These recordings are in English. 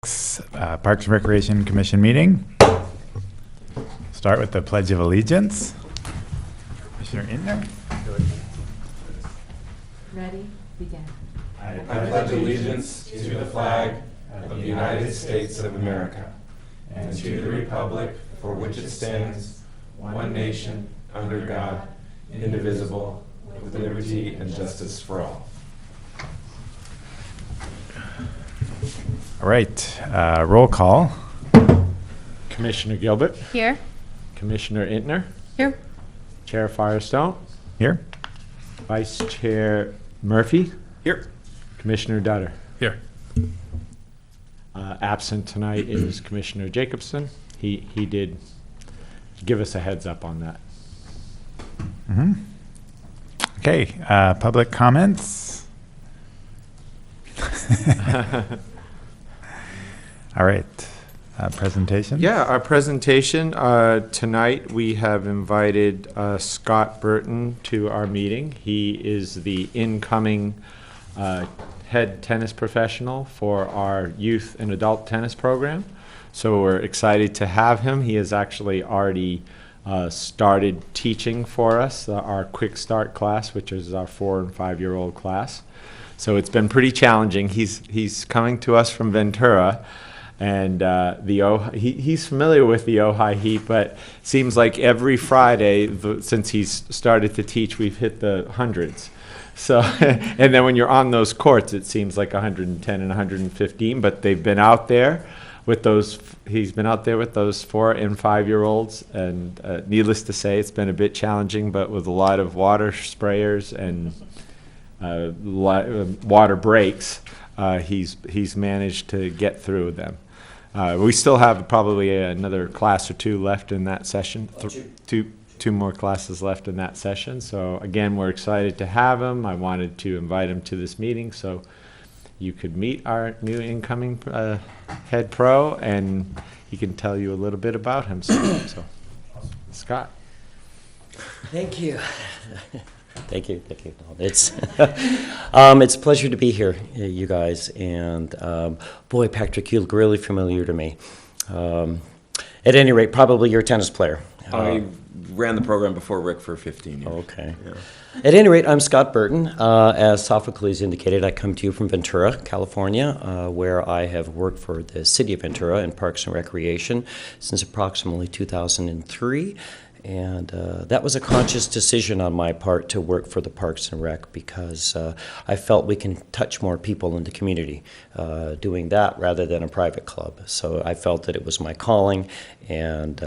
6, Parks and Recreation Commission meeting. Start with the Pledge of Allegiance. Commissioner Intner. Ready? Begin. I pledge allegiance to the flag of the United States of America and to the republic for which it stands, one nation, under God, indivisible, with liberty and justice for all. All right, roll call. Commissioner Gilbert. Here. Commissioner Intner. Here. Chair Firestone. Here. Vice Chair Murphy. Here. Commissioner Dutter. Here. Absent tonight is Commissioner Jacobson. He did give us a heads up on that. Mm-hmm. Okay, public comments. All right, presentation. Yeah, our presentation tonight, we have invited Scott Burton to our meeting. He is the incoming head tennis professional for our youth and adult tennis program. So we're excited to have him. He has actually already started teaching for us our quick start class, which is our 4 and 5-year-old class. So it's been pretty challenging. He's coming to us from Ventura, and he's familiar with the Ojai heat, but seems like every Friday since he's started to teach, we've hit the hundreds. So, and then when you're on those courts, it seems like 110 and 115, but they've been out there with those. He's been out there with those 4 and 5-year-olds, and needless to say, it's been a bit challenging, but with a lot of water sprayers and water breaks, he's managed to get through them. We still have probably another class or two left in that session. Two more classes left in that session. So again, we're excited to have him. I wanted to invite him to this meeting so you could meet our new incoming head pro, and he can tell you a little bit about himself. So, Scott. Thank you. Thank you. It's it's a pleasure to be here, you guys. And boy, Patrick, you look really familiar to me. At any rate, probably you're a tennis player. I ran the program before Rick for 15 years. Okay. Yeah. At any rate, I'm Scott Burton. As Sophocles indicated, I come to you from Ventura, California, where I have worked for the City of Ventura in Parks and Recreation since approximately 2003. And that was a conscious decision on my part to work for the Parks and Rec because I felt we can touch more people in the community doing that rather than a private club. So I felt that it was my calling, and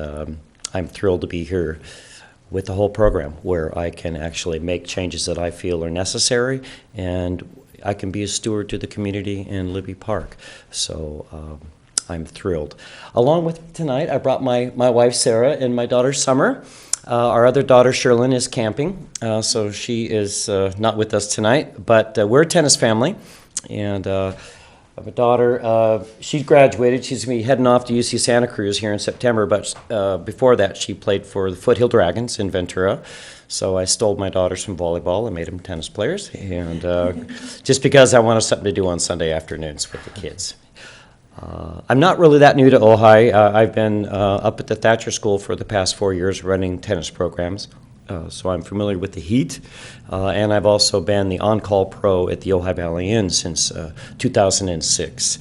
I'm thrilled to be here with the whole program where I can actually make changes that I feel are necessary, and I can be a steward to the community in Libby Park. So I'm thrilled. Along with me tonight, I brought my wife Sarah and my daughter Summer. Our other daughter Sherlyn is camping, so she is not with us tonight, but we're a tennis family, and I have a daughter, she graduated. She's going to be heading off to UC Santa Cruz here in September, but before that she played for the Foothill Dragons in Ventura. So I stole my daughters from volleyball and made them tennis players, and just because I wanted something to do on Sunday afternoons with the kids. I'm not really that new to Ojai. I've been up at the Thatcher School for the past 4 years running tennis programs. So I'm familiar with the heat, and I've also been the on-call pro at the Ojai Valley Inn since 2006.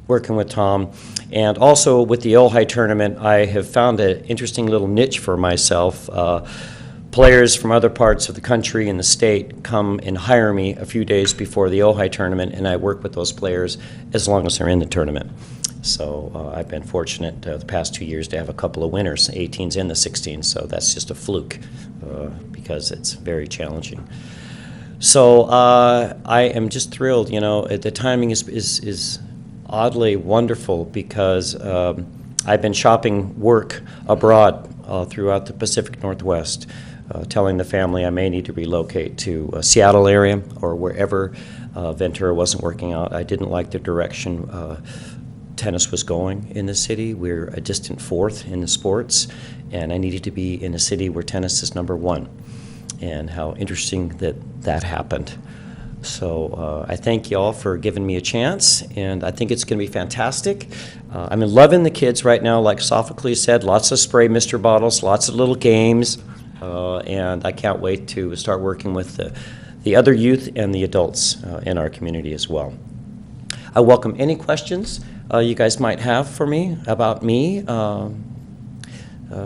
Working with Tom. And also with the Ojai tournament, I have found an interesting little niche for myself. Players from other parts of the country and the state come and hire me a few days before the Ojai tournament, and I work with those players as long as they're in the tournament. So I've been fortunate the past 2 years to have a couple of winners, 18s and the 16s, so that's just a fluke because it's very challenging. So I am just thrilled, you know, the timing is oddly wonderful because I've been shopping work abroad throughout the Pacific Northwest, telling the family I may need to relocate to Seattle area or wherever Ventura wasn't working out. I didn't like the direction tennis was going in the city. We're a distant fourth in the sports, and I needed to be in a city where tennis is number one, and how interesting that happened. So I thank you all for giving me a chance, and I think it's going to be fantastic. I'm loving the kids right now, like Sophocles said, lots of spray mister bottles, lots of little games, and I can't wait to start working with the other youth and the adults in our community as well. I welcome any questions you guys might have for me about me.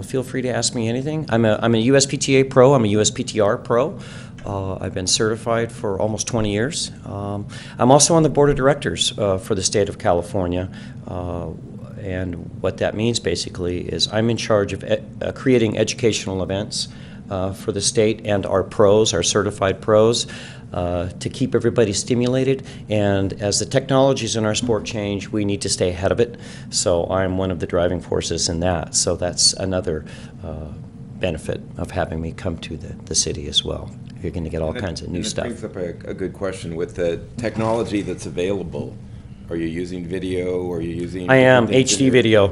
Feel free to ask me anything. I'm a USPTA pro. I'm a USPTR pro. I've been certified for almost 20 years. I'm also on the board of directors for the state of California. And what that means basically is I'm in charge of creating educational events for the state and our pros, our certified pros, to keep everybody stimulated. And as the technologies in our sport change, we need to stay ahead of it. So I'm one of the driving forces in that. So that's another benefit of having me come to the city as well. You're going to get all kinds of new stuff. That brings up a good question. With the technology that's available, are you using video, or are you using... I am HD video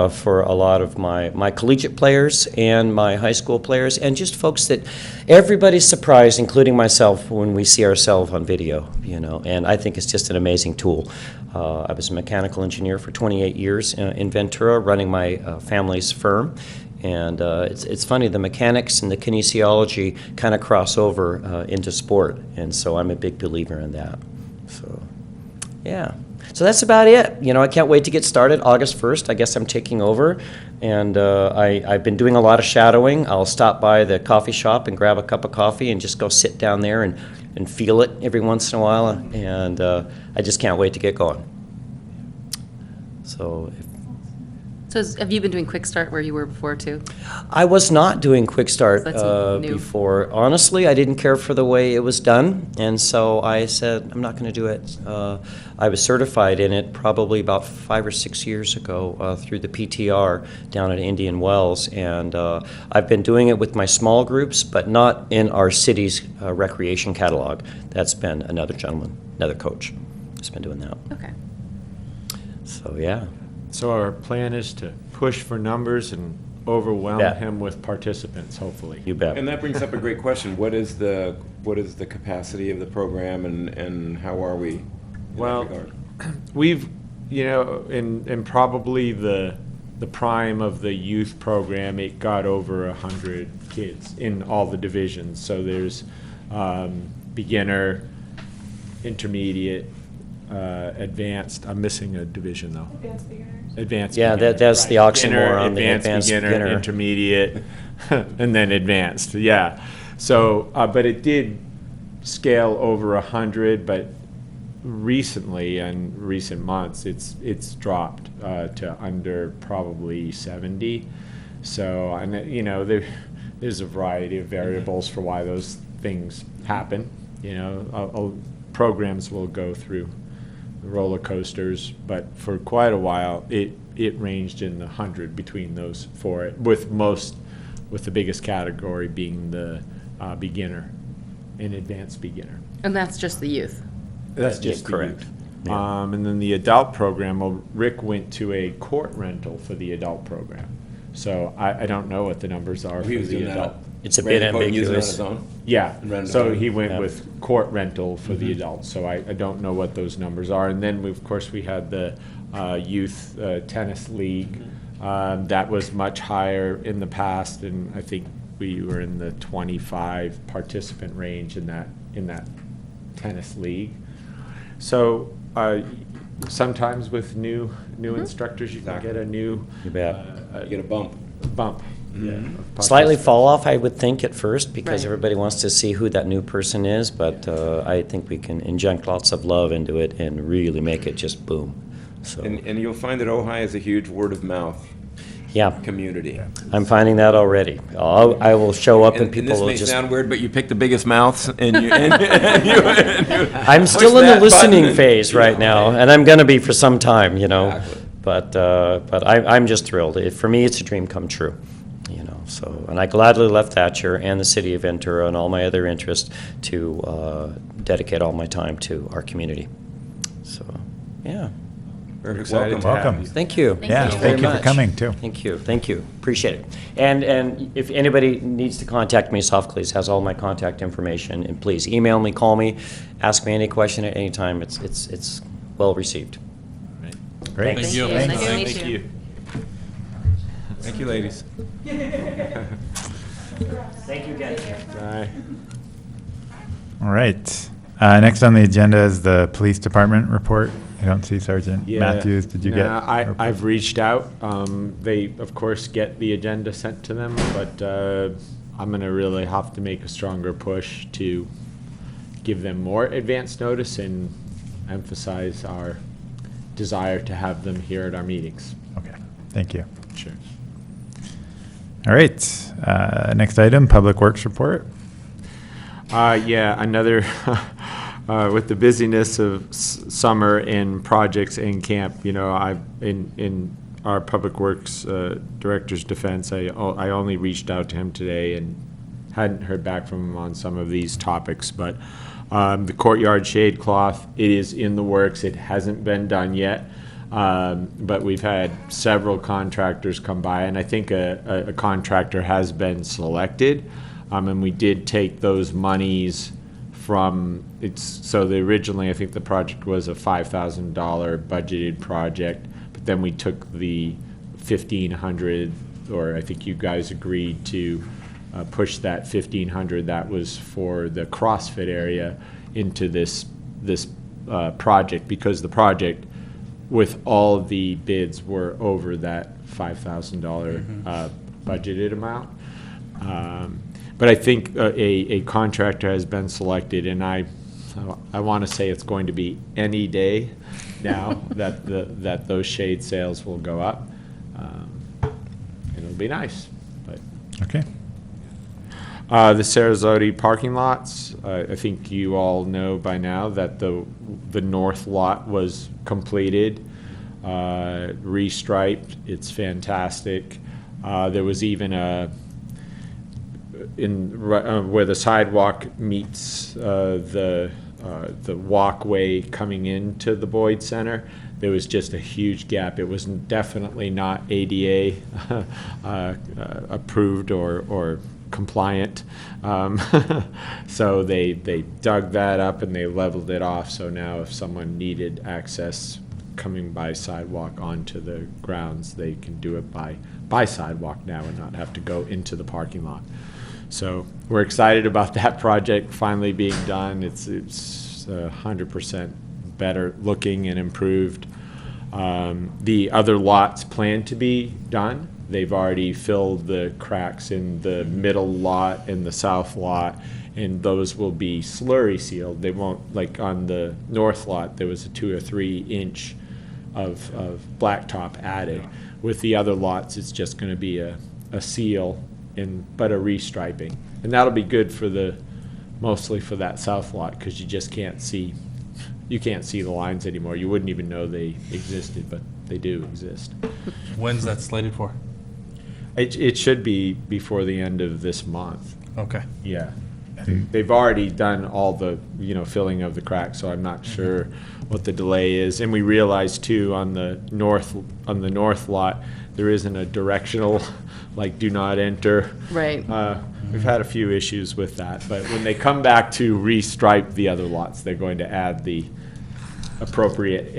for a lot of my collegiate players and my high school players, and just folks that everybody's surprised, including myself, when we see ourselves on video, you know, and I think it's just an amazing tool. I was a mechanical engineer for 28 years in Ventura, running my family's firm. And it's funny, the mechanics and the kinesiology kind of cross over into sport, and so I'm a big believer in that. So, yeah. So that's about it. You know, I can't wait to get started. August 1st, I guess I'm taking over, and I've been doing a lot of shadowing. I'll stop by the coffee shop and grab a cup of coffee and just go sit down there and feel it every once in a while, and I just can't wait to get going. So. So have you been doing Quick Start where you were before, too? I was not doing Quick Start That's new. before. Honestly, I didn't care for the way it was done, and so I said, I'm not going to do it. I was certified in it probably about 5 or 6 years ago through the PTR down at Indian Wells, and I've been doing it with my small groups, but not in our city's recreation catalog. That's been another gentleman, another coach, has been doing that. Okay. So, yeah. So our plan is to push for numbers and overwhelm Yeah. him with participants, hopefully. You bet. And that brings up a great question. What is the capacity of the program, and how are we in Well, that regard? We've, you know, in probably the prime of the youth program, it got over 100 kids in all the divisions. So there's beginner, intermediate, advanced. I'm missing a division though. Advanced beginners. Advanced. Yeah, beginner, that's the right. oxymoron, the Advanced advanced beginner. intermediate, and then advanced. Yeah. So, but it did scale over 100, but recently, in recent months, it's dropped to under probably 70. So, and you know, there's a variety of variables for why those things happen. You know, programs will go through roller coasters, but for quite a while it ranged in the 100 between those four, with the biggest category being the beginner and advanced beginner. And that's just the youth? That's just correct. the youth. Yeah. And then the adult program, well, Rick went to a court rental for the adult program, so I don't know what the numbers are for He was the doing that. adult. It's a bit Using it on ambiguous. his own? Yeah, And rent so it. he went Yeah. with court rental for the adults, so I don't know what those numbers are. And then, of course, we had the youth tennis league. That was much higher in the past, and I think we were in the 25 participant range in that tennis league. So sometimes with new instructors, you can get a new You bet. You get a bump. bump. Yeah, of Slightly participants. fall off, I would think, at first, because Right. everybody wants to see who that new person is, but I think we can inject lots of love into it and really make it just boom. So, And you'll find that Ojai is a huge word of mouth yeah, community. I'm finding that already. I will show up and people this will may just... sound weird, but you pick the biggest mouths, and you. I'm still push in the that listening button. phase right now, and I'm going to be for some time, you know. Exactly. But I'm just thrilled. For me, it's a dream come true, you know. So, and I gladly left Thatcher and the city of Ventura and all my other interests to dedicate all my time to our community. So, yeah. We're excited to have Welcome. you. Thank you. Yeah, you. thank you for much. coming, too. Thank you, thank you. Appreciate it. And if anybody needs to contact me, Softcleans has all my contact information. And please email me, call me, ask me any question at any time. It's well received. Great. Thank you. Thanks. Nice to meet Thank you. Thank you, ladies. Thank you again. Bye. All right. Next on the agenda is the police department report. I don't see Sergeant Yeah. Matthews. Did you get? I've reached out. They, of course, get the agenda sent to them, but I'm going to really have to make a stronger push to give them more advance notice and emphasize our desire to have them here at our meetings. Okay. Thank you. Sure. All right. Next item, public works report. Yeah, another, with the busyness of summer and projects in camp, you know, in our Public Works Director's defense, I only reached out to him today and hadn't heard back from him on some of these topics, but the courtyard shade cloth, it is in the works. It hasn't been done yet. But we've had several contractors come by, and I think a contractor has been selected. And we did take those monies from, originally, I think the project was a $5,000 budgeted project, but then we took the $1,500, or I think you guys agreed to push that $1,500 that was for the CrossFit area into this project, because the project, with all the bids, were over that $5,000 budgeted amount. But I think a contractor has been selected, and I want to say it's going to be any day now that those shade sales will go up. It'll be nice. But Okay. the Sarasota parking lots, I think you all know by now that the north lot was completed, restriped. It's fantastic. There was even where the sidewalk meets the walkway coming into the Boyd Center, there was just a huge gap. It was definitely not ADA approved or compliant. So they dug that up and they leveled it off. So now if someone needed access coming by sidewalk onto the grounds, they can do it by sidewalk now and not have to go into the parking lot. So we're excited about that project finally being done. It's 100% better looking and improved. The other lots plan to be done. They've already filled the cracks in the middle lot and the south lot, and those will be slurry sealed. They won't, like on the north lot, there was a 2 or 3 inch of blacktop added. With the other lots, it's just going to be a seal but a restriping, and that'll be good for mostly for that south lot, because you just can't see the lines anymore. You wouldn't even know they existed, but they do exist. When's that slated for? It should be before the end of this month. Okay. Yeah. They've already done all the, filling of the cracks, so I'm not sure what the delay is. And we realized too, on the north lot, there isn't a directional, like, do not enter. Right. We've had a few issues with that, but when they come back to restripe the other lots, they're going to add the appropriate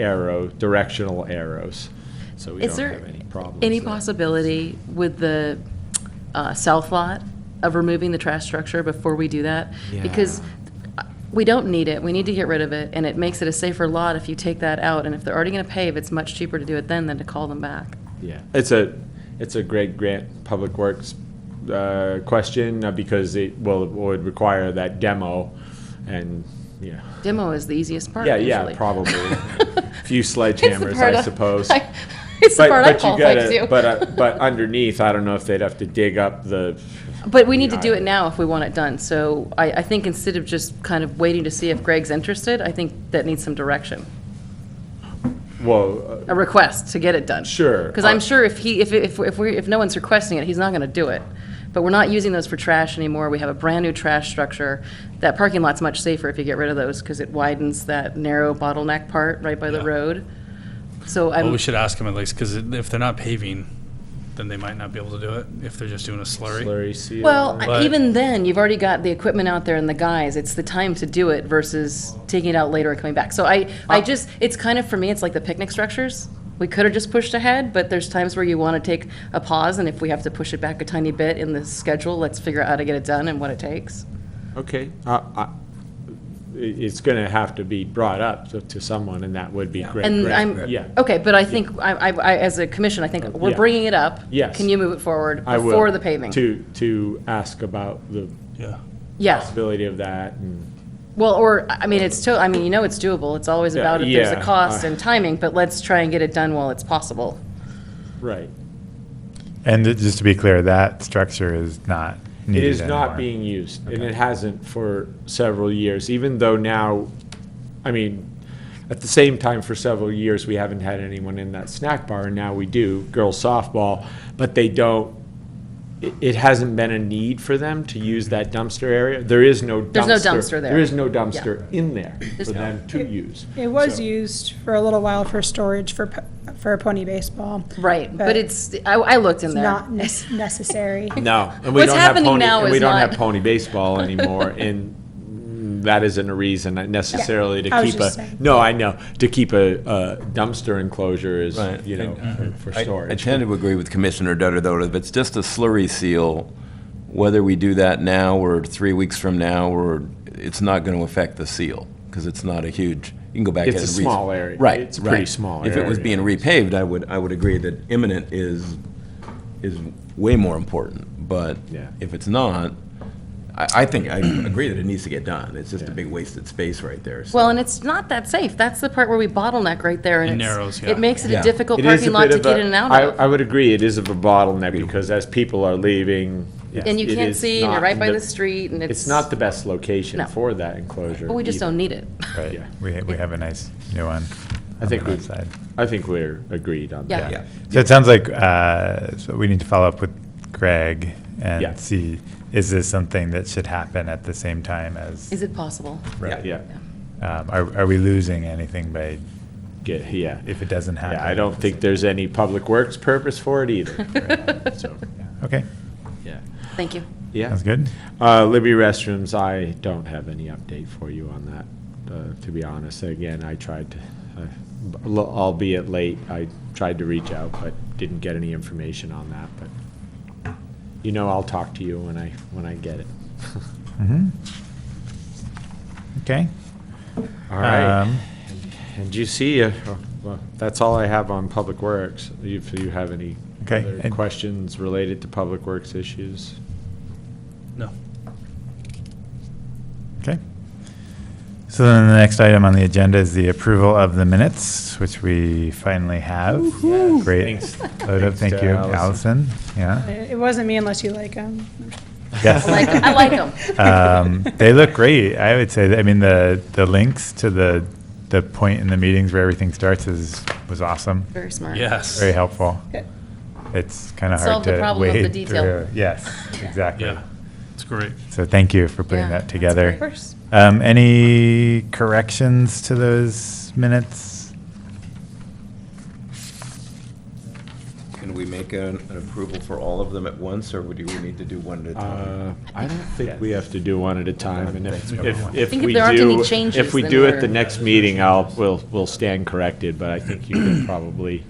directional arrows, so we Is don't there have any problems any there. possibility with the south lot of removing the trash structure before we do that? Because we don't need it. We need to get rid of it, and it makes it a safer lot if you take that out. And if they're already going to pave, it's much cheaper to do it then than to call them back. Yeah, it's a great Grant Public Works question, because it would require that demo, and Demo is the easiest part. yeah, usually. probably a few It's the sledgehammers, part I suppose. It's the part I call gotta, too. but underneath, I don't know if they'd have to dig up the. But we need to do it now if we want it done. So I think instead of just kind of waiting to see if Greg's interested, I think that needs some direction. Well, A request to get it done. Sure. Because I'm sure if no one's requesting it, he's not going to do it. But we're not using those for trash anymore. We have a brand-new trash structure. That parking lot's much safer if you get rid of those, because it widens that narrow bottleneck part right by the road. So Well, we I'm, should ask them at least, because if they're not paving, then they might not be able to do it, if they're just doing a slurry. Slurry seal. well, But- even then, you've already got the equipment out there and the guys. It's the time to do it versus taking it out later and coming back. So I just, it's kind of, for me, it's like the picnic structures. We could have just pushed ahead, but there's times where you want to take a pause, and if we have to push it back a tiny bit in the schedule, let's figure out how to get it done and what it takes. Okay, it's gonna have to be brought up to someone, and that would be great. And Great. I'm, Yeah. okay, but I think, as a commission, I think we're Yeah. bringing it up. Yes. Can you move it forward I will. before the paving? To ask about the Yeah. Yeah, possibility of that, and well, or, I mean, it's doable. It's always Yeah, about if there's a yeah, cost and timing, but let's try and get it done while it's possible. right. And just to be clear, that structure is not It needed is not anymore. being used, and Okay. it hasn't for several years, even though now, I mean, at the same time, for several years, we haven't had anyone in that snack bar, and now we do, girls softball, but they don't, it hasn't been a need for them to use that dumpster area. There is no dumpster. There's no dumpster there. There is no dumpster in there There's for no. them to use. It was So- used for a little while for storage for pony baseball. Right, but But it's, I looked in It's there. not necessary. No, and What's happening now and is we don't not- have pony baseball anymore, and that isn't a reason necessarily to I was keep just a, saying. no, I know, to keep a dumpster enclosure is, Right. you know, for I storage. tend to agree with Commissioner Dutter, though, if it's just a slurry seal, whether we do that now or 3 weeks from now, or it's not going to affect the seal, because it's not a huge, you can go back. It's and a small area. Right. It's a pretty right. small If it was area. being repaved, I would agree that imminent is way more important, but Yeah. if it's not, I think, I agree that it needs to get done. It's just a big wasted space right there. so. Well, and it's not that safe. That's the part where we bottleneck right there. And It it's- narrows, yeah. It makes it Yeah. a difficult It is a parking lot bit to of get a- in and out I of. would agree, it is of a bottleneck, because as people are leaving. And you it can't is see, and you're not right by the- the street, and it's. It's not the best location No. for that enclosure. But we just either. don't need it. Right, Yeah. we have a nice new one I on think the we, north side. I think we're agreed on Yeah. that. Yeah. So it sounds like, so we need to follow up with Greg Yeah. and see, is this something that should happen at the same time as? Is it possible? Right. Yeah, Are we losing anything by, yeah. if it doesn't happen? Yeah, I don't think there's any public works purpose for it either. So, Okay, yeah. Thank you. Yeah. sounds good. Libby restrooms, I don't have any update for you on that, to be honest. Again, I tried to, albeit late, I tried to reach out, but didn't get any information on that, but you know, I'll talk to you when I get it. Mhm. Okay. All right. Um, And you see, well, that's all I have on Public Works. If you have any Okay, other and- questions related to Public Works issues? No. Okay. So then the next item on the agenda is the approval of the minutes, which we finally have. Great. Thanks. Load of, thank to you, Allison. Allison. Yeah. It wasn't me unless you like them. Yes. I like them. They look great. I would say, I mean, the links to the point in the meetings where everything starts was awesome. Very smart. Yes. Very helpful. Good. It's kind of hard Solved the to problem of the wade detail. through. Yes, exactly. Yeah. It's great. So thank you for putting Yeah, that that's together. Of course. Any corrections to those minutes? Can we make an approval for all of them at once, or do we need to do one at a time? I don't think we have to do one at a time, and if think if we there aren't any do, changes, if we then do it we're- the next meeting, we'll stand corrected, but I think you can probably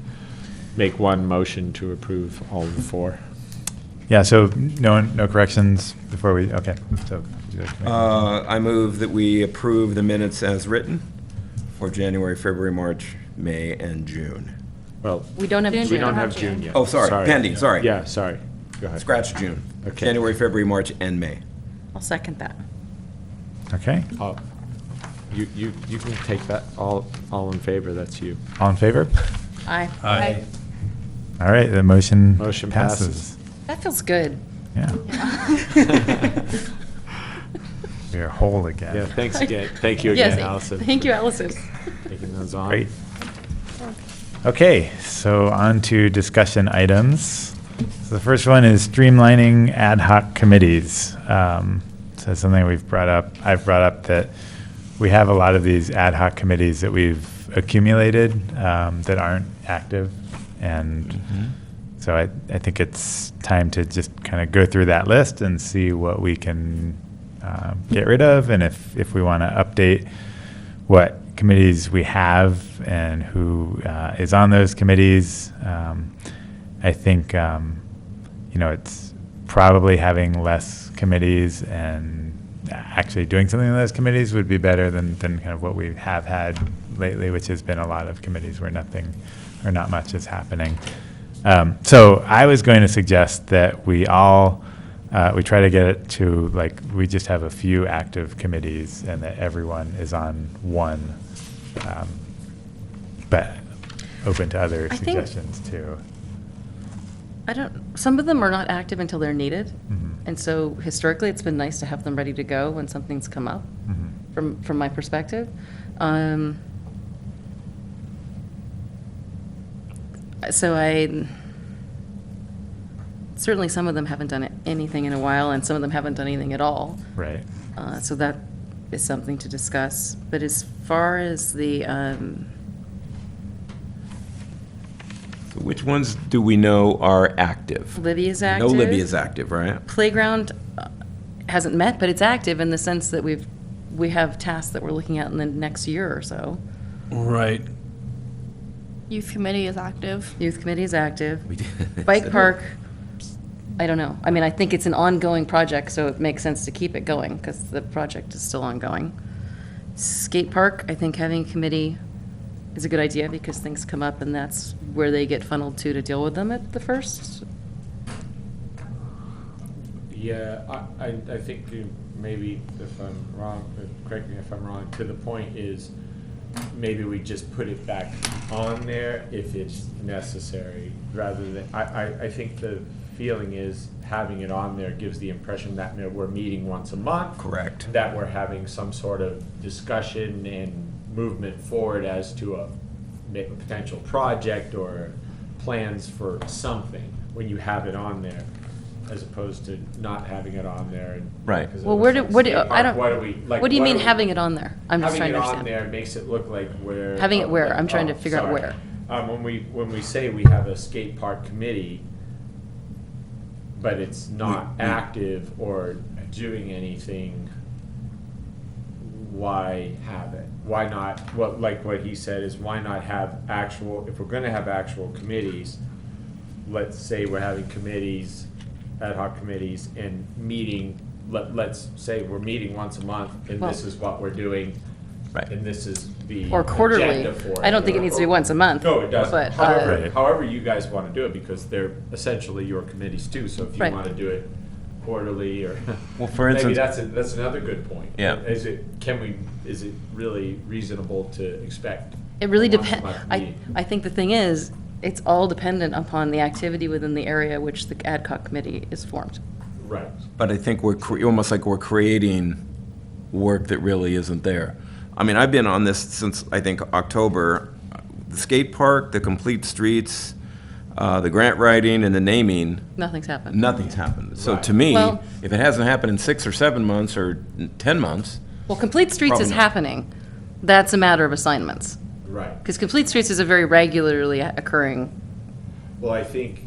make one motion to approve all of the four. Yeah, so no corrections before we, okay, so. would you like to make a- I move that we approve the minutes as written for January, February, March, May, and June. Well, We don't have. we don't have June yet. Oh, sorry, pending, sorry. Yeah, sorry. Go ahead. Scratch June. Okay. January, February, March, and May. I'll second that. Okay, You can take that, all in favor, that's you. all in favor? Aye. Aye. All right, the motion Motion passes. passes. That feels good. Yeah. We are whole again. Yeah, thanks again. Thank you Yes, again, Allison. Thank you, Allison. Taking those on. Great. Okay, so on to discussion items. So the first one is streamlining ad hoc committees. So something I've brought up that we have a lot of these ad hoc committees that we've accumulated that aren't active. And so I think it's time to just kind of go through that list and see what we can get rid of, and if we want to update what committees we have and who is on those committees. I think, it's probably having less committees and actually doing something in those committees would be better than kind of what we have had lately, which has been a lot of committees where nothing or not much is happening. So I was going to suggest that we try to get it to, we just have a few active committees and that everyone is on one, but open to other I think- suggestions too. Some of them are not active until they're needed. Mhm. And so historically, it's been nice to have them ready to go when something's come up, from my perspective. So certainly some of them haven't done anything in a while, and some of them haven't done anything at all. Right. So that is something to discuss. But as far as the, Which ones do we know are active? Libya's No active. Libya's active, right? Playground hasn't met, but it's active in the sense that we have tasks that we're looking at in the next year or so. Right. Youth committee is active. Youth committee is active. We did. Bike park, I don't know. I mean, I think it's an ongoing project, so it makes sense to keep it going because the project is still ongoing. Skate park, I think having a committee is a good idea because things come up and that's where they get funneled to deal with them at the first. Yeah, I think maybe if I'm wrong, correct me if I'm wrong, to the point is maybe we just put it back on there if it's necessary, rather than, I think the feeling is having it on there gives the impression that we're meeting once a month. Correct. That we're having some sort of discussion and movement forward as to a potential project or plans for something when you have it on there, as opposed to not having it on there. Right. Because it Well, looks like skate I park, don't, what do you mean having it on there? I'm just trying to Having it on understand. there makes it look like we're. Having it where? I'm trying to figure out sorry. where. When we say we have a skate park committee, but it's not active or doing anything, why have it? Why not, what he said is, why not have actual, if we're gonna have actual committees, let's say we're having committees, ad hoc committees, and meeting, let's say we're meeting once a month, and this Well- is what we're doing. Right. And this is the Or quarterly. agenda for it. I don't think it needs to be once a month. No, it doesn't. But, However you guys want to do it, because they're essentially your committees too, so if you Right. want to do it quarterly or. Well, for Maybe instance- that's another good point. Yeah. Is it really reasonable to expect? It really a once a depends. month I meeting? think the thing is, it's all dependent upon the activity within the area which the ad hoc committee is formed. Right. But I think we're almost like we're creating work that really isn't there. I mean, I've been on this since, I think, October. The skate park, the complete streets, the grant writing, and the naming, Nothing's happened. nothing's happened. So Right. to me, Well- if it hasn't happened in 6 or 7 months or 10 months, Well, Complete Streets Probably is not. happening. That's a matter of assignments. Right. Because Complete Streets is a very regularly occurring. Well, I think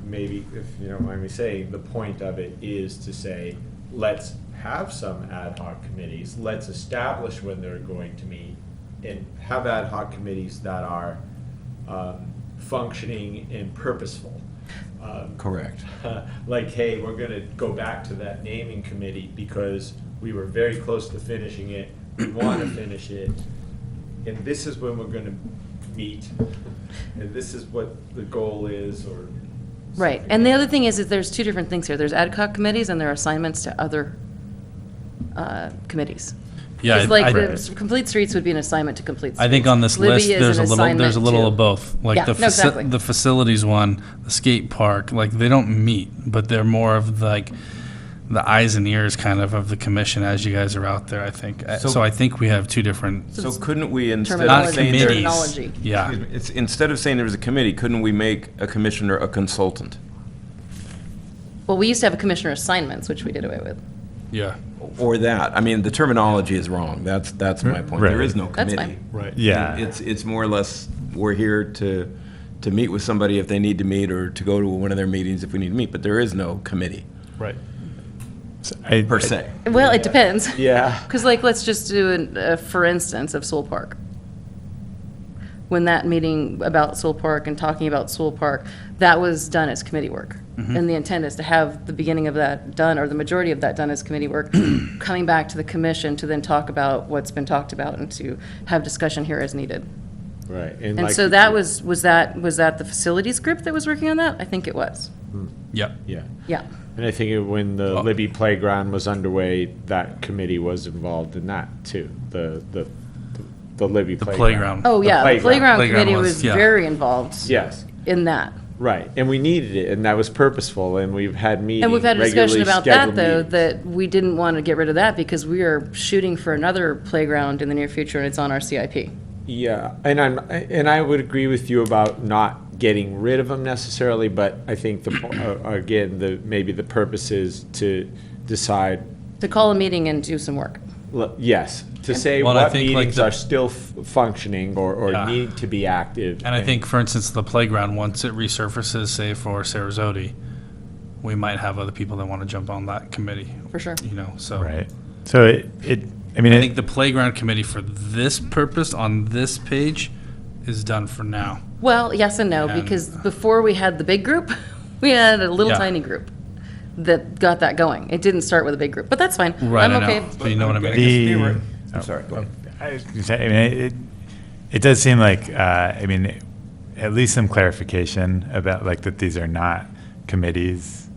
maybe, if you don't mind me saying, the point of it is to say, let's have some ad hoc committees, let's establish when they're going to meet, and have ad hoc committees that are functioning and purposeful. correct. Like, hey, we're gonna go back to that naming committee because we were very close to finishing it, we wanna finish it, and this is when we're gonna meet, and this is what the goal is, or. Right. something And the like other that. thing is that there's two different things here. There's ad hoc committees and there are assignments to other committees. Yeah, It's like I- the Complete Streets would be an assignment to Complete Streets. I think on this Libby list, is there's an a little assignment of to- both. Like Yeah, no, exactly. the facilities one, the skate park, like they don't meet, but they're more of like the eyes and ears kind of the commission as you guys are out there, I think. So I think we have two different, So couldn't we, instead Terminology. of not saying committees. Terminology. Yeah. instead of saying there was a committee, couldn't we make a commissioner a consultant? Well, we used to have a commissioner assignments, which we did away with. Yeah. or that. I mean, the terminology is wrong. That's my point. Right. There is no That's committee. fine. Right. Yeah. It's more or less, we're here to meet with somebody if they need to meet, or to go to one of their meetings if we need to meet, but there is no committee, Right. per se. Well, it depends. Yeah. Because, like, let's just do for instance of Sewell Park. When that meeting about Sewell Park and talking about Sewell Park, that was done as committee work. And the intent is to have the beginning of that done, or the majority of that done as committee work, coming back to the commission to then talk about what's been talked about and to have discussion here as needed. Right. And like so you- that was that the facilities group that was working on that? I think it was. Yep. Yeah. Yeah. And I think when the Well- Libby Playground was underway, that committee was involved in that too. The Libby The Playground. playground. Oh, yeah, the playground Playground committee was- was yeah. very involved Yes. in that. Right. And we needed it, and that was purposeful, and we've had meetings. And we've had a discussion regularly about that, scheduled though, meetings. that we didn't want to get rid of that because we are shooting for another playground in the near future, and it's on our CIP. Yeah, and I would agree with you about not getting rid of them necessarily, but I think again, maybe the purpose is to decide, To call a meeting and do some work. yes, to say Well, I what think, like, meetings the- are still functioning or Yeah. need to be active. And I think, for instance, the playground, once it resurfaces, say for Sarasota, we might have other people that want to jump on that committee. For sure. You know, so. Right. So I mean, I think the playground committee for this purpose on this page is done for now. Well, yes and no, And- because before we had the big group, we had a little Yeah. tiny group that got that going. It didn't start with a big group, but that's fine. Right, I'm I know. okay. But you know what I mean? I'm sorry, go ahead. I was gonna say, I mean, it does seem like, I mean, at least some clarification about like that these are not committees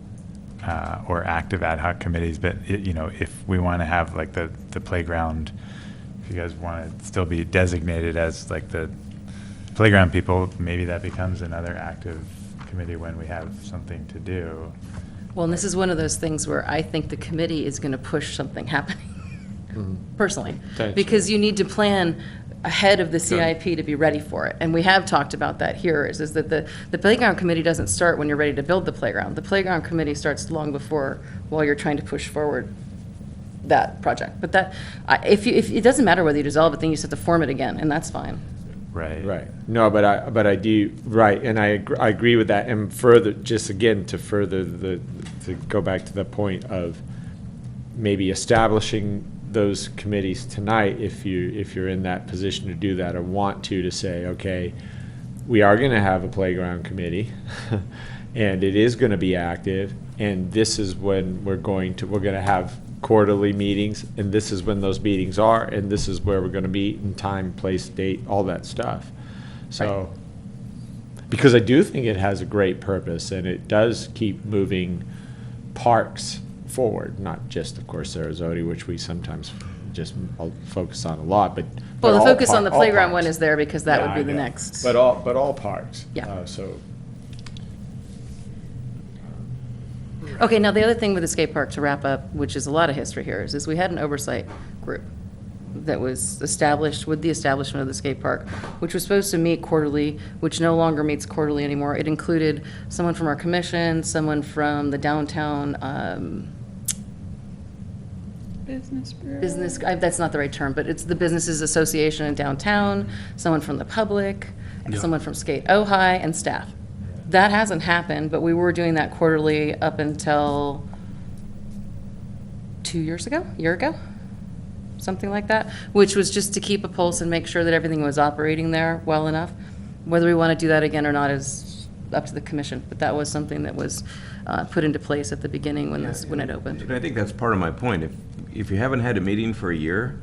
or active ad hoc committees, but you know, if we want to have like the playground, if you guys want to still be designated as like the playground people, maybe that becomes another active committee when we have something to do. Well, and this is one of those things where I think the committee is going to push something happening, personally. Thanks. Because you need to plan ahead of the CIP to be ready for it. And we have talked about that here, is that the playground committee doesn't start when you're ready to build the playground. The playground committee starts long before, while you're trying to push forward that project. But that, if it doesn't matter whether you dissolve it, then you just have to form it again, and that's fine. Right. Right. No, but I do, right, and I agree with that. And further, just again, to go back to the point of maybe establishing those committees tonight, if you're in that position to do that or want to say, okay, we are gonna have a playground committee, and it is gonna be active, and this is when we're gonna have quarterly meetings, and this is when those meetings are, and this is where we're gonna meet, and time, place, date, all that stuff. So, because I do think it has a great purpose, and it does keep moving parks forward, not just, of course, Sarasota, which we sometimes just focus on a lot, but. Well, the all focus on the all playground parks. one is there because that Yeah, would be I the know. next. But all parks. Yeah. So, Okay, now the other thing with the skate park, to wrap up, which is a lot of history here, is we had an oversight group that was established with the establishment of the skate park, which was supposed to meet quarterly, which no longer meets quarterly anymore. It included someone from our commission, someone from the downtown, that's not the right term, but it's the Businesses Association in downtown, someone from the public, Yeah. someone from Skate Ojai, and staff. That hasn't happened, but we were doing that quarterly up until 2 years ago, a year ago, something like that, which was just to keep a pulse and make sure that everything was operating there well enough. Whether we want to do that again or not is up to the commission, but that was something that was put into place at the beginning when it opened. And I think that's part of my point. If you haven't had a meeting for a year,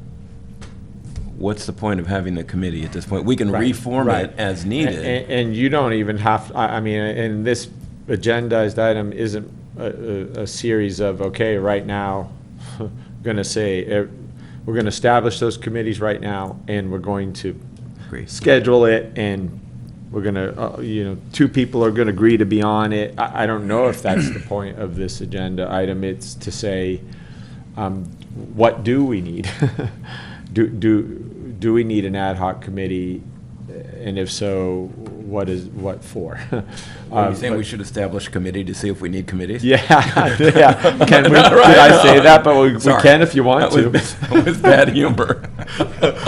what's the point of having the committee at this point? We can Right, reform right. it as needed. And you don't even have, I mean, and this agendized item isn't a series of, okay, right now, gonna say, we're gonna establish those committees right now, and we're going to Agree. schedule it, and we're gonna, two people are gonna agree to be on it. I don't know if that's the point of this agenda item. It's to say, what do we need? Do we need an ad hoc committee And if so, what for? Are you saying we should establish a committee to see if we need committees? Yeah, yeah. Did I say that? But we Sorry. can if you want to. That was bad humor.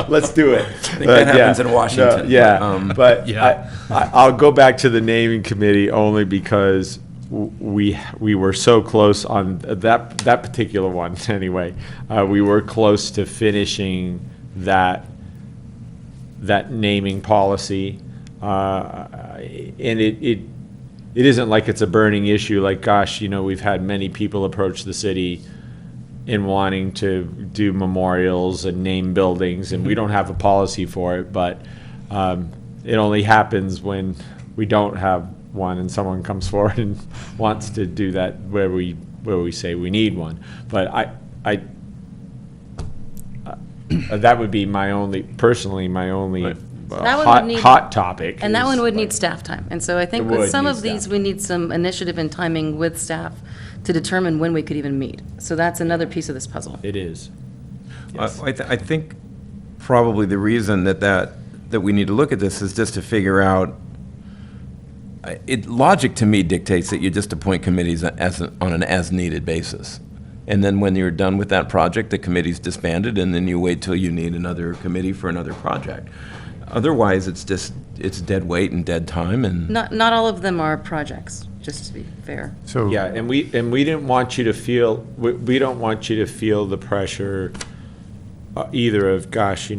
Let's do it. I think that happens in Washington. But Yeah. I'll go back to the naming committee only because we were so close on that particular one anyway. We were close to finishing that naming policy, and it isn't like it's a burning issue. Like, gosh, we've had many people approach the city in wanting to do memorials and name buildings, and we don't have a policy for it. But it only happens when we don't have one, and someone comes forward and wants to do that where we say we need one. But that would be my only That one would need- hot topic. And that is one would like- need staff time. And so I think It with would some need of these, staff. we need some initiative and timing with staff to determine when we could even meet. So that's another piece of this puzzle. It is. Yes. I think probably the reason that we need to look at this is just to figure out, logic to me dictates that you just appoint committees on an as-needed basis. And then when you're done with that project, the committee's disbanded, and then you wait till you need another committee for another project. Otherwise, it's dead weight and dead time, and Not all of them are projects, just to be fair. So Yeah, and we didn't want you to feel, we don't want you to feel the pressure either of, gosh,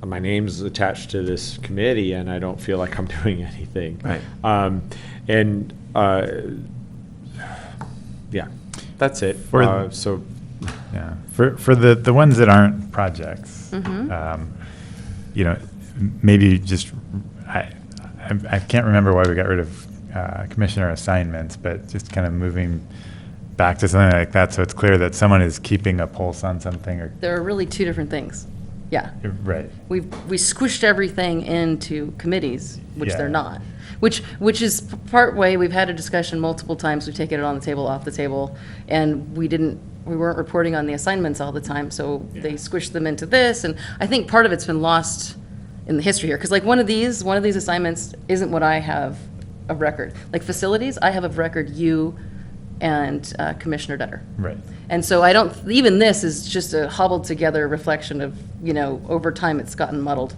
my name's attached to this committee and I don't feel like I'm doing anything. Right. Yeah, that's it. For- So, Yeah, for the ones that aren't projects, maybe just, I can't remember why we got rid of commissioner assignments, but just kind of moving back to something like that, so it's clear that someone is keeping a pulse on something, or, There are really two different things. Yeah. right. We squished everything into committees, which they're Yeah. not. Which is part way, we've had a discussion multiple times, we've taken it on the table, off the table, and we weren't reporting on the assignments all the time, so they squished them into this, and I think part of it's been lost in the history here, because like one of these assignments isn't what I have of record. Like facilities, I have of record you and Commissioner Dutter. Right. And so even this is just a hobbled together reflection of, over time it's gotten muddled.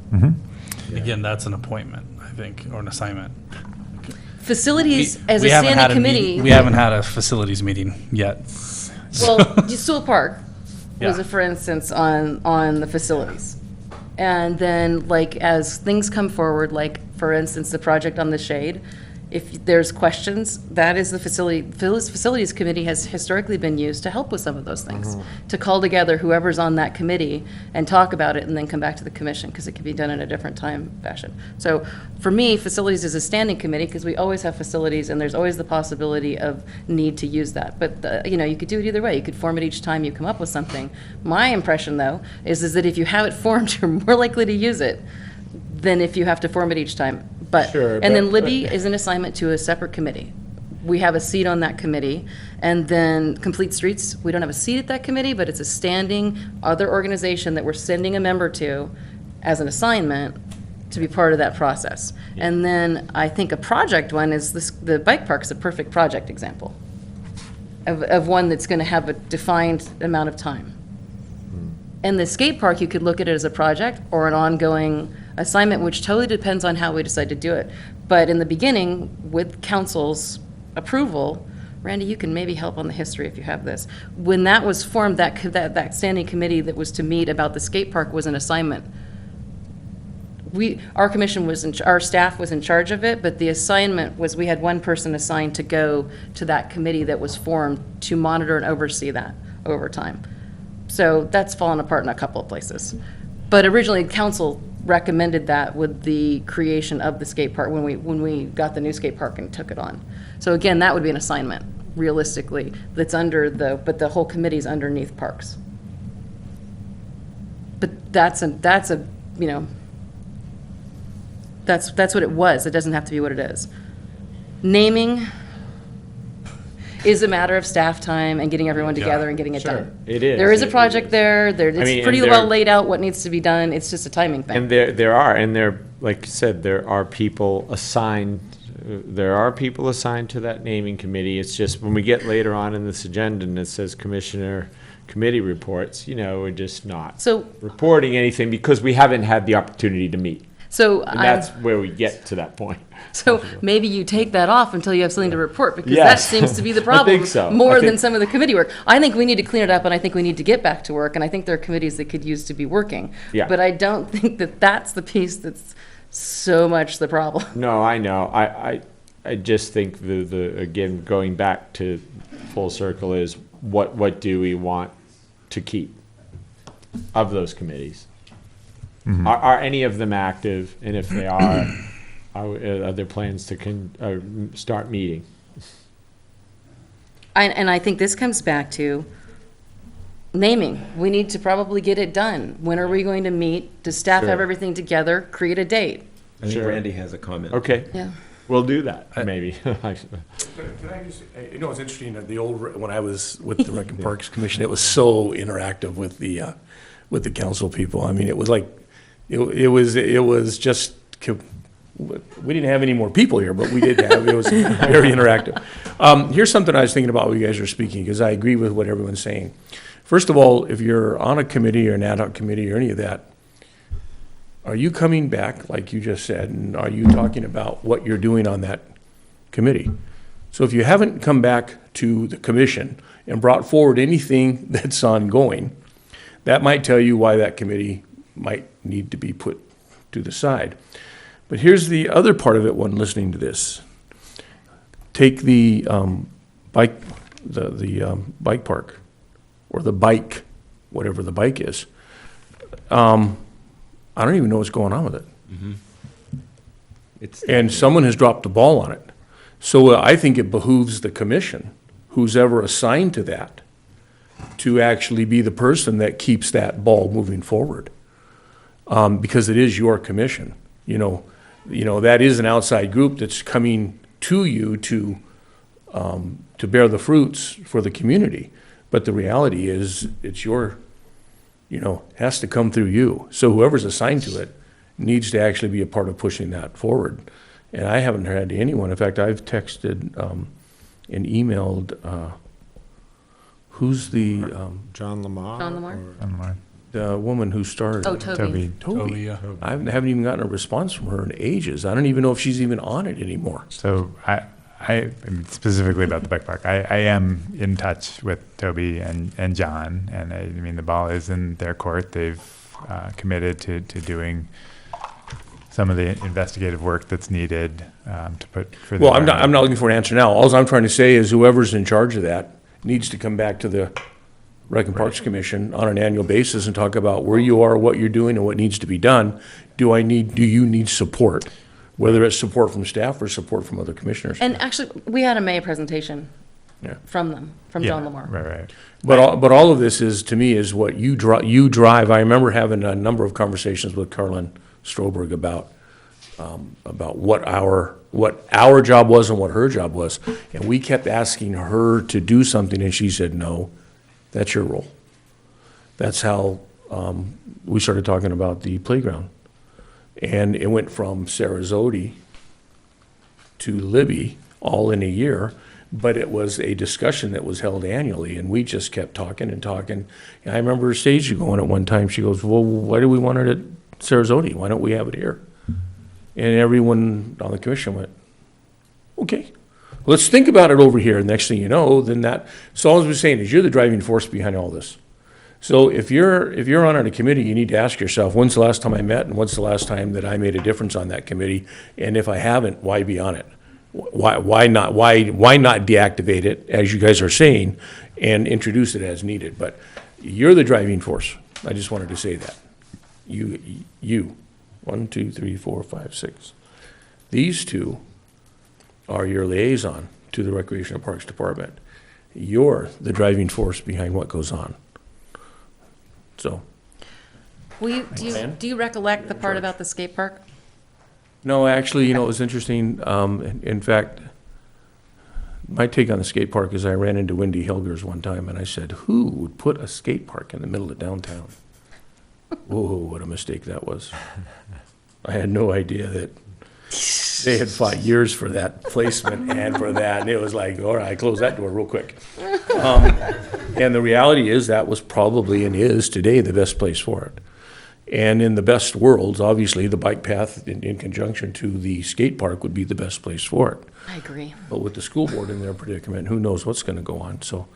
Again, that's an appointment, I think, or an assignment. Facilities, as a We haven't standing had committee. We haven't had a facilities meeting yet. Well, Sewell Park was Yeah. a for instance on the facilities. And then like as things come forward, like for instance, the project on the shade, if there's questions, that is the facilities committee has historically been used to help with some of those things. To call together whoever's on that committee and talk about it and then come back to the commission, because it can be done in a different time fashion. So for me, facilities is a standing committee because we always have facilities and there's always the possibility of need to use that. But, you could do it either way. You could form it each time you come up with something. My impression though, is that if you have it formed, you're more likely to use it than if you have to form it each time. Sure, And then but- Libby is an assignment to a separate committee. We have a seat on that committee. And then Complete Streets, we don't have a seat at that committee, but it's a standing other organization that we're sending a member to as an assignment to be part of that process. And then I think a project one is the bike park's a perfect project example of one that's going to have a defined amount of time. And the skate park, you could look at it as a project or an ongoing assignment, which totally depends on how we decide to do it. But in the beginning, with council's approval, Randy, you can maybe help on the history if you have this. When that was formed, that standing committee that was to meet about the skate park was an assignment. Our commission our staff was in charge of it, but the assignment was, we had one person assigned to go to that committee that was formed to monitor and oversee that over time. So that's fallen apart in a couple of places. But originally, council recommended that with the creation of the skate park, when we got the new skate park and took it on. So again, that would be an assignment, realistically, that's but the whole committee's underneath parks. But that's what it was. It doesn't have to be what it is. Naming, is a matter of staff time and getting everyone together and getting it Sure. done. It is. There is a It project is. there, it's mean, pretty and well there- laid out what needs to be done, it's just a timing And thing. like you said, there are people assigned to that naming committee. It's just when we get later on in this agenda and it says commissioner committee reports, we're just not So, reporting anything because we haven't had the opportunity to meet. so And I'm, that's where we get to that point. so maybe you take that off until you have something to report, because that Yes. seems to be the I problem. think so. More I than think- some of the committee work. I think we need to clean it up, and I think we need to get back to work, and I think there are committees that could use to be working. Yeah. But I don't think that that's the piece that's so much the problem. No, I know. I just think again, going back to full circle is what do we want to keep of those committees? Are any of them active? And if they are there plans to start meeting? And I think this comes back to naming. We need to probably get it done. When are we going to meet? Does staff have Sure. everything together? Create a date. I think Sure. Randy has a comment. Okay, Yeah. we'll do that, maybe. Can I just, it's interesting, that when I was with the Rec and Parks Commission, it was so interactive with the council people. I mean, it was like, it was just, we didn't have any more people here, but we did have, it was very interactive. Here's something I was thinking about while you guys are speaking, because I agree with what everyone's saying. First of all, if you're on a committee or an ad hoc committee or any of that, are you coming back, like you just said, and are you talking about what you're doing on that committee? So if you haven't come back to the commission and brought forward anything that's ongoing, that might tell you why that committee might need to be put to the side. But here's the other part of it when listening to this. Take the bike park, or the bike, whatever the bike is. I don't even know what's going on with it. And someone has dropped the ball on it. So I think it behooves the commission, who's ever assigned to that, to actually be the person that keeps that ball moving forward. Because it is your commission. That is an outside group that's coming to you to bear the fruits for the community. But the reality is, it's your, has to come through you. So whoever's assigned to it needs to actually be a part of pushing that forward. And I haven't heard anyone. In fact, I've texted and emailed, who's the, John Lamar? John Lamar? the woman who started? Oh, Toby. Toby. yeah. I haven't even gotten a response from her in ages. I don't even know if she's even on it anymore. So I specifically about the bike park, I am in touch with Toby and John, and I mean, the ball is in their court. They've committed to doing some of the investigative work that's needed to put for the. Well, I'm not looking for an answer now. All I'm trying to say is whoever's in charge of that needs to come back to the Rec and Parks Commission on an annual basis and talk about where you are, what you're doing, and what needs to be done. Do you need support? Whether it's support from staff or support from other commissioners. And actually, we had a May presentation Yeah. from them, from Yeah, John Lamar. Right. But all of this is, to me, is what you drive. I remember having a number of conversations with Carlin Stroberg about what our job was and what her job was. And we kept asking her to do something, and she said, no, that's your role. That's how we started talking about the playground. And it went from Sarasota to Libby all in a year, but it was a discussion that was held annually, and we just kept talking and talking. And I remember Sage going at one time, she goes, well, why do we want it at Sarasota? Why don't we have it here? And everyone on the commission went, okay, let's think about it over here. Next thing you know, so all I was saying is you're the driving force behind all this. So if you're on a committee, you need to ask yourself, when's the last time I met, and what's the last time that I made a difference on that committee? And if I haven't, why be on it? Why not deactivate it, as you guys are saying, and introduce it as needed? But you're the driving force. I just wanted to say that. You, 1, 2, 3, 4, 5, 6. These two are your liaison to the Recreation and Parks Department. You're the driving force behind what goes on. So, Do you recollect the part about the skate park? no, actually, it was interesting. In fact, my take on the skate park is I ran into Wendy Hilgers one time and I said, who would put a skate park in the middle of downtown? Whoa, what a mistake that was. I had no idea that they had fought years for that placement and for that, and it was like, all right, close that door real quick. And the reality is that was probably and is today the best place for it. And in the best worlds, obviously, the bike path in conjunction to the skate park would be the best place for it. I agree. But with the school board in their predicament, who knows what's gonna go on, so.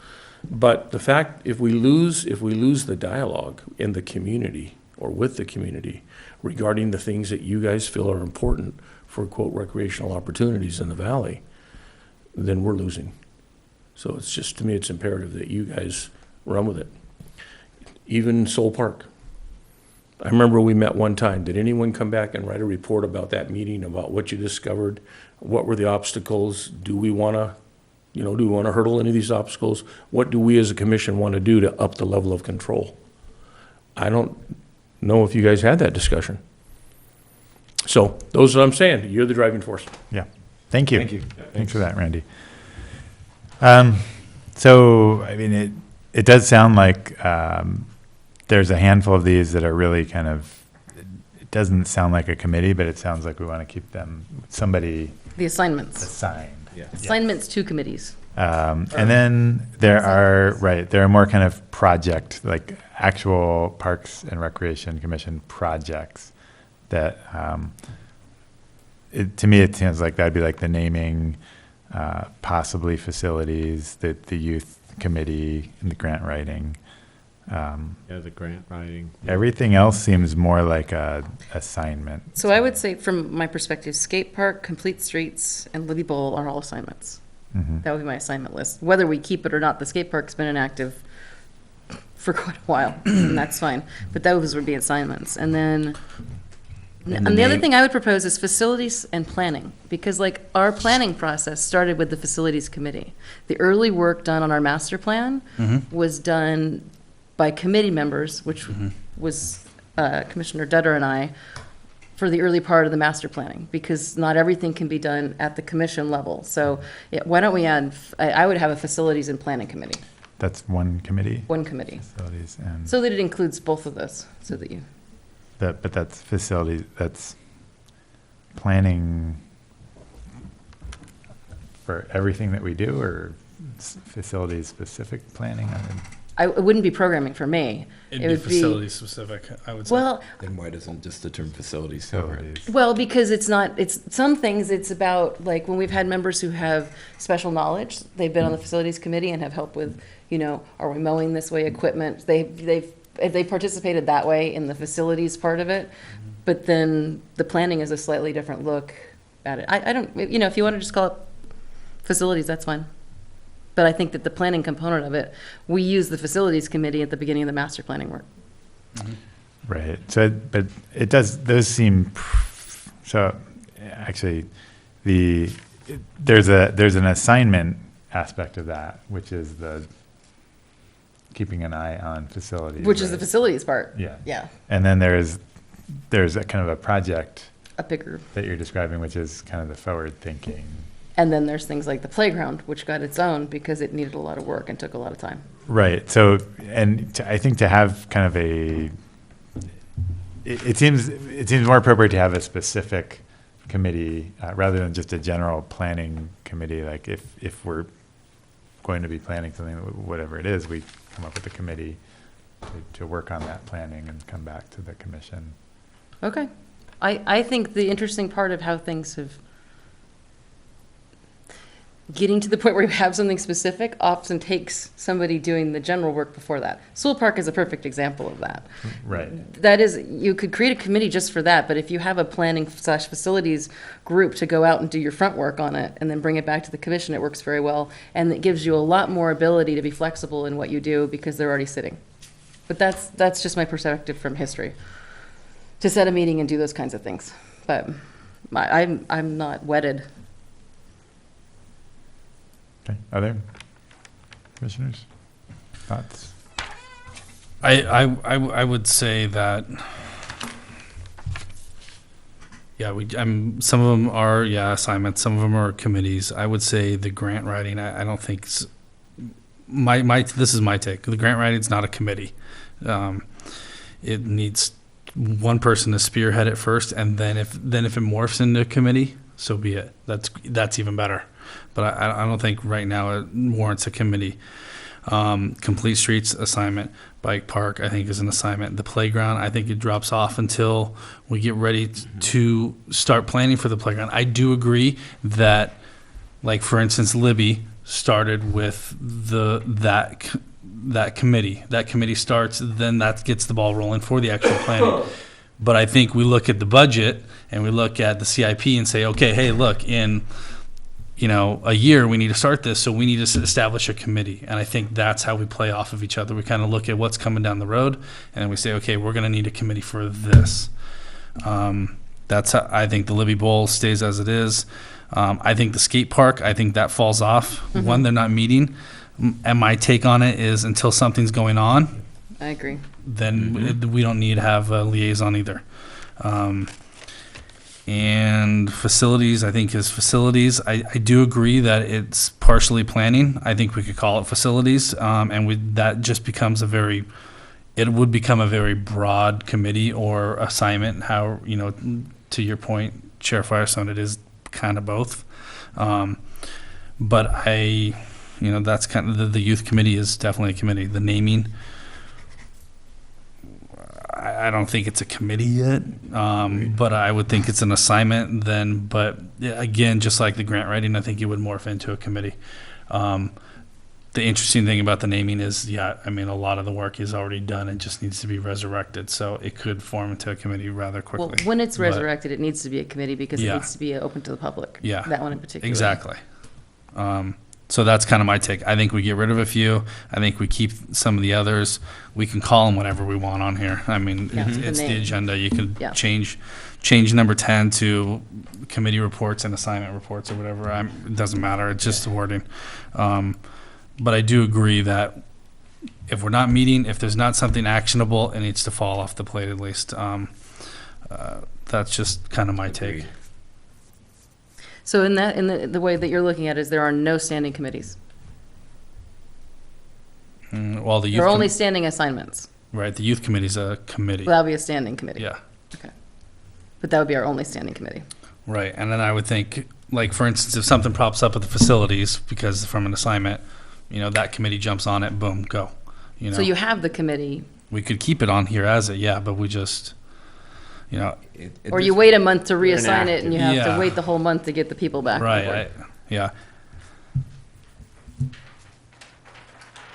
But the fact, if we lose the dialogue in the community or with the community regarding the things that you guys feel are important for quote recreational opportunities in the valley, then we're losing. So it's just, to me, it's imperative that you guys run with it. Even Soul Park. I remember we met one time. Did anyone come back and write a report about that meeting, about what you discovered? What were the obstacles? Do we want to hurdle any of these obstacles? What do we as a commission want to do to up the level of control? I don't know if you guys had that discussion. So those are what I'm saying. You're the driving force. Yeah. Thank you. Thank you. Thanks for that, Randy. So, I mean, it does sound like there's a handful of these that are really kind of, it doesn't sound like a committee, but it sounds like we want to keep them, somebody The assignments. assigned. Assignments to committees. And then there are more kind of project, like actual Parks and Recreation Commission projects that, to me, it sounds like that'd be like the naming, possibly facilities, the youth committee, and the grant writing. The grant writing. Everything else seems more like a assignment. So I would say, from my perspective, skate park, complete streets, and Libby Bowl are all assignments. Mhm. That would be my assignment list. Whether we keep it or not, the skate park's been inactive for quite a while, and that's fine. But those would be assignments. And then, and the other thing I would propose is facilities and planning, because like our planning process started with the facilities committee. The early work done on our master plan was done by committee members, which was Commissioner Dutter and I, for the early part of the master planning, because not everything can be done at the commission level. So why don't we add, I would have a facilities and planning committee, That's one committee? one committee, Facilities and, so that it includes both of those, so that you, but that's facilities, that's planning for everything that we do, or facilities specific planning? it wouldn't be programming for me. It'd It be would facility specific, I would say. Well, Then why doesn't just the term facilities cover it? Facilities. well, because it's not, it's, some things it's about, like, when we've had members who have special knowledge, they've been on the facilities committee and have helped with, are we mowing this way, equipment, they participated that way in the facilities part of it, but then the planning is a slightly different look at it. I don't, if you want to just call it facilities, that's fine. But I think that the planning component of it, we use the facilities committee at the beginning of the master planning work. Right. So, but it does, those seem, so actually, there's an assignment aspect of that, which is the keeping an eye on facilities. Which is the right? facilities part. Yeah. Yeah, And then there's a kind of a project a bigger. that you're describing, which is kind of the forward thinking. And then there's things like the playground, which got its own because it needed a lot of work and took a lot of time. Right. So, I think to have kind of it seems more appropriate to have a specific committee rather than just a general planning committee. Like if we're going to be planning something, whatever it is, we come up with a committee to work on that planning and come back to the commission. Okay. I think the interesting part of how things have, getting to the point where you have something specific often takes somebody doing the general work before that. Soul Park is a perfect example of that. Right. That is, you could create a committee just for that, but if you have a planning/facilities group to go out and do your front work on it and then bring it back to the commission, it works very well. And it gives you a lot more ability to be flexible in what you do because they're already sitting. But that's just my perspective from history, to set a meeting and do those kinds of things. But I'm not wedded. Okay. Other commissioners? Thoughts? I would say that Yeah, some of them are, assignments, some of them are committees. I would say the grant writing, I don't think, this is my take. The grant writing's not a committee. It needs one person to spearhead it first, and then if it morphs into a committee, so be it. That's even better. But I don't think right now it warrants a committee. Complete Streets assignment, bike park I think is an assignment. The playground, I think it drops off until we get ready to start planning for the playground. I do agree that, like for instance, Libby started with that committee. That committee starts, then that gets the ball rolling for the actual planning. But I think we look at the budget and we look at the CIP and say, okay, hey, look, in a year, we need to start this, so we need to establish a committee. And I think that's how we play off of each other. We kind of look at what's coming down the road, and then we say, okay, we're going to need a committee for this. That's how I think the Libby Bowl stays as it is. I think the skate park, I think that falls off. One, they're not meeting. And my take on it is until something's going on, I agree. then we don't need to have a liaison either. And facilities, I think is facilities. I do agree that it's partially planning. I think we could call it facilities. And that just becomes it would become a very broad committee or assignment. How, to your point, Chair Firestone, it is kind of both. But that's kind of the youth committee is definitely a committee. The naming, I don't think it's a committee yet, but I would think it's an assignment then. But again, just like the grant writing, I think it would morph into a committee. The interesting thing about the naming is, a lot of the work is already done. It just needs to be resurrected. So it could form into a committee rather quickly. Well, when it's resurrected, it needs to be a committee because it needs to be open to the public. Yeah. That one in particular. Exactly. So that's kind of my take. I think we get rid of a few. I think we keep some of the others. We can call them whatever we want on here. It's the agenda. You can change number 10 to committee reports and assignment reports or whatever. It doesn't matter. It's just the wording. But I do agree that if we're not meeting, if there's not something actionable, it needs to fall off the plate at least. That's just kind of my take. So in the way that you're looking at it is there are no standing committees. Well, the youth There are only standing assignments. right. The youth committee's a committee. Well, that would be a standing committee. Yeah. Okay. But that would be our only standing committee. Right, and then I would think, like for instance, if something pops up at the facilities because from an assignment, that committee jumps on it. Boom, go. So you have the committee. We could keep it on here as but we just. Or you wait a month to reassign it and you have Yeah. to wait the whole month to get the people back. on board. Yeah.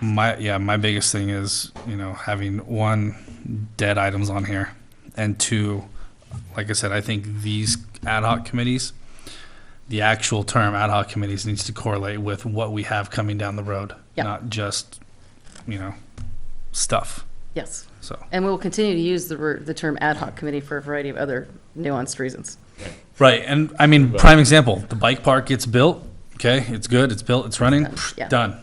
My biggest thing is, having one, dead items on here, and two, like I said, I think these ad hoc committees, the actual term ad hoc committees needs to correlate with what we have coming down the road, Yep. not just, stuff. Yes. So. And we'll continue to use the term ad hoc committee for a variety of other nuanced reasons. Right, and prime example, the bike park gets built, okay, it's good, it's built, it's running, Yeah. done.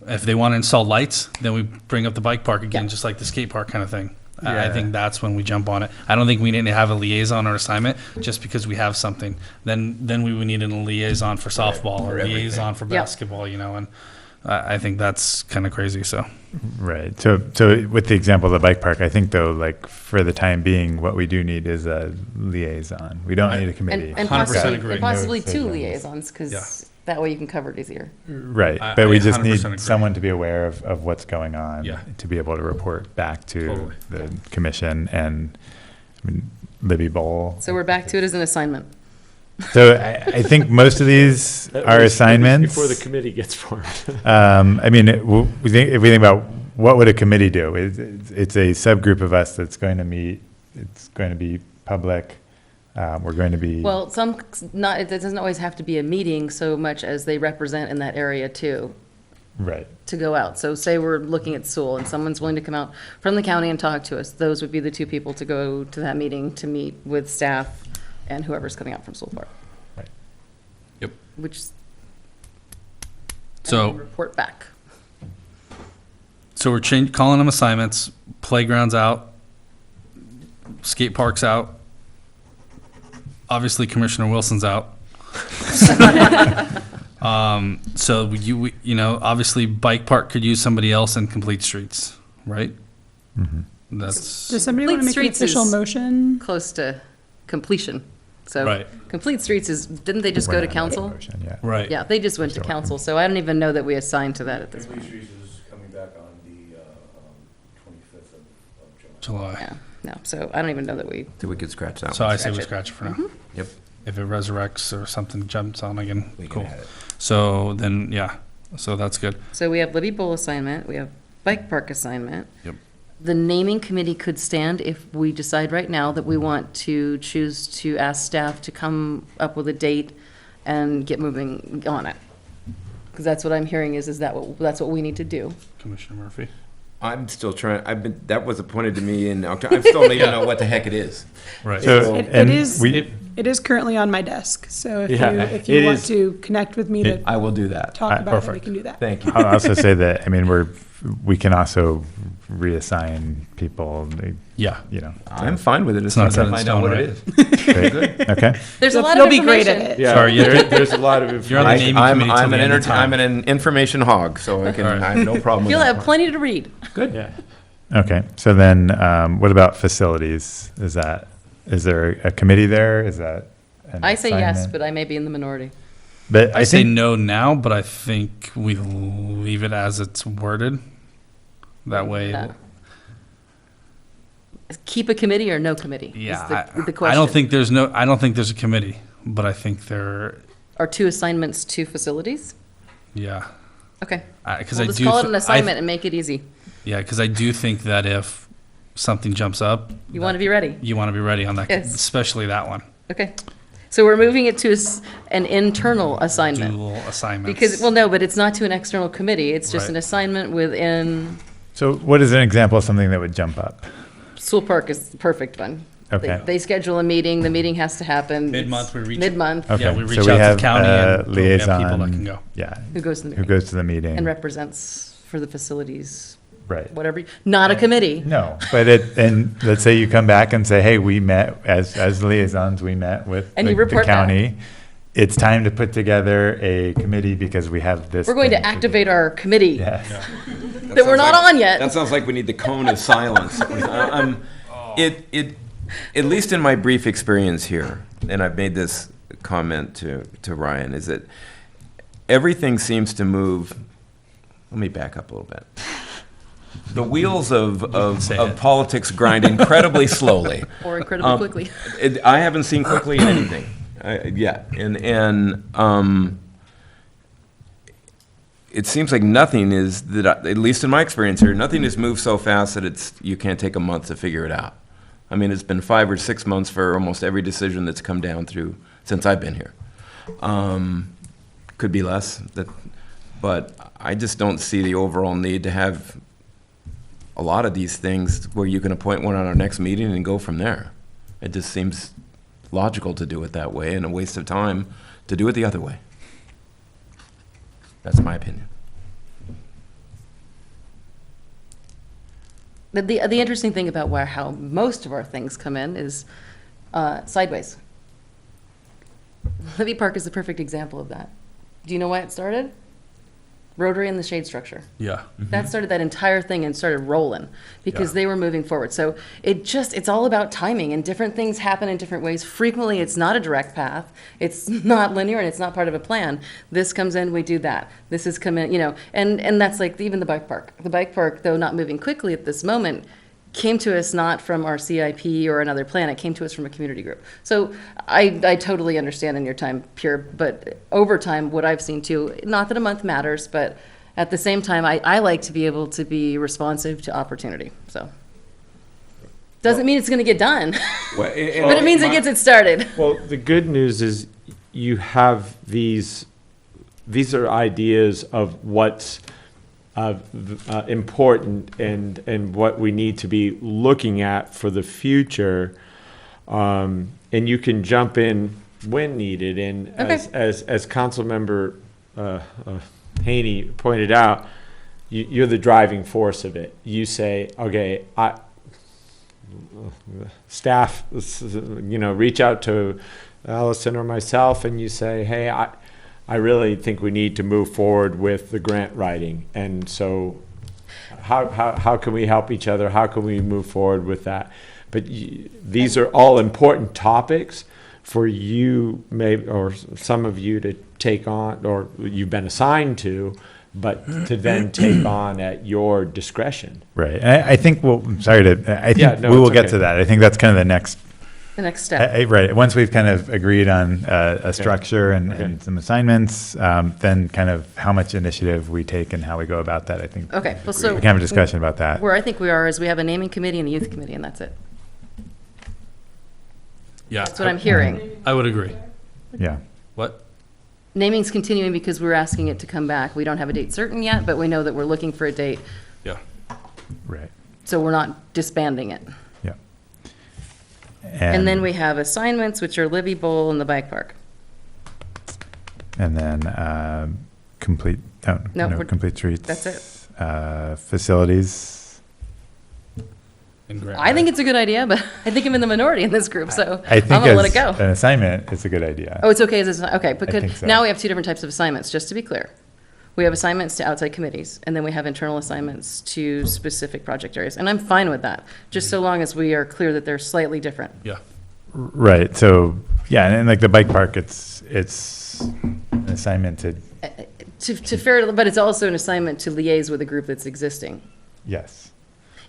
If they want to install lights, then we bring up the bike park again, just like the skate park kind of thing. I think that's when we jump on it. I don't think we need to have a liaison or assignment just because we have something. Then we would need a liaison for softball or a liaison for basketball, and I think that's kind of crazy, so. Right. So with the example of the bike park, I think though, like for the time being, what we do need is a liaison. We don't need a committee. And 100% agree. possibly No two decisions. liaisons, because that way you can cover it easier. Right. I But we just 100% need agree. someone to be aware of what's going on Yeah. to be able to report back to Totally. the commission and Libby Bowl. So we're back to it as an assignment. So I think most of these At are least assignments. before the committee gets formed. If we think about what would a committee do, it's a subgroup of us that's going to meet. It's going to be public. We're going to be. Well, it doesn't always have to be a meeting so much as they represent in that area too, Right. to go out. So say we're looking at Sewell and someone's willing to come out from the county and talk to us. Those would be the two people to go to that meeting to meet with staff and whoever's coming out from Sewell Park. Right. Yep. Which. So- and report back. So we're calling them assignments, playgrounds out, skate parks out, obviously Commissioner Wilson's out. So you know, obviously Bike Park could use somebody else in Complete Streets, right? That's Does somebody want to make an Streets official is- motion? Close to completion. So Right. Complete Streets is, didn't they just We're go to not making a council? motion yet. right. Yeah, they just went to Still. council, so I don't even know that we assigned to that at this point. Streets is coming back on the 25th of July. Yeah, no, so I don't even know that we, So we could scratch that So one. I say we Scratch scratch it for now. Yep. If it resurrects or something jumps on again, We can cool. add it. So then, yeah, so that's good. so we have Libby Bowl assignment, we have Bike Park assignment. Yep. The naming committee could stand if we decide right now that we want to choose to ask staff to come up with a date and get moving on it. Because that's what I'm hearing is that's what we need to do. Commissioner Murphy. I'm still trying, that was appointed to me in October. I still don't even know what the heck it is. Right. So, It and is, we, it is currently on my desk, so if Yeah, you, if it you want is- to connect with me to I will do that. talk about it, we perfect. can do that. Thank you. I'll also say that, I mean, we can also reassign people, Yeah. you know. I'm fine with it as It's soon not as set I in find stone, out what right? it is. Great. Okay. There's a You'll- lot you'll of be great information. at it. Yeah, Sorry, there's a lot of You're on the information. naming I'm, committee till I'm the an end of time. I'm an information hog, so I can, All right. I have no problem with You'll that have part. plenty to read. Yeah. Okay. So then, what about facilities? Is there a committee there? Is that an I say yes, assignment? but I may be in the minority. But I say think, no now, but I think we leave it as it's worded. That way, Yeah. Keep a committee or no committee? is yeah. the I question. don't think there's a committee, but I think there, Are two assignments two facilities? yeah. Okay. Because We'll I just do. call it th- an assignment and make it easy. Yeah, because I do think that if something jumps up, You want to be ready. you want to be ready on that, Yes. especially that one. Okay. So we're moving it to an internal assignment. Dual assignments. Because, well, no, but it's not to an external committee. It's just Right. an assignment within, so what is an example of something that would jump up? School Park is the perfect one. Okay. They schedule a meeting, the meeting has to happen. Mid-month, we reach- Mid-month, Okay. Yeah, we reach so we out to have the county a and we have people that liaison. can go. Yeah. who goes to the Who meeting goes to the meeting? and represents for the facilities, Right. whatever, not a committee. No, but and let's say you come back and say, hey, we met as liaisons, we met with And the you report back. county. It's time to put together a committee because we have this. We're going to thing do." activate our committee Yes. that we're not on yet. That sounds like we need the cone of silence. At least in my brief experience here, and I've made this comment to Ryan, is that everything seems to move. Let me back up a little bit. The wheels say of it. politics grind incredibly slowly. Or incredibly quickly. I haven't seen quickly anything yet, and it seems like nothing is at least in my experience here, nothing has moved so fast that you can't take a month to figure it out. I mean, it's been 5 or 6 months for almost every decision that's come down through since I've been here. Could be less, but I just don't see the overall need to have a lot of these things where you can appoint one on our next meeting and go from there. It just seems logical to do it that way and a waste of time to do it the other way. That's my opinion. The interesting thing about how most of our things come in is sideways. Libby Park is the perfect example of that. Do you know why it started? Rotary and the shade structure. Yeah. That started that entire thing and started rolling because Yeah. they were moving forward. So it's all about timing and different things happen in different ways. Frequently, it's not a direct path. It's not linear and it's not part of a plan. This comes in, we do that. This has come in, and that's like even the bike park. The bike park, though not moving quickly at this moment, came to us not from our CIP or another plan. It came to us from a community group. So I totally understand in your time, Pure, but over time, what I've seen too, not that a month matters, but at the same time, I like to be able to be responsive to opportunity, so. Doesn't mean it's gonna get done, but it means it gets it started. Well, the good news is you have these are ideas of what's important and what we need to be looking at for the future. And you can jump in when needed. And Okay. as Councilmember Haney pointed out, you're the driving force of it. You say, okay, staff, reach out to Allison or myself, and you say, hey, I really think we need to move forward with the grant writing. And so how can we help each other? How can we move forward with that? But these are all important topics for you, maybe, or some of you to take on, or you've been assigned to, but to then take on at your discretion. Right. And I think, well, sorry to, I think Yeah, no, we will it's get okay. to that. I think that's kind of the next, step. right. Once we've kind of agreed on a structure and, Okay. and some assignments, then kind of how much initiative we take and how we go about that, I think. Okay, well, We so can have a discussion about that. where I think we are is we have a naming committee and a youth committee, and that's it. Yeah. That's what I'm hearing. I would agree. Yeah. What? Naming's continuing because we're asking it to come back. We don't have a date certain yet, but we know that we're looking for a date, Yeah. Right. so we're not disbanding it. Yeah. And then we have assignments, which are Libby Bowl and the bike park. And then complete, No, no, we're- complete streets. that's it. Facilities. And grant I think it's a good idea, but I think I'm in the minority in this group, so I I'm think gonna let it as go. an assignment, it's a good idea. Oh, it's okay as okay, think because so. now we have two different types of assignments, just to be clear. We have assignments to outside committees, and then we have internal assignments to specific project areas, and I'm fine with that, just so long as we are clear that they're slightly different. Yeah. Right. So yeah, and like the bike park, it's an assignment to To fair, but it's also an assignment to liaise with a group that's existing. yes.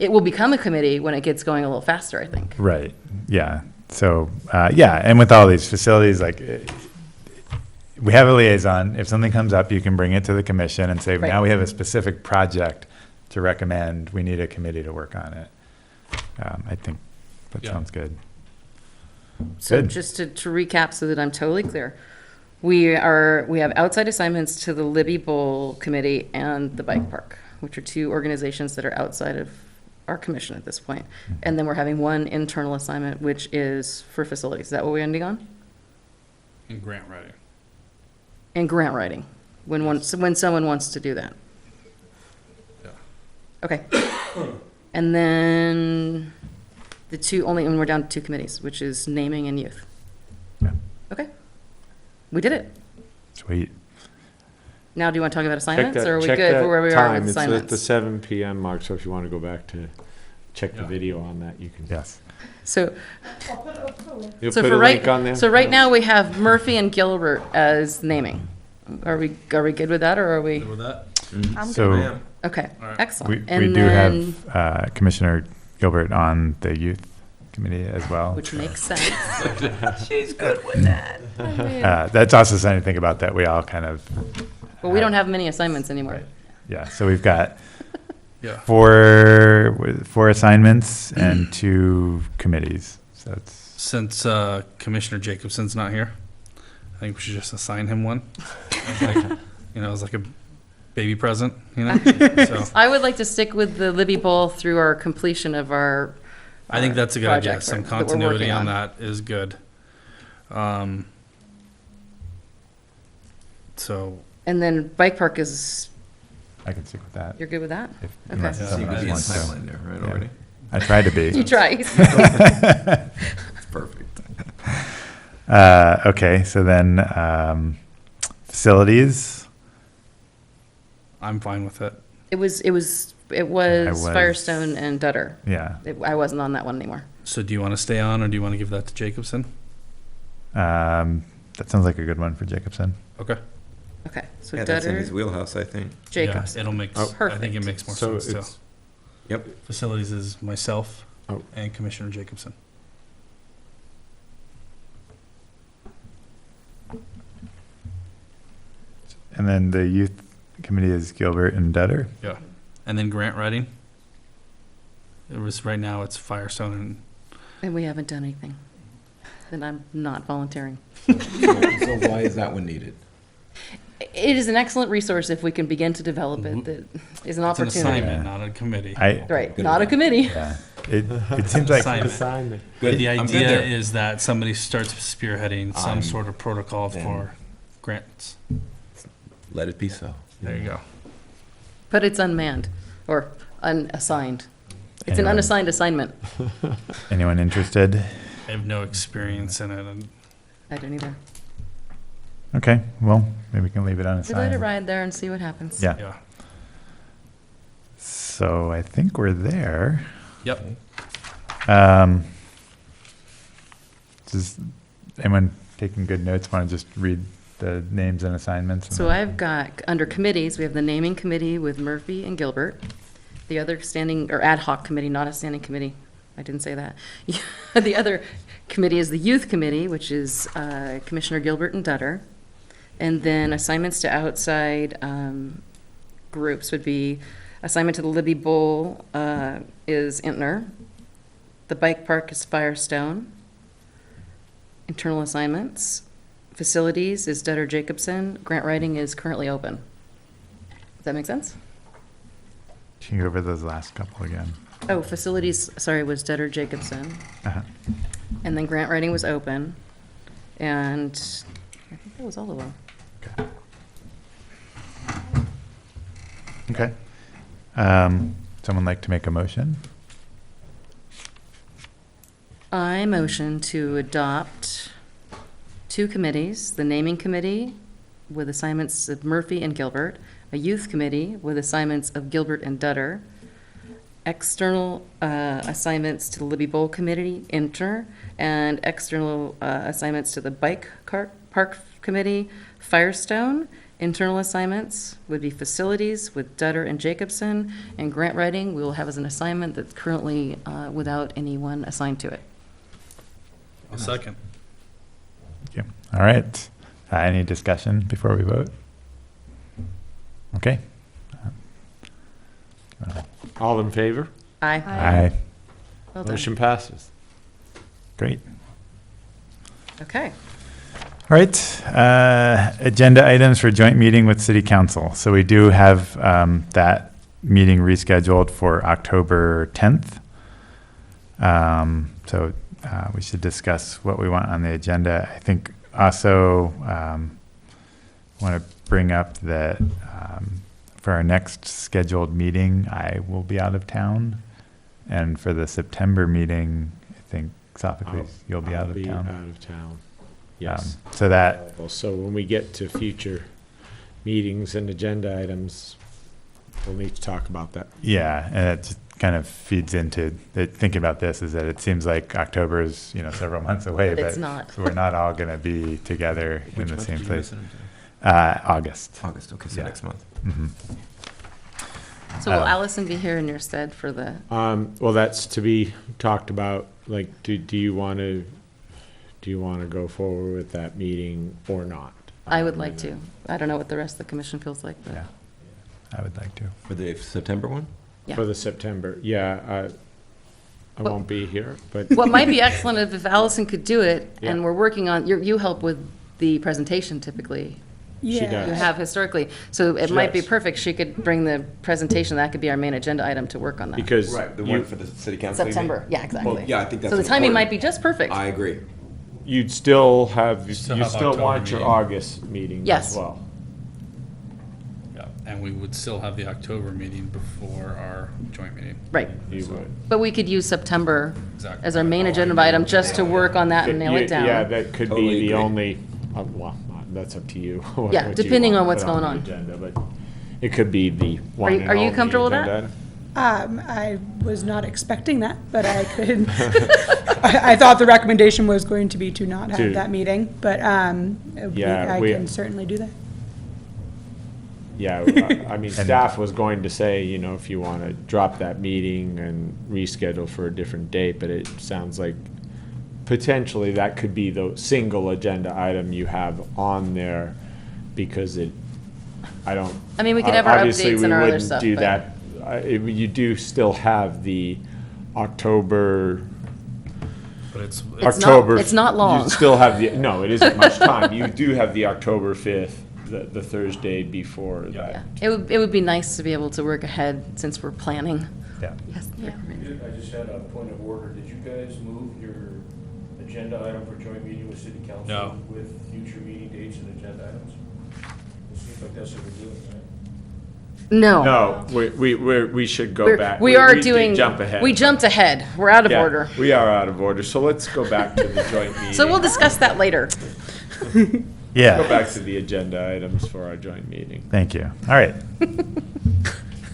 It will become a committee when it gets going a little faster, I think. Right. Yeah. So yeah, and with all these facilities, like we have a liaison. If something comes up, you can bring it to the commission and say, Right. now we have a specific project to recommend. We need a committee to work on it. I think that Yeah. sounds good. So Good. just to recap so that I'm totally clear, we have outside assignments to the Libby Bowl Committee and the Bike Park, which are two organizations that are outside of our commission at this point. And then we're having one internal assignment, which is for facilities. Is that what we're ending on? And grant writing. And grant writing, when someone wants to do that. Yeah. Okay. And then and we're down to two committees, which is naming and youth. Yeah. Okay. We did it. Sweet. Now, do you want to talk about Check assignments, that- or are we check good that for where we are time. with It's at the assignments? 7 p.m. mark, so if you want to go back to check the Yeah. video on that, you can. Yes. So, You'll so put for a right, link on there? so right now, we have Murphy and Gilbert as naming. Are we good with that, or are we? Good with that? I'm So good. Okay, All right. we, excellent. we And do then, have Commissioner Gilbert on the youth committee as well. which makes sense. That's also something to think about, that we all kind of, But we don't have many assignments anymore. yeah, so we've got Yeah. four assignments and two committees. So it's, Since Commissioner Jacobson's not here, I think we should just assign him one. As like a baby present, So I would like to stick with the Libby Bowl through our completion of our. I think that's a good idea. project Some that we're continuity working on that is good. So, And then Bike Park is, I can stick with that. you're good with that? If Okay. unless Yeah. So you someone could be in else wants to. Thailand there, right, Yeah. already? I tried to be. You try. That's perfect. Okay, so then facilities. I'm fine with it. It was I was- Firestone and Dutter. Yeah. I wasn't on that one anymore. So do you want to stay on, or do you want to give that to Jacobson? That sounds like a good one for Jacobson. Okay. Okay, so Yeah, that's in Dutter, his wheelhouse, I think. Jacobs. Yeah, it'll make, Oh. I think it makes more So sense too. it's, Yep. Facilities is myself Oh. and Commissioner Jacobson. And then the youth committee is Gilbert and Dutter. Yeah. And then grant writing? Right now, it's Firestone And we haven't done anything. Then I'm not volunteering. So why is that one needed? It is an excellent resource if we can begin to develop it. That is an It's an opportunity. assignment, not a committee. Right, Good not a with that. committee. Yeah. It seems like Assignment. assignment. Good. The I'm good idea there. is that somebody starts spearheading some I'm sort of protocol then- for grants. Let it be so. There you go. But it's unmanned or unassigned. It's an Anyone- unassigned assignment. anyone interested? I have no experience in it, and I don't either. Okay, well, maybe we can leave it We let it unassigned. ride there and see what happens. Yeah. Yeah. So I think we're there. Yep. Does anyone taking good notes want to just read the names and assignments? and So then- I've got, under committees, we have the naming committee with Murphy and Gilbert. The other standing, or ad hoc committee, not a standing committee. I didn't say that. The other committee is the youth committee, which is Commissioner Gilbert and Dutter. And then assignments to outside groups would be assignment to the Libby Bowl is Intner. The bike park is Firestone. Internal assignments. Facilities is Dutter Jacobson. Grant writing is currently open. Does that make sense? Can you go over those last couple again? Oh, facilities, sorry, was Dutter Jacobson. Uh-huh. And then grant writing was open. And I think that was all of them. Okay. Someone like to make a motion? I motion to adopt two committees, the naming committee with assignments of Murphy and Gilbert, a youth committee with assignments of Gilbert and Dutter, external assignments to the Libby Bowl Committee, Inter, and external assignments to the Bike Park Committee, Firestone. Internal assignments would be facilities with Dutter and Jacobson, and grant writing we will have as an assignment that's currently without anyone assigned to it. I'll second. Thank you. All right. Any discussion before we vote? Okay. All in favor? Aye. Aye. Well done. Motion passes. Great. Okay. All right, agenda items for joint meeting with city council. So we do have that meeting rescheduled for October 10th. So we should discuss what we want on the agenda. I think also want to bring up that for our next scheduled meeting, I will be out of town. And for the September meeting, I think Sophocles, you'll be out of town. Out of town. Yes. So that, Well, so when we get to future meetings and agenda items, we'll need to talk about that. yeah, and it just kind of feeds into thinking about this is that it seems like October is, several months away, But but it's not. so we're not all going to be together in the same place. August. August. Okay, so Yeah. next month. Mhm. So will Allison be here in your stead for the, Well, that's to be talked about, like, do you want to go forward with that meeting or not? I would like to. I don't know what the rest of the commission feels like, but Yeah, I would like to. For the September one? yeah. For the September, I What- won't be here, but What might be excellent if Allison could do it, Yeah. and we're working on, you help with the presentation typically. She Yeah. does. You have historically, so it She might be does. perfect. She could bring the presentation. That could be our main agenda item to work on that. because The you, one for the city council? you mean? September, yeah, exactly. Well, yeah, I think that's So the timing might important. be just perfect. I agree. you'd still have, you still have still October want your meeting. August meeting as Yes. well. Yeah, and we would still have the October meeting before our joint meeting. Right. You would. But we could use September Exactly. as our main agenda item just to work on that and nail it down. Yeah, that could Totally be the agree. only, well, that's up to you. what- Yeah, what you depending want on what's put going the on. agenda, But it could be the one you- and are you only comfortable with that? agenda item. I was not expecting that, but I could, I thought the recommendation was going to be to not To- have that meeting, but Yeah, I we- can certainly do that. Yeah, I mean, staff was going to say, if you want to drop that meeting and reschedule for a different date, but it sounds like potentially that could be the single agenda item you have on there because I don't. I mean, we could have our obviously, updates and our we other wouldn't stuff, do but- that. You do still have the October. But it's, October. it's not long. You still have no, it isn't much time. You do have the October 5th, the Thursday before that. It would be nice to be able to work ahead since we're planning. Yeah. Yes. Yeah. I just had a point of order. Did you guys move your agenda item for joint meeting with city council? No. With future meeting dates and agenda items? It seems like that's what we're doing, right? No. No, we should go back. We are did doing. Jump ahead. We jumped ahead. We're out of Yeah, order. We are out of order, so let's go back to the joint meeting. So we'll discuss that later. Yeah. Go back to the agenda items for our joint meeting. Thank you. All right.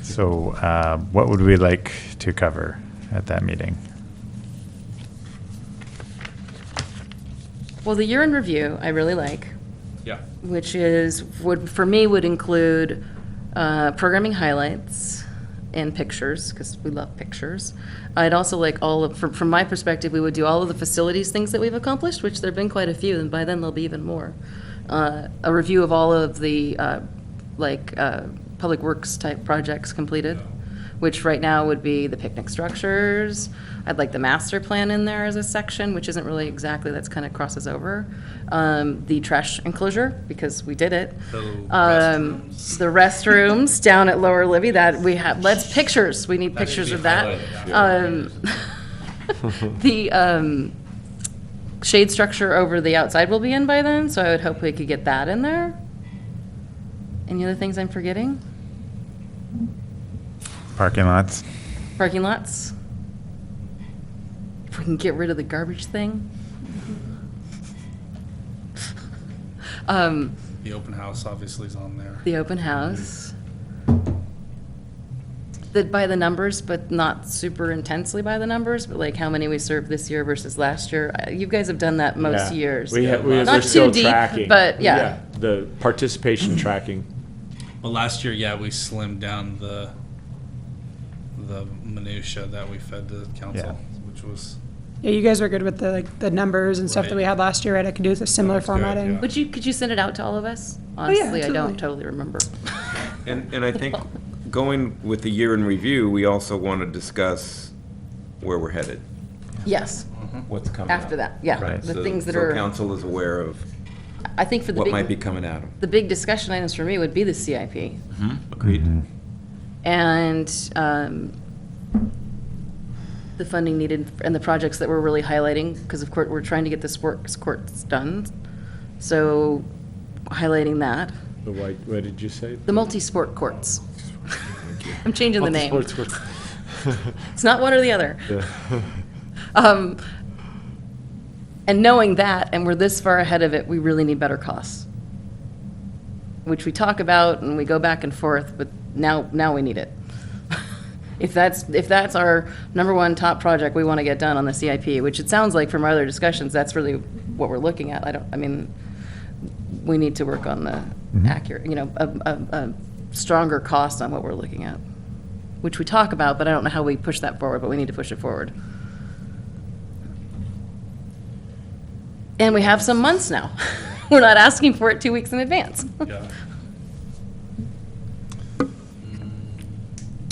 So what would we like to cover at that meeting? Well, the year in review, I really like, Yeah. which is, for me, would include programming highlights and pictures, because we love pictures. I'd also like from my perspective, we would do all of the facilities things that we've accomplished, which there've been quite a few, and by then there'll be even more. A review of all of the, public works type projects completed, which right now would be the picnic structures. I'd like the master plan in there as a section, which isn't really exactly, that's kind of crosses over. The trash enclosure, because we did it. The restrooms down at Lower Libby, that we have, pictures, we need pictures of that. The shade structure over the outside will be in by then, so I would hope we could get that in there. Any other things I'm forgetting? Parking lots? Parking lots? If we can get rid of the garbage thing. The open house obviously is on there. The open house. By the numbers, but not super intensely by the numbers, but like how many we served this year versus last year. You guys have done that most Yeah. years. We're Not still too deep, tracking. but yeah. The participation tracking. Well, last year, yeah, we slimmed down the minutia that we fed the council, Yeah. which was. Yeah, you guys were good with the numbers and stuff that we had last year, right? I could do a similar That's good, formatting. yeah. Could you send it out to all of us? yeah, Honestly, I absolutely. don't totally remember. And I think going with the year in review, we also want to discuss where we're headed, Yes, what's coming after up. that, yeah. Right. The So- things that So are, council is aware of I think for the what might be big, coming at them. the big discussion items for me would be the CIP. Agreed? And the funding needed and the projects that we're really highlighting, because of course, we're trying to get the sports courts done. So highlighting that. What did you say? The multi-sport courts. I'm changing the name. Multi-sports courts. It's not one or the other. And knowing that, and we're this far ahead of it, we really need better costs. Which we talk about and we go back and forth, but now we need it. If that's our number one top project we want to get done on the CIP, which it sounds like from our other discussions, that's really what we're looking at. We need to work on the accurate, a stronger cost on what we're looking at, which we talk about, but I don't know how we push that forward, but we need to push it forward. And we have some months now. We're not asking for it 2 weeks in advance. Yeah.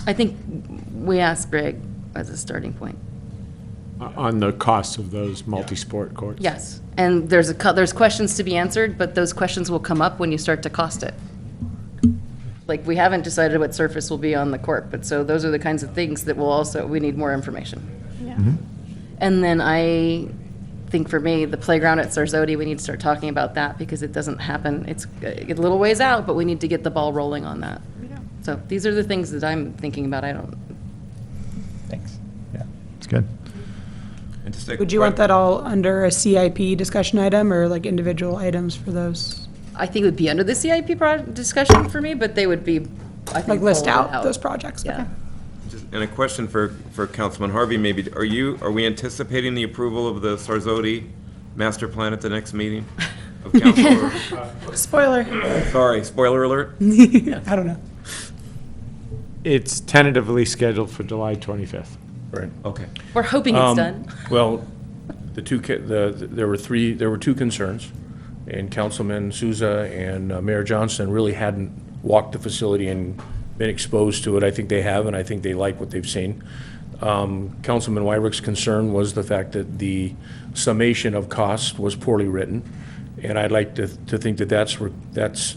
I think we asked Greg as a starting point. On the cost of those multi-sport courts? Yes, and there's questions to be answered, but those questions will come up when you start to cost it. Like, we haven't decided what surface will be on the court, but so those are the kinds of things that we need more information. Yeah. And then I think for me, the playground at Sarzodi, we need to start talking about that because it doesn't happen. It's a little ways out, but we need to get the ball rolling on that. So these are the things that I'm thinking about. Thanks. Yeah, it's good. And just a Would you want that all under a CIP discussion item or like individual items for those? I think it would be under the CIP discussion for me, but they would be, I think. Like list pulled out those projects? Yeah. Okay. And a question for Councilman Harvey, maybe, are we anticipating the approval of the Sarzodi master plan at the next meeting of council? Spoiler. Sorry, spoiler alert? I don't know. It's tentatively scheduled for July 25th. Right. Okay. We're hoping it's done. Well, there were two concerns, and Councilman Souza and Mayor Johnson really hadn't walked the facility and been exposed to it. I think they have, and I think they like what they've seen. Councilman Wyrick's concern was the fact that the summation of costs was poorly written, and I'd like to think that that's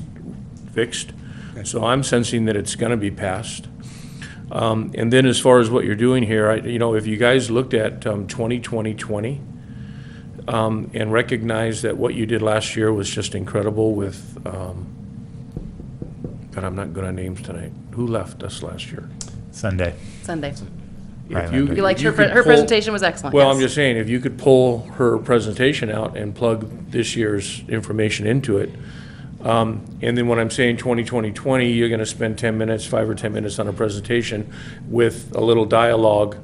fixed. So I'm sensing that it's going to be passed. And then as far as what you're doing here, if you guys looked at 2020 and recognized that what you did last year was just incredible with God, I'm not good on names tonight. Who left us last year? Sunday. Sunday. Right, If you- Linda. You liked if her, could her pull- presentation was excellent. Well, yes. I'm just saying, if you could pull her presentation out and plug this year's information into it, and then when I'm saying 2020, you're gonna spend 10 minutes, 5 or 10 minutes on a presentation with a little dialogue,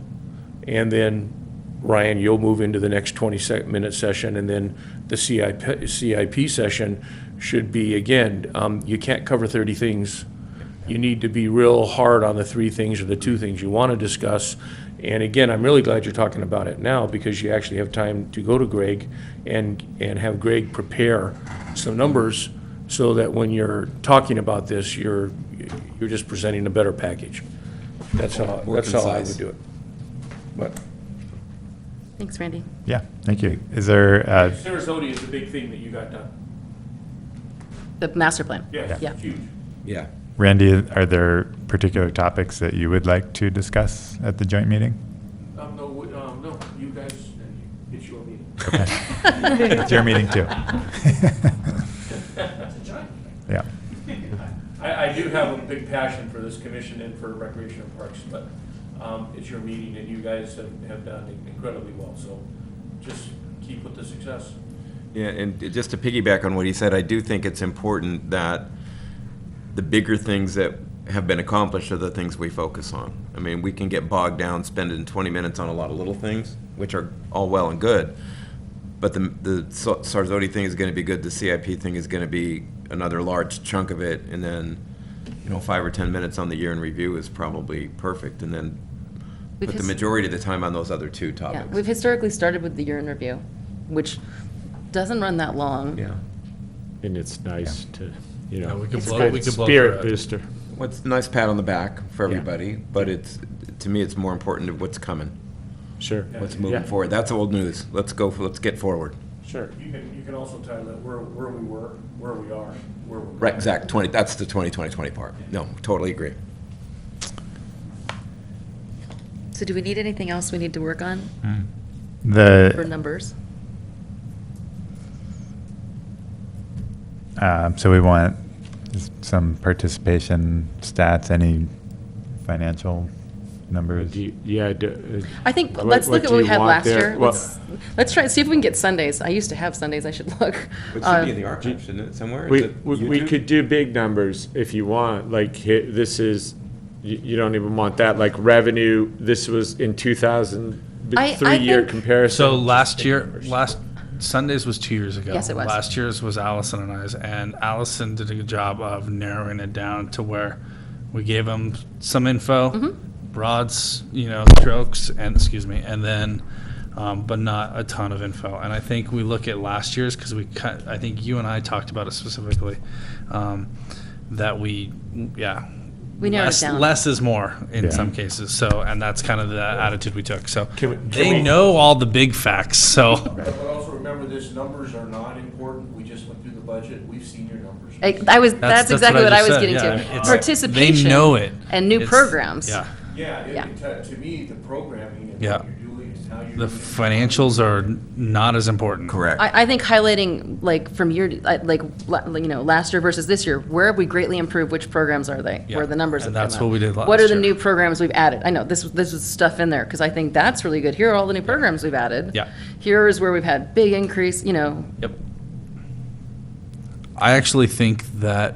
and then, Ryan, you'll move into the next 20-minute session, and then the CIP session should be, again, you can't cover 30 things. You need to be real hard on the 3 things or the 2 things you want to discuss. And again, I'm really glad you're talking about it now, because you actually have time to go to Greg and have Greg prepare some numbers, so that when you're talking about this, you're just presenting a better package. That's how I concise. would do it. But Thanks, Randy. Yeah, thank you. Is there, Sarasota is the big thing that you got done. The master plan. Yeah, huge. Yeah. Randy, are there particular topics that you would like to discuss at the joint meeting? No, you guys, it's your meeting. Okay. It's your meeting too. Yeah. I do have a big passion for this commission and for recreation and parks, but it's your meeting, and you guys have done incredibly well, so just keep with the success. Yeah, and just to piggyback on what he said, I do think it's important that the bigger things that have been accomplished are the things we focus on. I mean, we can get bogged down spending 20 minutes on a lot of little things, which are all well and good, but the Sarasota thing is going to be good, the CIP thing is going to be another large chunk of it, and then, 5 or 10 minutes on the year in review is probably perfect, and then We've put the his- majority of the time on those other 2 Yeah, topics. we've historically started with the year in review, which doesn't run that long. Yeah. And it's nice to, Yeah, we could It's blow, good. we could blow spirit through it. booster. Well, it's a nice pat on the back for everybody, but to me, it's more important of what's coming, Sure. what's moving Yeah. forward. That's old news. Let's get forward. Sure. You can also tell that where we were, where we are, where we're. Right, exact, that's the 2020 part. No, totally agree. So do we need anything else we need to work on for The, numbers? so we want some participation stats, any financial numbers? I think, What- let's look what at do what we you had want last there? year. Well- Let's try, see if we can get Sundays. I used to have Sundays, I should look. It should be in the archive, shouldn't it, somewhere? Is We it we YouTube? could do big numbers if you want, like, this is, you don't even want that, like revenue, this was in 2000, I 3-year think- comparison. So last Sundays was 2 years ago. Yes, it was. Last year's was Allison and I's, and Allison did a good job of narrowing it down to where we gave them some info, Mm-hmm. broad, strokes, and, and then, but not a ton of info. And I think we look at last year's, because I think you and I talked about it specifically, that we narrowed it down. Less is more in Yeah. some cases. So, and that's kind of the attitude we took. So Can they we- know all the big facts. So But also remember, this numbers are not important. We just went through the budget. We've seen your numbers. That's exactly what I was just getting said, to. yeah. It's- Participation. They know it. And new It's- programs. Yeah. Yeah, to me, the programming and Yeah. what you're doing and how you're. The doing it. financials are not as important. Correct. I think highlighting, like, from year, last year versus this year, where have we greatly improved, which programs are they? Yeah, Where the numbers have and come that's up. what we did What are last the year. new programs we've added? I know, this was stuff in there, because I think that's really good. Here are all the new programs we've added. Yeah. Here is where we've had big increase, Yep. I actually think that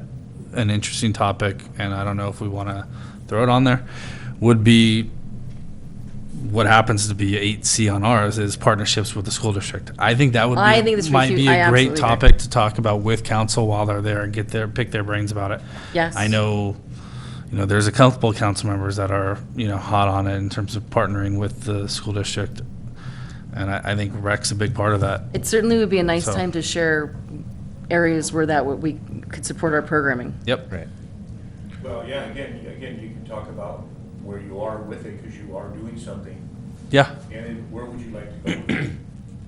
an interesting topic, and I don't know if we want to throw it on there, would be what happens to be 8C on ours is partnerships with the school district. I think that would be, I think this would might be- be I a great absolutely topic to talk about with council while they're there and pick their brains about it. Yes. I know, there's a couple council members that are, hot on it in terms of partnering with the school district. And I think rec's a big part of that. It certainly would be a nice So- time to share areas where we could support our programming. Yep. Right. Well, yeah, again, you can talk about where you are with it, because you are doing something, Yeah. and then where would you like to go with it?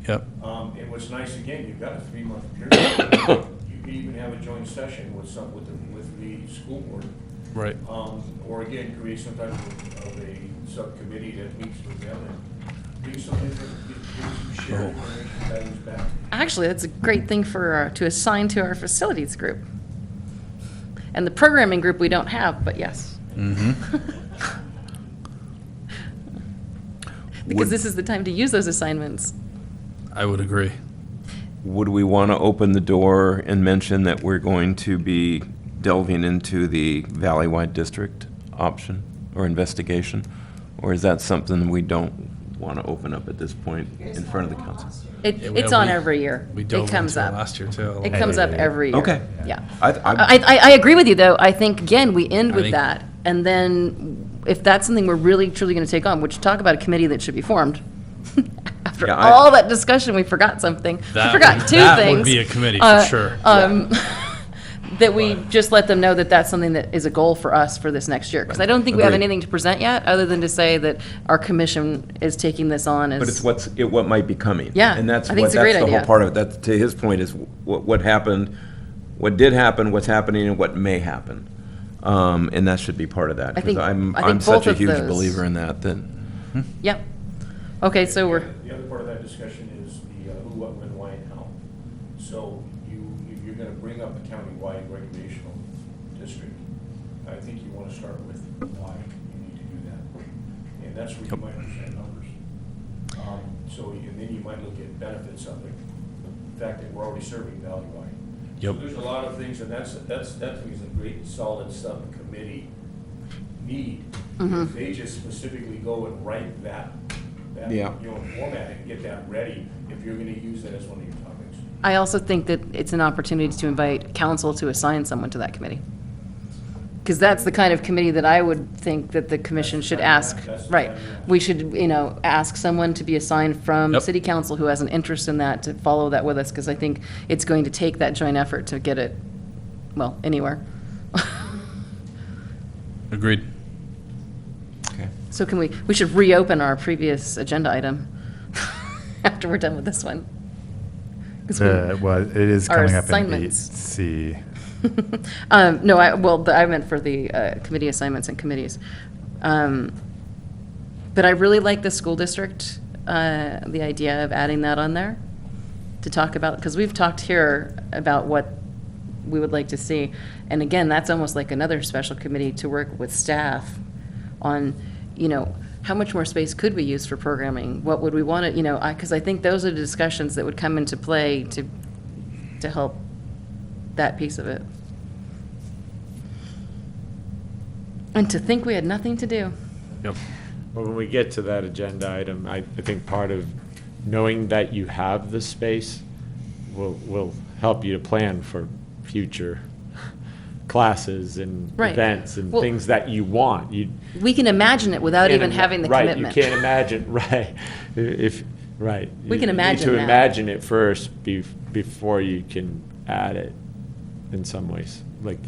Yep. And what's nice, again, you've got a 3-month period. You could even have a joint session with the school board. Right. Or again, create some type of a subcommittee that meets with them and do something that share information values back. Actually, that's a great thing to assign to our facilities group. And the programming group we don't have, but yes. Because this is the time to use those assignments. I would agree. Would we want to open the door and mention that we're going to be delving into the Valley-wide district option or investigation? Or is that something we don't want to open up at this point in front of the council? It's on every year. We It dove comes into it up. last year too. It comes up every year. Okay. Yeah. I I agree with you, though. I think, again, we end I with think- that. And then if that's something we're really, truly going to take on, which talk about a committee that should be formed. After Yeah, all that discussion, we forgot something. We forgot two that things. would be a committee for sure. That we just let them know that that's something that is a goal for us for this next year. Because I don't think we have Agreed. anything to present yet, other than to say that our commission is taking this on as. But it's what might be coming. Yeah, And that's I think what, it's a great that's the whole idea. part of it. That, to his point, is what happened, what did happen, what's happening, and what may happen. And that should be part of that. I think- 'cause I'm I think such both a of huge those- believer in that. Yep. Okay, so we're. The other part of that discussion is the who, what, when, why, and how. So if you're gonna bring up a county-wide recreational district, I think you wanna start with why you need to do that. And that's where you might present numbers. And then you might look at benefits of it, the fact that we're already serving Valley-wide. Yep. So there's a lot of things, and that's a great solid subcommittee need. If they just specifically go and write that, Yeah. format and get that ready, if you're gonna use that as one of your topics. I also think that it's an opportunity to invite council to assign someone to that committee. Because that's the kind of committee that I would think that the commission should ask. That's the Right. time, yeah. We should, ask someone to be assigned from Yep. city council who has an interest in that, to follow that with us, because I think it's going to take that joint effort to get it, well, anywhere. Agreed. Okay. So can we should reopen our previous agenda item after we're done with this one. 'Cause we- Well, it is Our coming up in assignments. 8C. No, I meant for the committee assignments and committees. But I really like the school district, the idea of adding that on there to talk about, because we've talked here about what we would like to see. And again, that's almost like another special committee to work with staff on, how much more space could we use for programming? What would we want to, because I think those are the discussions that would come into play to help that piece of it. And to think we had nothing to do. Yep. Well, when we get to that agenda item, I think part of knowing that you have the space will help you to plan for future classes and Right. events and Well- things that you want. We can imagine it without can't even ima- having the right, commitment. you can't imagine, right, right. We can You imagine need that. to imagine it first before you can add it in some ways. Like,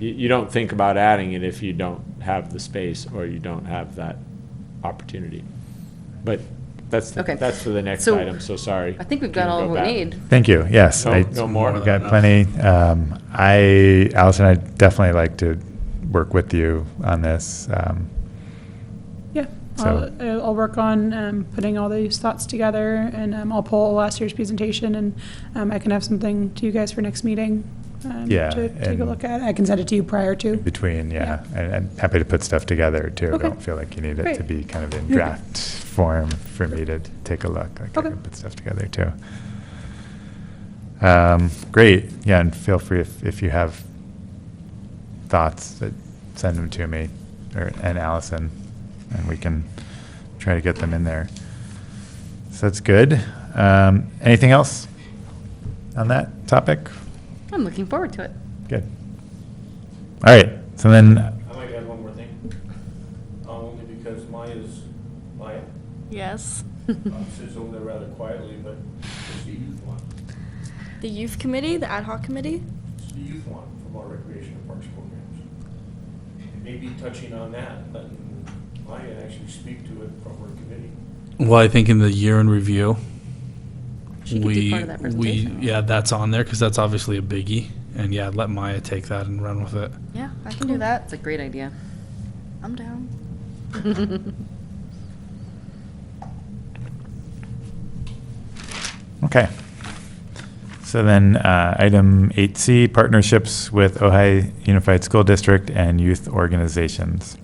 you don't think about adding it if you don't have the space or you don't have that opportunity. But that's, Okay. that's for the next So, item, so sorry. I think we've got Can all go we back. need. Thank you, yes. No more? We've got plenty. Allison, I'd definitely like to work with you on this. Yeah, So- I'll work on putting all these thoughts together, and I'll pull last year's presentation, and I can have something to you guys for next meeting Yeah, to take a and- look at. I can send it to you prior to. Between, Yeah. and happy to put stuff together too. Okay. Don't feel like you need it Great. to be kind of in Okay. draft form for me to take a look. Like I Okay. can put stuff together too. Great, yeah, and feel free if you have thoughts, send them to me and Allison, and we can try to get them in there. So that's good. Anything else on that topic? I'm looking forward to it. Good. All right, so then, I might add one more thing, only because Maya Yes. sits over there rather quietly, but it's the youth one. The youth committee, the ad hoc committee? It's the youth one from our recreation and parks programs. And maybe touching on that, letting Maya actually speak to it from her committee. Well, I think in the year in review, She could do part of that presentation. yeah, that's on there because that's obviously a biggie. And yeah, let Maya take that and run with it. Yeah, I can do that. That's a great idea. I'm down. okay. So then, item 8C, partnerships with Ojai Unified School District and youth organizations.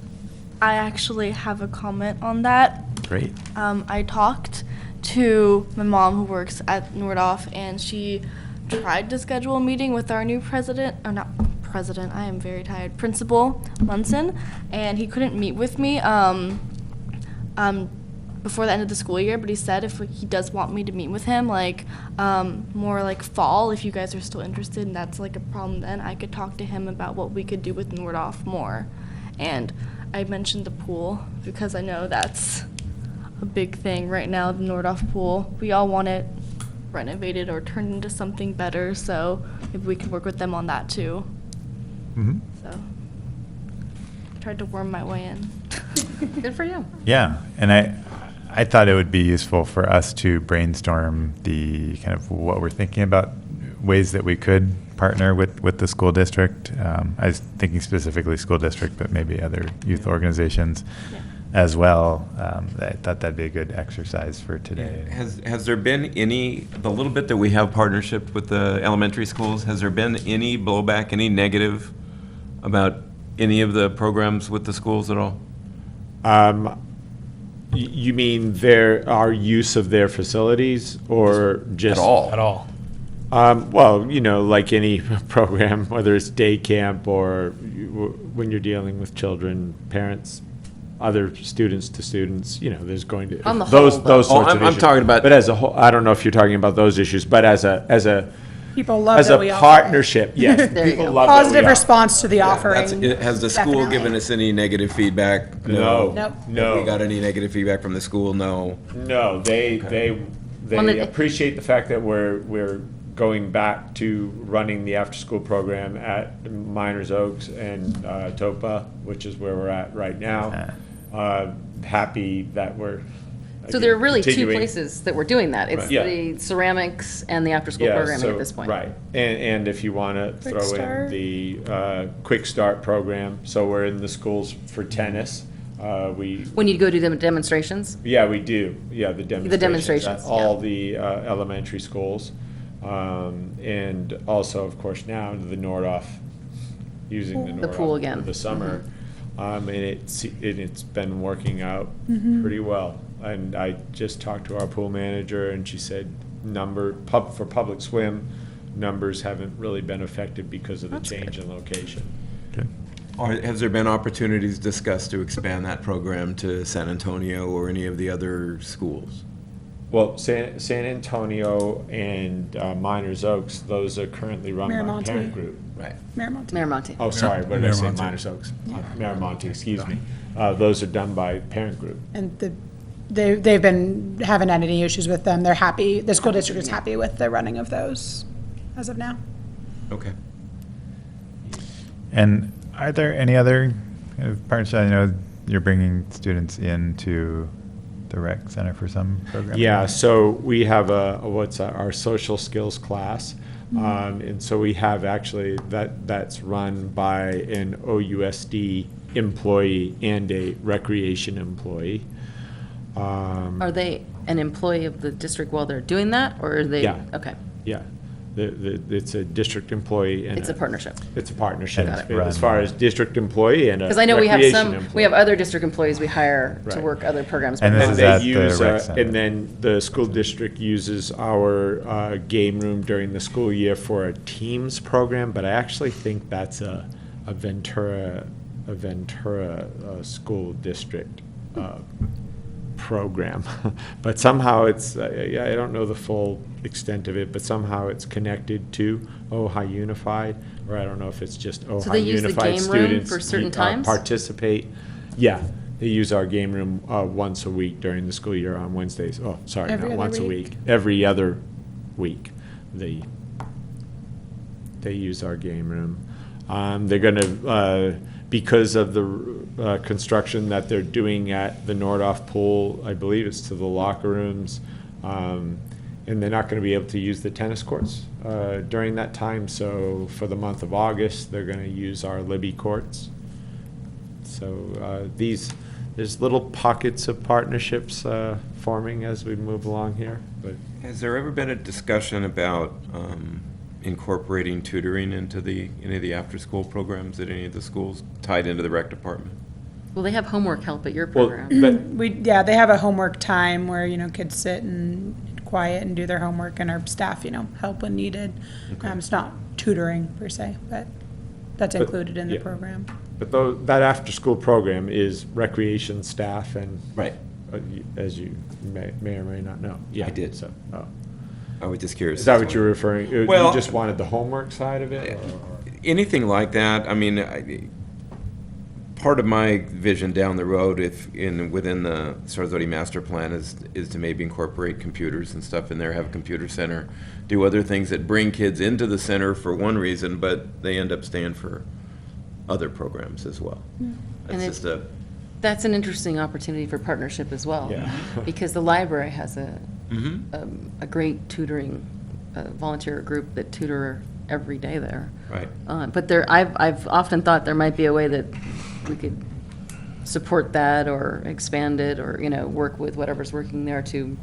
I actually have a comment on that. Great. I talked to my mom who works at Nordhoff, and she tried to schedule a meeting with our new president, or not president, I am very tired, Principal Munson, and he couldn't meet with me before the end of the school year, but he said if he does want me to meet with him, like more like fall, if you guys are still interested and that's like a problem, then I could talk to him about what we could do with Nordhoff more. And I mentioned the pool because I know that's a big thing right now, the Nordhoff pool. We all want it renovated or turned into something better, so maybe we could work with them on that too. Mm-hmm. So I tried to worm my way in. Good for you. Yeah, and I thought it would be useful for us to brainstorm the kind of what we're thinking about, ways that we could partner with the school district. I was thinking specifically school district, but maybe other youth organizations as well. I thought that'd be a good exercise for today. Has there been any, the little bit that we have partnership with the elementary schools, has there been any blowback, any negative about any of the programs with the schools at all? You mean our use of their facilities, or just? At all? At all. Well, like any program, whether it's day camp or when you're dealing with children, parents, other students to students, there's going to On the those whole, though. those sorts of I'm issues. talking about- But as a whole, I don't know if you're talking about those issues, but as a People love as that a we offer. partnership, yes, There you people go. love that we Positive offer. response to the That's- offering. Has the school Definitely. given us any negative feedback? No. Nope. Have we got any negative feedback from the school? No. No, they Well, they- appreciate the fact that we're going back to running the after-school program at Miners Oaks and Topa, which is where we're at right now. Happy that we're So there are really two continuing. places that we're doing that. It's Right. Yeah. the ceramics and the after-school Yeah, programming so- at this point. Right, and if you want to Quick throw in Start. the Quick Start program, so we're in the schools for tennis. We When you go do the demonstrations, Yeah, we do. Yeah, the demonstrations. demonstrations, At all the elementary schools. And also, of course, now the Nordhoff, using the Nordhoff. The pool again. For the summer. And it's been working out pretty well. And I just talked to our pool manager, and she said for public swim, numbers haven't really been affected because of the change in location. Good. Or has there been opportunities discussed to expand that program to San Antonio or any of the other schools? Well, San Antonio and Miners Oaks, those are currently run by Miramonte. Parent Group. Right. Miramonte. Miramonte. Oh, sorry, what did I say, Miramonte. Miners Oaks? Miramonte, excuse me. Those are done by Parent Group. And haven't had any issues with them. They're happy, the school district is happy with the running of those as of now. Okay. And are there any other kind of partnerships? I know you're bringing students into the rec center for some program. Yeah, so we have our social skills class. And so we have actually, that's run by an OUSD employee and a recreation employee. Are they an employee of the district while they're doing that, or are they? Yeah. Okay, Yeah, it's a district employee and. it's a partnership. It's a partnership. Got it. As far as district employee and a Because I know we have recreation we employee. have other district employees we hire to Right. work other programs. And but this not- is And at they the use, rec center. and then the school district uses our game room during the school year for a Teams program, but I actually think that's a Ventura school district program. But somehow it's, I don't know the full extent of it, but somehow it's connected to Ojai Unified, or I don't know if it's just they Ojai use the Unified game room students. for certain times? Participate. Yeah, they use our game room once a week during the school year on Wednesdays. Oh, sorry, Every not other once a week? week. Every other week, they use our game room. They're gonna, because of the construction that they're doing at the Nordhoff pool, I believe it's to the locker rooms, and they're not gonna be able to use the tennis courts during that time, so for the month of August, they're gonna use our Libby courts. So there's there's little pockets of partnerships forming as we move along here. But Has there ever been a discussion about incorporating tutoring into any of the after-school programs at any of the schools tied into the rec department? Well, they have homework help at your well, program. but Yeah, they have a homework time where, kids sit and quiet and do their homework, and our staff, help when needed. It's not tutoring per se, but that's included in the yeah. program. But that after-school program is recreation staff and, Right. as you may or may not know. Yeah, I did. So, oh. I was just curious. Is that what you're referring? Well- You just wanted the homework side of it? or- Anything like that, I mean, part of my vision down the road, within the Sarasota master plan, is to maybe incorporate computers and stuff in there, have a computer center, do other things that bring kids into the center for one reason, but they end up staying for other programs as well. And It's just That's an interesting opportunity for partnership as well. Yeah. Because the library has Mhm. a great tutoring volunteer group that tutor every day there. Right. But I've often thought there might be a way that we could support that or expand it or, work with whatever's working there to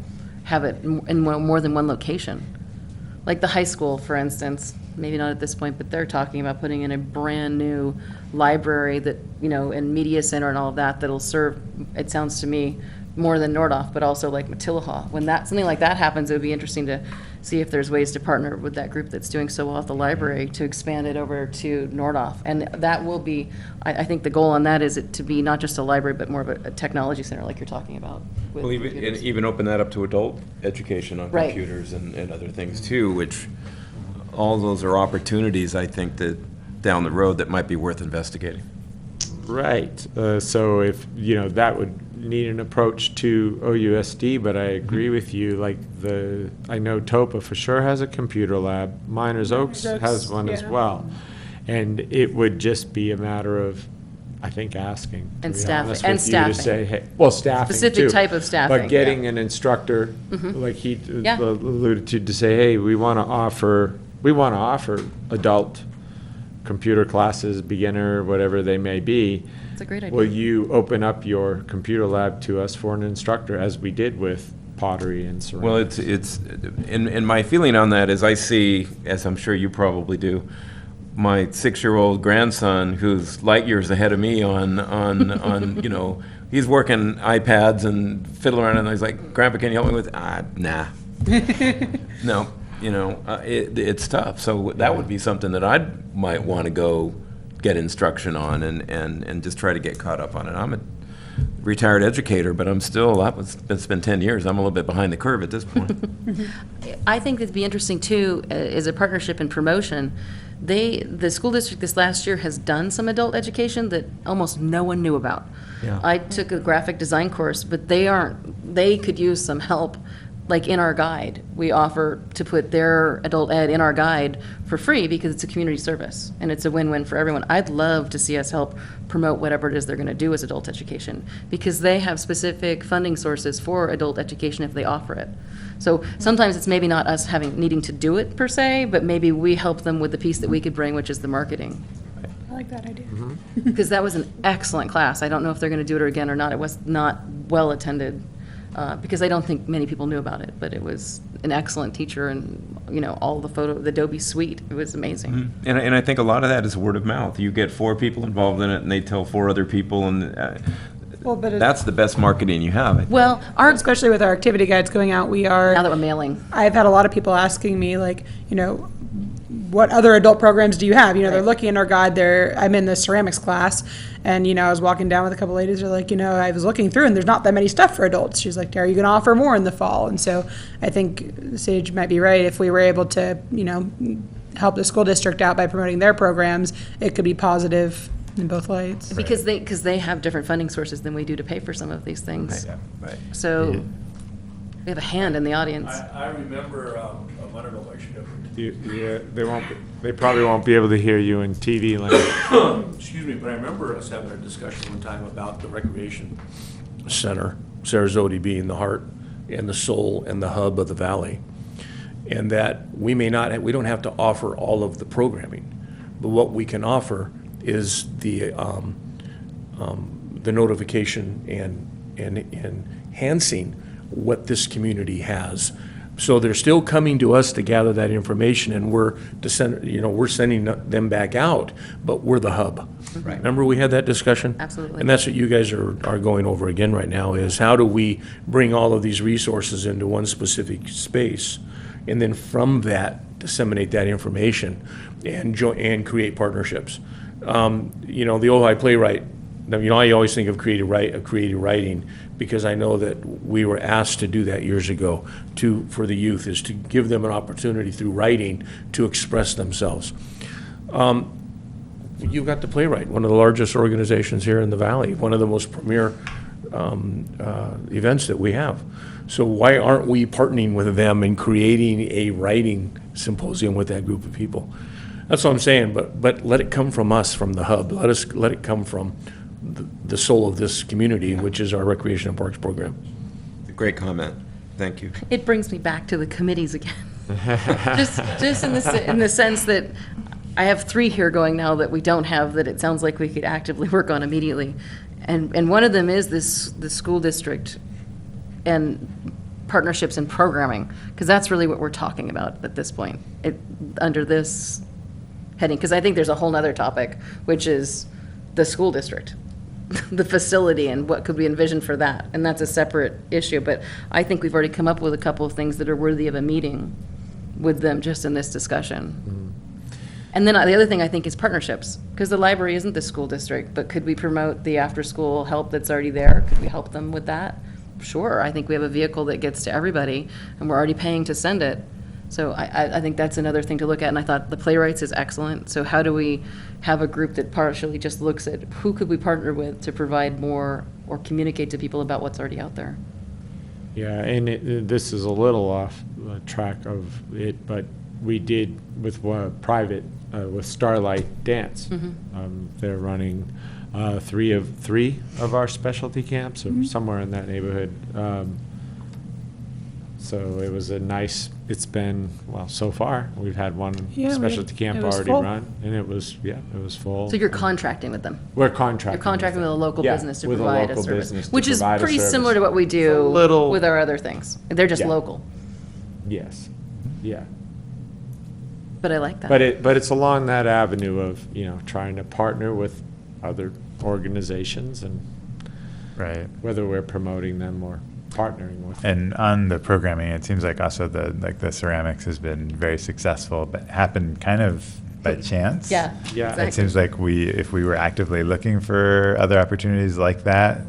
have it in more than one location. Like the high school, for instance, maybe not at this point, but they're talking about putting in a brand-new library that, and media center and all of that, that'll serve, it sounds to me, more than Nordoff, but also like Matilahaw. When something like that happens, it would be interesting to see if there's ways to partner with that group that's doing so well at the library to expand it over to Nordoff. And that will be, I think the goal on that is it to be not just a library, but more of a technology center like you're talking about. with Well, computers. even open that up to adult education on Right. computers and other things too, which all those are opportunities, I think, that down the road that might be worth investigating. Right. So if, that would need an approach to OUSD, but I agree with you, like I know TOPA for sure has a computer lab. Miners Oaks has one as yeah. well. And it would just be a matter of, I think, asking. to And be staffing- honest and with you, to staffing. say, hey, well, staffing Specific too, type of staffing, But getting yeah. an instructor, like he Yeah. alluded to say, hey, we want to offer adult computer classes, beginner, whatever they may be. It's a great idea. Will you open up your computer lab to us for an instructor, as we did with pottery and ceramics? Well, and my feeling on that is I see, as I'm sure you probably do, my 6-year-old grandson who's light years ahead of me on he's working iPads and fiddling around and he's like, Grandpa, can you help me with, nah. No, it's tough. So that would be something that I might want to go get instruction on and just try to get caught up on it. I'm a retired educator, but I'm still, it's been 10 years. I'm a little bit behind the curve at this point. I think it'd be interesting too, is a partnership and promotion. The school district this last year has done some adult education that almost no one knew about. Yeah. I took a graphic design course, but they could use some help, like in our guide. We offer to put their adult ed in our guide for free because it's a community service and it's a win-win for everyone. I'd love to see us help promote whatever it is they're going to do as adult education because they have specific funding sources for adult education if they offer it. So sometimes it's maybe not us needing to do it per se, but maybe we help them with the piece that we could bring, which is the marketing. I like that idea. Because that was an excellent class. I don't know if they're going to do it again or not. It was not well attended because I don't think many people knew about it, but it was an excellent teacher and, all the Adobe suite. It was amazing. And I think a lot of that is word of mouth. You get 4 people involved in it and they tell 4 other people and Well, but that's the best marketing you have. Well, especially with our activity guides going out, now that we're mailing. I've had a lot of people asking me, like, what other adult programs do you have? They're Right. looking in our guide. I'm in the ceramics class, and I was walking down with a couple ladies. They're like, I was looking through, and there's not that many stuff for adults. She's like, are you going to offer more in the fall? And so I think Sage might be right. If we were able to, help the school district out by promoting their programs, it could be positive in both lights. Because they have different funding sources than we do to pay for some of these things. Right. So we have a hand in the audience. I remember, I don't know if I should have. Yeah, they probably won't be able to hear you in TV land. Excuse me, but I remember us having a discussion one time about the recreation center, Sarasota being the heart and the soul and the hub of the valley. And that we don't have to offer all of the programming, but what we can offer is the the notification and enhancing what this community has. So they're still coming to us to gather that information, and we're sending them back out, but we're the hub. Right. Remember we had that discussion? Absolutely. And that's what you guys are going over again right now, is how do we bring all of these resources into one specific space, and then from that, disseminate that information and create partnerships. The Ojai playwright, I always think of creative writing, because I know that we were asked to do that years ago for the youth, is to give them an opportunity through writing to express themselves. You've got the playwright, one of the largest organizations here in the Valley, one of the most premier events that we have. So why aren't we partnering with them and creating a writing symposium with that group of people? That's what I'm saying, but let it come from us, from the hub. Let it come from the soul of this community, which is our Recreation and Parks program. Great comment. Thank you. It brings me back to the committees again. just in the sense that I have 3 here going now that we don't have, that it sounds like we could actively work on immediately. And one of them is the school district and partnerships and programming, because that's really what we're talking about at this point, under this heading. Because I think there's a whole nother topic, which is the school district, the facility, and what could we envision for that. And that's a separate issue. But I think we've already come up with a couple of things that are worthy of a meeting with them just in this discussion. And then the other thing I think is partnerships, because the library isn't the school district, but could we promote the after-school help that's already there? Could we help them with that? Sure, I think we have a vehicle that gets to everybody, and we're already paying to send it. So I think that's another thing to look at, and I thought the playwrights is excellent. So how do we have a group that partially just looks at who could we partner with to provide more or communicate to people about what's already out there? Yeah, and this is a little off track of it, but we did with private, with Starlight Dance. They're running 3 of our specialty camps, or somewhere in that neighborhood. So it was it's been, so far, we've had one specialty camp already run, and it was full. So you're contracting with them? We're contracting. You're contracting with a local business to with provide a local service, business to which is provide a pretty service. similar to what we do little- with our other things. They're just Yeah. local, Yes, yeah. but I like that. But it's along that avenue of, trying to partner with other organizations, and Right. whether we're promoting them or partnering with them. And on the programming, it seems like also the ceramics has been very successful, but happened kind of by chance. Yeah. Yeah. exactly. It seems like if we were actively looking for other opportunities like that,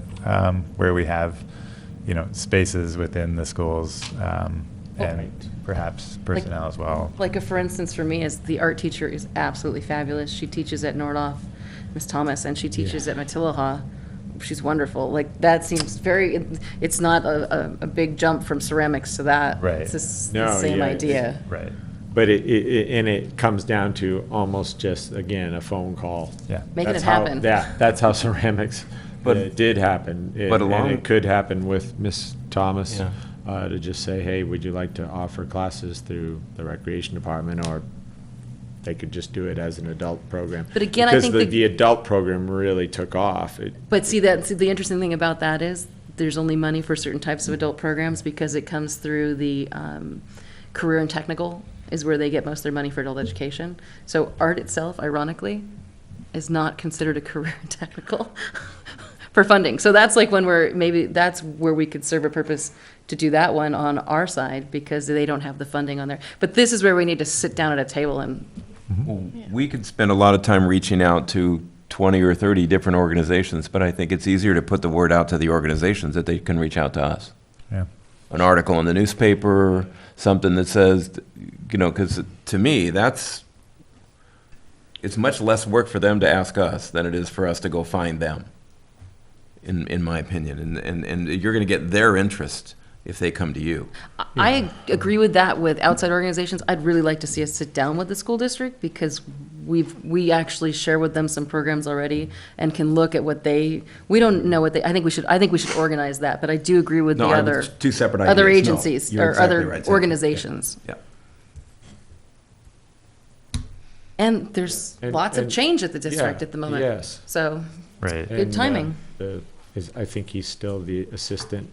where we have, spaces within the schools, and perhaps personnel as well. Like for instance, for me, is the art teacher is absolutely fabulous. She teaches at Nordhoff, Miss Thomas, and she teaches at Matilaha. She's wonderful. Like, that seems it's not a big jump from ceramics to that. Right. It's just No, the same yeah, idea. Right. But it comes down to almost just, again, a phone call. Yeah. Making That's it how- happen. That's how ceramics did happen. But And along- it could happen with Miss Thomas, Yeah. to just say, hey, would you like to offer classes through the recreation department, or they could just do it as an adult program. But again, I think because the- the adult program really took off. But see, the interesting thing about that is there's only money for certain types of adult programs because it comes through the career and technical is where they get most of their money for adult education. So art itself, ironically, is not considered a career and technical for funding. So that's like that's where we could serve a purpose to do that one on our side because they don't have the funding on there. But this is where we need to sit down at a table and We could spend a lot of time reaching out to 20 or 30 different organizations, but I think it's easier to put the word out to the organizations that they can reach out to us. Yeah. An article in the newspaper, something that says, because to me, it's much less work for them to ask us than it is for us to go find them, in my opinion. And you're going to get their interest if they come to you. I agree with that with outside organizations. I'd really like to see us sit down with the school district because we actually share with them some programs already and can look at what we don't know what I think we should organize that, but I do agree with No, the other it's two separate other ideas. No, agencies you're or exactly other right, Sam. organizations. Yeah. And there's lots of change at the district at the moment. Yes. So Right. Good timing. I think he's still the assistant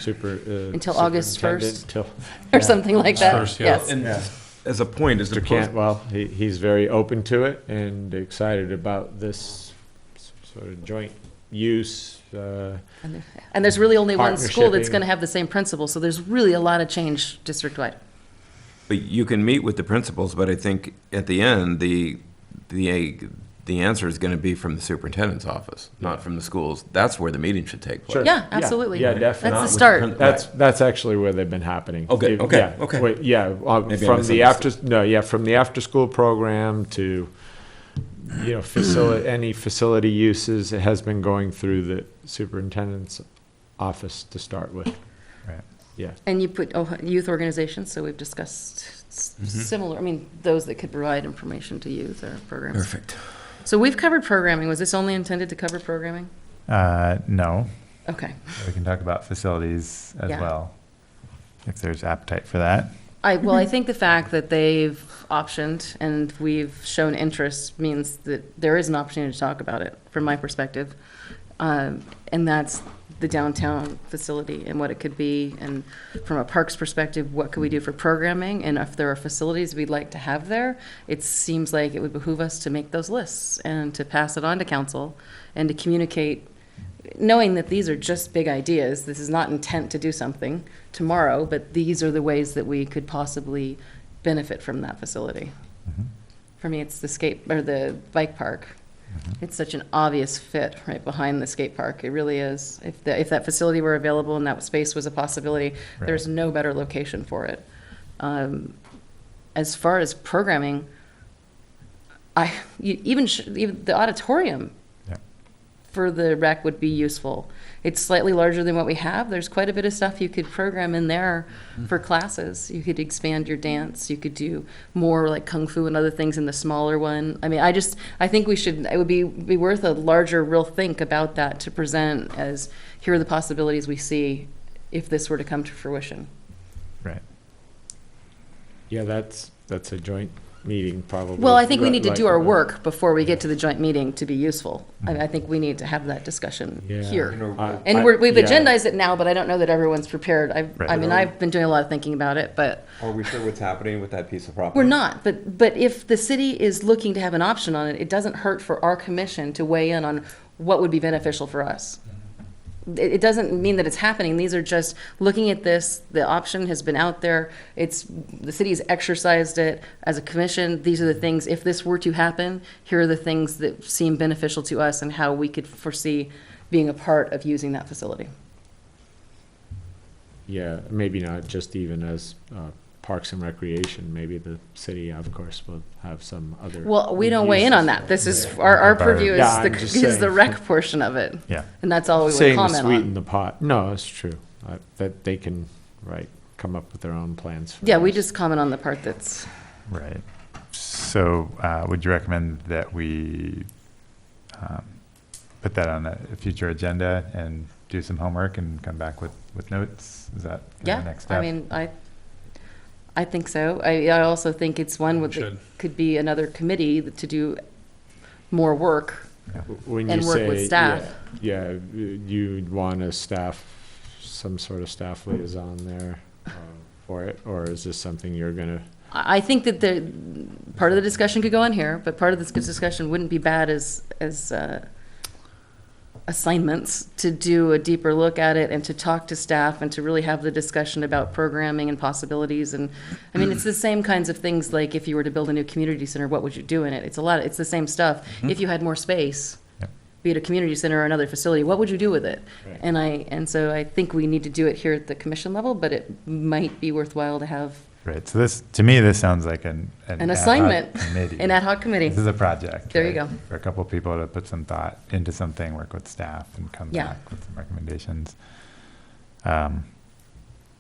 Until August 1st. superintendent till- Or something like that. First, yeah. Yes. And as a point, as Mr. Cantwell, he's very open to it and excited about this sort of joint use. And there's really only one school that's Partnershiping. going to have the same principal, so there's really a lot of change district-wide. But you can meet with the principals, but I think at the end, the answer is going to be from the superintendent's office, not from the schools. That's where the meeting should take place. Yeah, absolutely. Yeah, definitely. That's the start. That's actually where they've been happening. Okay, okay, Yeah, okay. wait, yeah, Maybe I from the misunderstood. from the after-school program to, any facility uses, it has been going through the superintendent's office to start with. Right. Yeah. And you put youth organizations, so we've discussed similar, those that could provide information to youth or programs. Perfect. So we've covered programming. Was this only intended to cover programming? No, Okay. we can talk about facilities as Yeah. well, if there's appetite for that. I think the fact that they've optioned and we've shown interest means that there is an opportunity to talk about it, from my perspective. And that's the downtown facility and what it could be. And from a parks perspective, what could we do for programming? And if there are facilities we'd like to have there, it seems like it would behoove us to make those lists and to pass it on to council and to communicate, knowing that these are just big ideas. This is not intent to do something tomorrow, but these are the ways that we could possibly benefit from that facility. For me, it's the bike park. It's such an obvious fit right behind the skate park. It really is. If that facility were available and that space was a possibility, Right. there's no better location for it. As far as programming, even the auditorium Yeah. for the rec would be useful. It's slightly larger than what we have. There's quite a bit of stuff you could program in there for classes. You could expand your dance. You could do more like kung fu and other things in the smaller one. I think it would be worth a larger real think about that to present as, here are the possibilities we see if this were to come to fruition. Right. Yeah, that's a joint meeting probably. Well, I think we need to Like- do our work before we get to the joint meeting to be useful. I think we need to have that discussion Yeah. here. I- And we've yeah. agendized it now, but I don't know that everyone's prepared. Right. I've been doing a lot of thinking about it, but Are we sure what's happening with that piece of property? we're not. But if the city is looking to have an option on it, it doesn't hurt for our commission to weigh in on what would be beneficial for us. It doesn't mean that it's happening. These are just looking at this. The option has been out there. The city's exercised it as a commission. These are the things, if this were to happen, here are the things that seem beneficial to us and how we could foresee being a part of using that facility. Yeah, maybe not just even as Parks and Recreation, maybe the city, of course, will have some other. Well, we don't weigh in on that. This is, our purview Yeah, I'm just is the saying. rec portion of it. Yeah. And that's all we would Saying to comment sweeten on. the pot. No, it's true. That they can, come up with their own plans. for Yeah, we this. just comment on the part that's, Right. So would you recommend that we put that on a future agenda and do some homework and come back with notes? Is that the yeah, next step? I think so. I also think it's one that Should. could be another committee to do more work. When and you work with say, staff. Yeah, you'd want some sort of staff liaison there for it, or is this something you're gonna? I think that part of the discussion could go on here, but part of this discussion wouldn't be bad as assignments to do a deeper look at it and to talk to staff and to really have the discussion about programming and possibilities. And it's the same kinds of things, like if you were to build a new community center, what would you do in it? It's the same stuff. If you had more space, Yep. be it a community center or another facility, what would you do with it? Right. And so I think we need to do it here at the commission level, but it might be worthwhile to have Right. So to me, this sounds like an ad hoc assignment, committee. an ad hoc committee. This is a project. There you right? go. For a couple of people to put some thought into something, work with staff, and come Yeah. back with some recommendations.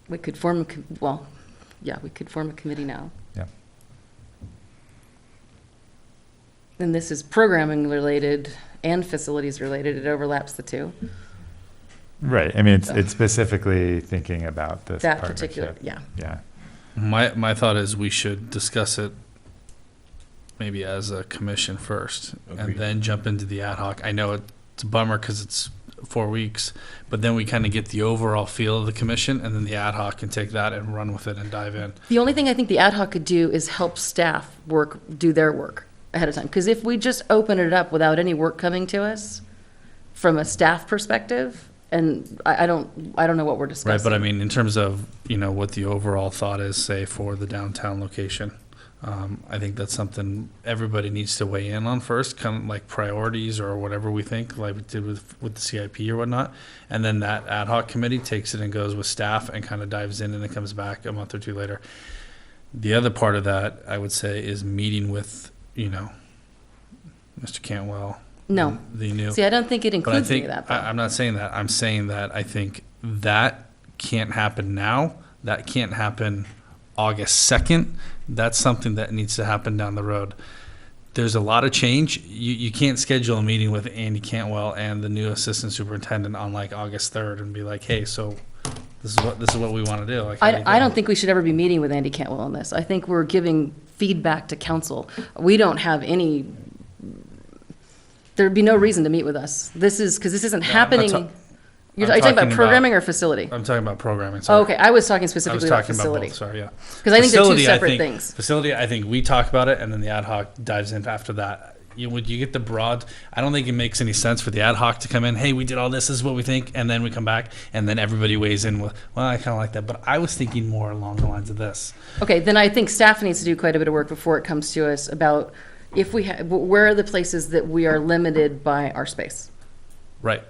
We could form, we could form a committee now. Yeah. And this is programming related and facilities related. It overlaps the two. Right. I mean, it's specifically thinking about this That partnership. particular, yeah. Yeah. My thought is we should discuss it maybe as a commission first, and Agreed. then jump into the ad hoc. I know it's a bummer because it's 4 weeks, but then we kind of get the overall feel of the commission, and then the ad hoc can take that and run with it and dive in. The only thing I think the ad hoc could do is help staff do their work ahead of time. Because if we just open it up without any work coming to us from a staff perspective, and I don't know what we're discussing. Right, but I mean, in terms of, what the overall thought is, say, for the downtown location, I think that's something everybody needs to weigh in on first, kind of like priorities or whatever we think, like we did with the CIP or whatnot. And then that ad hoc committee takes it and goes with staff and kind of dives in, and it comes back a month or two later. The other part of that, I would say, is meeting with, Mr. Cantwell. No. The new. See, I don't think it But I includes any think, of that, though. I'm not saying that. I'm saying that I think that can't happen now. That can't happen August 2nd. That's something that needs to happen down the road. There's a lot of change. You can't schedule a meeting with Andy Cantwell and the new assistant superintendent on like August 3rd and be like, hey, so this is what we want to do. Like, I don't think we should ever be meeting with Andy Cantwell on this. I think we're giving feedback to council. We don't have any, there'd be no reason to meet with us. This isn't happening. Are you talking about programming or facility? I'm talking about programming. Oh, Sorry. okay, I was talking I specifically was about talking facility. about both. Sorry, yeah. Because I think they're two Facility, separate think- things. Facility, I think we talk about it, and then the ad hoc dives in after that. You get the broad. I don't think it makes any sense for the ad hoc to come in. Hey, we did all this. This is what we think, and then we come back, and then everybody weighs in with, well, I kind of like that, but I was thinking more along the lines of this. Okay, then I think staff needs to do quite a bit of work before it comes to us about if we where are the places that we are limited by our space. Right.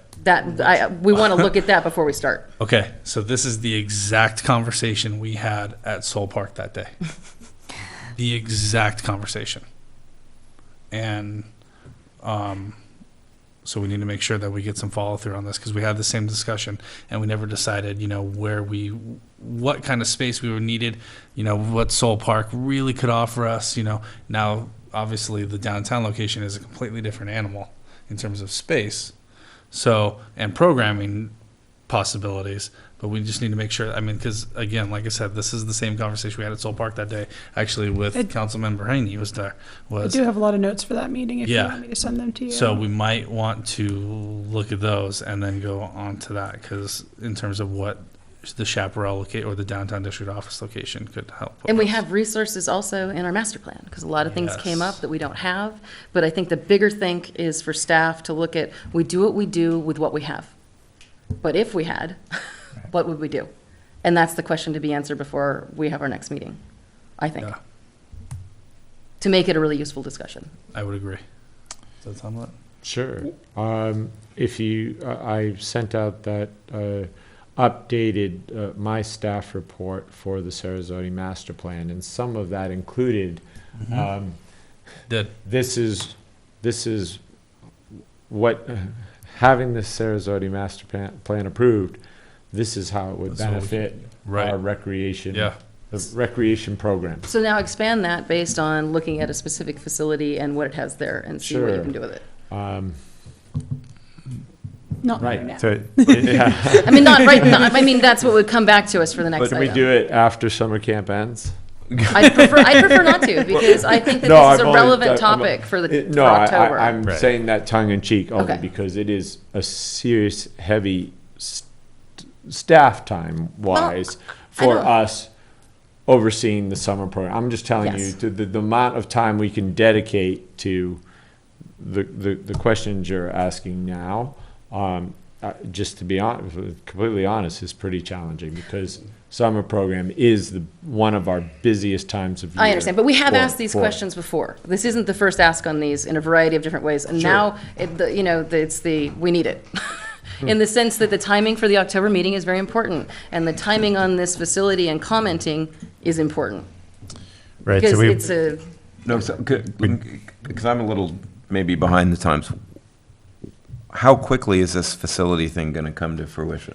We want to look at that before we start. Okay. So this is the exact conversation we had at Soul Park that day. The exact conversation. And so we need to make sure that we get some follow through on this, because we had the same discussion and we never decided, what kind of space we were needed, what Soul Park really could offer us. Now obviously the downtown location is a completely different animal in terms of space, and programming possibilities. But we just need to make sure, because again, like I said, this is the same conversation we had at Soul Park that day, actually with Councilmember Haney was there. I do have a lot of notes for that meeting if you Yeah. want me to send them to you. So we might want to look at those and then go on to that, because in terms of what the Chaparral location or the downtown district office location could help. And we us. have resources also in our master plan, because a lot of things came Yes. up that we don't have. But I think the bigger thing is for staff to look at, we do what we do with what we have. But if we had, what would we do? And that's the question to be answered before we have our next meeting, I think. Yeah, To make it a really useful discussion. I would agree. Does that sound right? Sure. I sent out that updated my staff report for the Sarasota master plan, and some of that included Did. this is what having the Sarasota master plan approved. This is how it would That's what we benefit Right. our recreation Yeah. the recreation program. So now expand that based on looking at a specific facility and what it has there and see what you Sure. can do with it. Not Right. right now. So, I mean, not right now. I mean, that's what would come back to us for the next But item. we do it after summer camp ends. I'd prefer not to, because I think that No, this is I've a only- relevant I'm- topic for No, October. I'm Right. saying that tongue in cheek only Okay. because it is a serious, heavy staff time wise for don't- us overseeing the summer program. I'm just telling you Yes. the amount of time we can dedicate to the questions you're asking now. Just to be completely honest, is pretty challenging because summer program is one of our busiest times of year. I understand, but we have for- asked these for- questions before. This isn't the first ask on these in a variety of different ways, and Sure. now, we need it. In the sense that the timing for the October meeting is very important, and the timing on this facility and commenting is important. right, Because so we, it's a, No, because I'm a little maybe behind the times. How quickly is this facility thing going to come to fruition?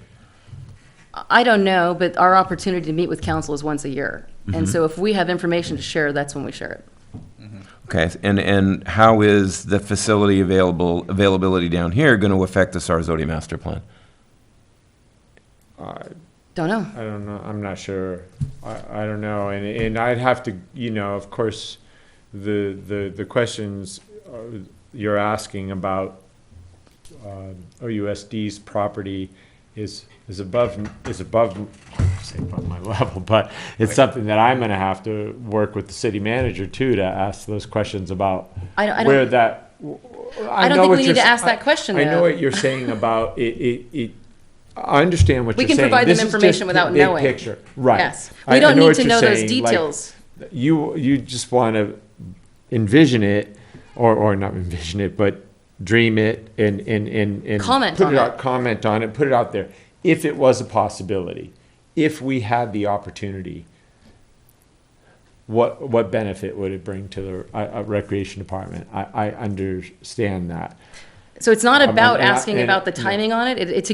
I don't know, but our opportunity to meet with council is once a year. Mm-hmm. And so if we have information to share, that's when we share it. Okay, and how is the facility availability down here going to affect the Sarasota master plan? Don't know. I don't know. I'm not sure. I don't know. And I'd have to, of course, the questions you're asking about OUSD's property is above, say above my level, but it's something that I'm gonna have to work with the city manager too, to ask those questions about I don't- where that. I don't know think what we you're need to s- ask that question, I know though. what you're saying about it, I understand what We you're can saying. provide them This is information just without big knowing. picture, right. Yes. I We don't know need what to you're know those saying, like, details. You just want to envision it, or not envision it, but dream it and Comment put on it it. out, comment on it, put it out there. If it was a possibility, if we had the opportunity, what benefit would it bring to the recreation department? I understand that. So it's not about and I- asking and- about the no. timing on it.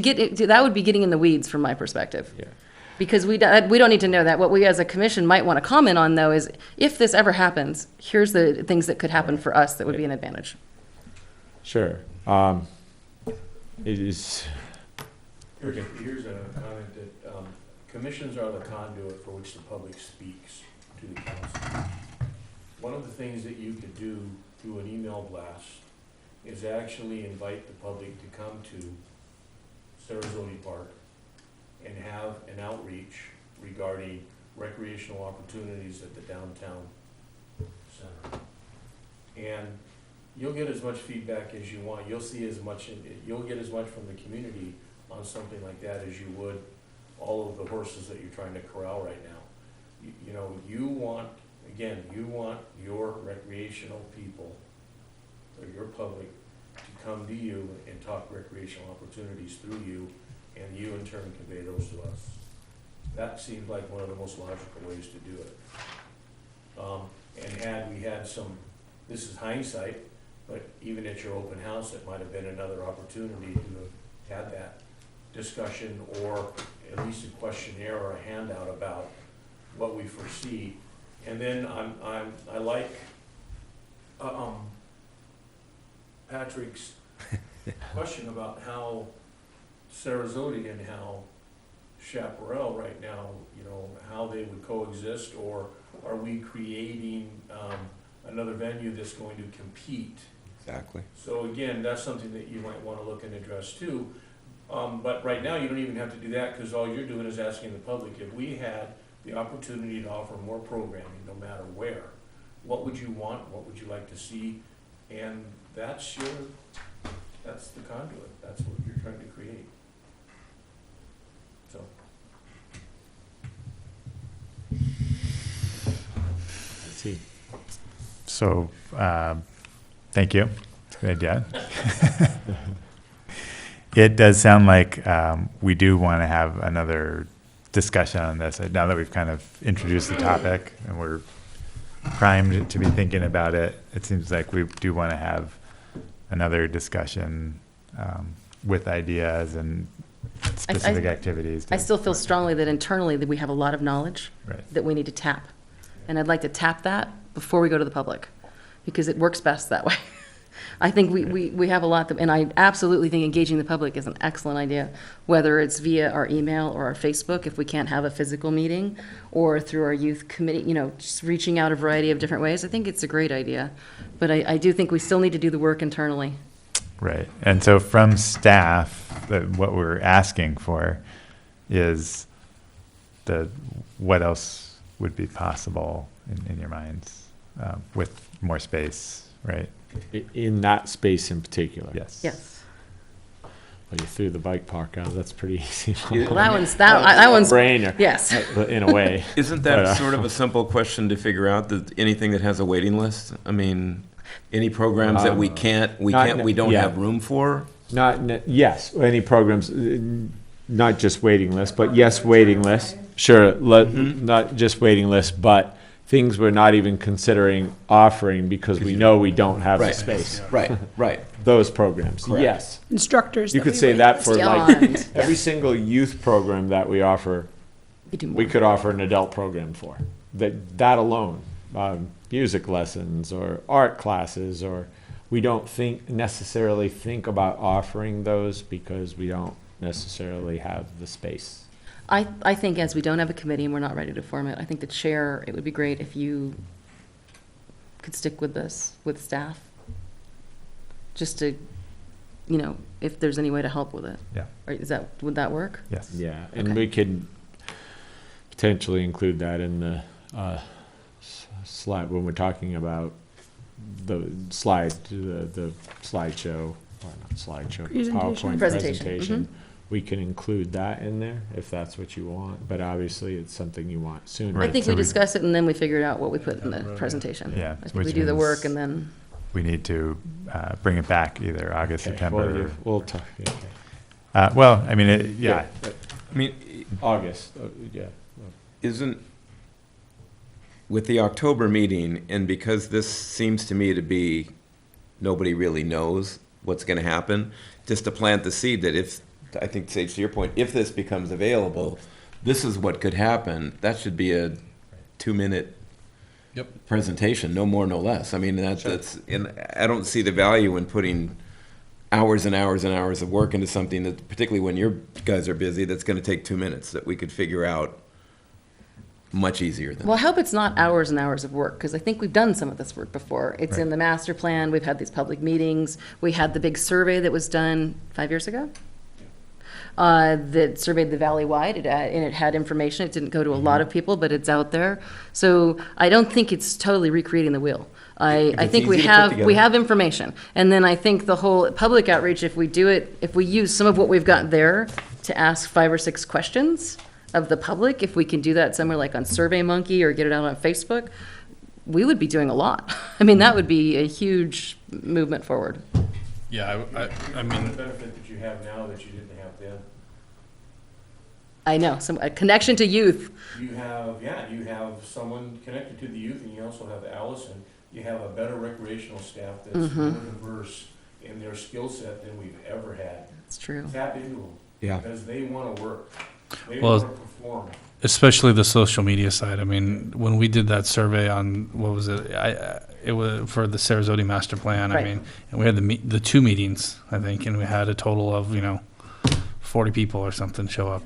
That would be getting in the weeds from my perspective. Yeah. Because we don't need to know that. What we as a commission might want to comment on, though, is if this ever happens, here's the things that could happen for us that would be an advantage. Sure. It is, Here's a comment that, commissions are the conduit for which the public speaks to the council. One of the things that you could do through an email blast is actually invite the public to come to Sarasota Park and have an outreach regarding recreational opportunities at the downtown center. And you'll get as much feedback as you want. You'll see as much, you'll get as much from the community on something like that as you would all of the horses that you're trying to corral right now. You know, you want your recreational people or your public to come to you and talk recreational opportunities through you, and you in turn convey those to us. That seemed like one of the most logical ways to do it. And had we had some, this is hindsight, but even at your open house, it might have been another opportunity to have had that discussion, or at least a questionnaire or a handout about what we foresee. And then I like Patrick's question about how Sarasota and how Chaparral right now, you know, how they would coexist, or are we creating another venue that's going to compete? Exactly. So again, that's something that you might want to look and address too. But right now, you don't even have to do that, because all you're doing is asking the public, if we had the opportunity to offer more programming, no matter where, what would you want, what would you like to see? And that's the conduit, that's what you're trying to create. So. let's see. So, thank you. It's a good idea. It does sound like we do want to have another discussion on this. Now that we've kind of introduced the topic and we're primed to be thinking about it, it seems like we do want to have another discussion with ideas and specific activities. I still feel strongly that internally that we have a lot of knowledge Right. that we need to tap. And I'd like to tap that before we go to the public, because it works best that way. I think we have a lot, and I absolutely think engaging the public is an excellent idea, whether it's via our email or our Facebook, if we can't have a physical meeting, or through our youth committee, you know, just reaching out a variety of different ways. I think it's a great idea. But I do think we still need to do the work internally. Right. And so from staff, what we're asking for is what else would be possible in your minds with more space, right? In that space in particular. Yes. Yes. Well, you threw the bike park out, that's pretty easy. Well, that one's, Brainer. yes. In a way. Isn't that sort of a simple question to figure out, that anything that has a waiting list? I mean, any programs that we don't yeah. have room for? Yes, any programs, not just waiting list, but yes, waiting list. Sure, not just waiting list, but things we're not even considering offering because we know we don't have the Right. space. Right. Those programs, Correct. yes. Instructors. You that could we say rate. that for like Beyond, every yeah. single youth program that we offer, We do more. we could offer an adult program for. That alone, music lessons or art classes, or we don't necessarily think about offering those because we don't necessarily have the space. I think as we don't have a committee and we're not ready to form it, I think the chair, it would be great if you could stick with this, with staff, just to you know, if there's any way to help with it. Yeah. Or would that work? Yes. Yeah, and Okay. we could potentially include that in the slide, when we're talking about the slideshow, or not slideshow, Presentation. PowerPoint Presentation, presentation. We can include that in there if that's what you want, but obviously it's something you want sooner. I think so we we- discuss it and then we figure out what we put in the presentation. Yeah, I think which we do the means- work and then, We need to bring it back either August, Okay, September. we'll talk, okay. Well, I mean, yeah. I mean, August, yeah. isn't, with the October meeting, and because this seems to me to be, nobody really knows what's going to happen, just to plant the seed that if, I think, Sage, to your point, if this becomes available, this is what could happen. That should be a 2-minute presentation, no more, no less. I mean, that's, and I don't see the value in putting hours and hours and hours of work into something that, particularly when your guys are busy, that's going to take 2 minutes, that we could figure out much easier than. well, I hope it's not hours and hours of work, because I think we've done some of this work before. It's in the master plan, we've had these public meetings, we had the big survey that was done 5 years ago. That surveyed the valley-wide, and it had information. It didn't go to a lot of people, but it's out there. So I don't think it's totally recreating the wheel. I It's think we easy to put have, together. we have information. And then I think the whole public outreach, if we do it, if we use some of what we've got there to ask 5 or 6 questions of the public, if we can do that somewhere like on SurveyMonkey or get it out on Facebook, we would be doing a lot. I mean, that would be a huge movement forward. Yeah, I mean, benefit that you have now that you didn't have then. I know, a connection to youth. You have someone connected to the youth, and you also have Allison. You have a better recreational staff that's more diverse in their skill set than we've ever had. It's true. Tap into them. Yeah. Because they want to work. They Well, want to perform. especially the social media side. I mean, when we did that survey on, what was it? It was for the Sarasota master plan. I Right. mean, and we had the 2 meetings, I think, and we had a total of, 40 people or something show up.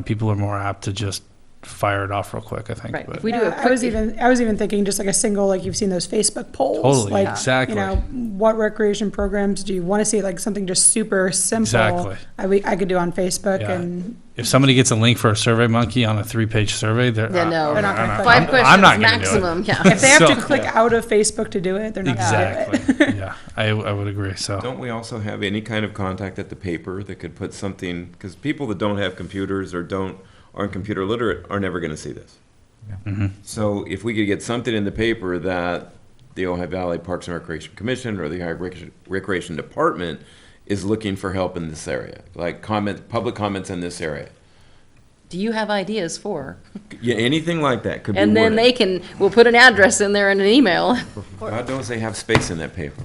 People are more apt to just fire it off real quick, I think. Right. But If we do Yeah, a I was quick- even thinking just like a single, like you've seen those Facebook polls. Totally, like, exactly. What recreation programs do you want to see? Like something just super simple. Exactly. I could do on Facebook Yeah. and if somebody gets a link for a SurveyMonkey on a 3-page survey, they're Yeah, no. They're not gonna click. 5 I'm questions not gonna do it. maximum, yeah. if they have to So- click out of Facebook to do it, they're not going to do it. Exactly. Yeah, I would agree. So Don't we also have any kind of contact at the paper that could put something, because people that don't have computers or aren't computer literate are never going to see this. So if we could get something in the paper that the Ojai Valley Parks and Recreation Commission or the Ojai Recreation Department is looking for help in this area, like public comments in this area. Do you have ideas for? Yeah, anything like that could be And then worded. we'll put an address in there and an email. God knows they have space in that paper.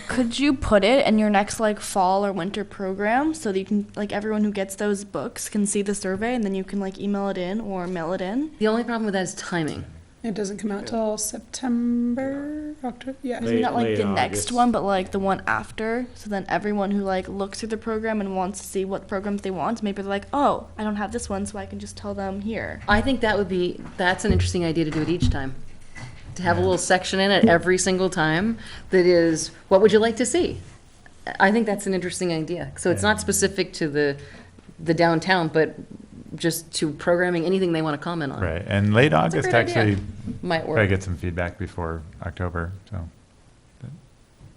Could you put it in your next like fall or winter program so that you can like everyone who gets those books can see the survey and then you can like email it in or mail it in? The only problem with that is timing. It doesn't come out till September, October. Yeah. Maybe not like late the next August. one, but like the one after. So then everyone who like looks through the program and wants to see what programs they want, maybe they're like, oh, I don't have this one, so I can just tell them here. I think that's an interesting idea to do it each time. To have a little section in it every single time that is, what would you like to see? I think that's an interesting idea. So it's not specific to the downtown, but just to programming, anything they want to comment on. Right, and late That's a August, great idea. actually, Might try to work. get some feedback before October, so.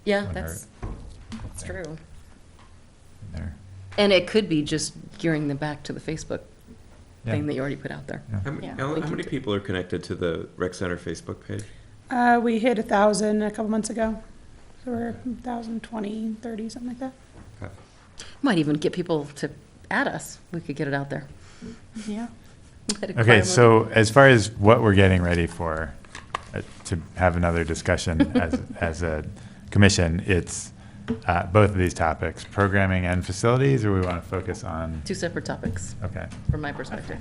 Yeah, Wouldn't that's true. there. And And it could be just gearing them back to the Facebook Yeah. thing that you already put out there. How many, Yeah. Ellen, how many people are connected to the Rec Center Facebook page? We hit 1,000 a couple months ago. So we're 1,020, 30, something like that. Might even get people to add us. We could get it out there. Yeah. Okay, so as far as what we're getting ready for, to have another discussion as a commission, it's both of these topics, programming and facilities, or we want to focus on, Two separate topics. okay. From my perspective.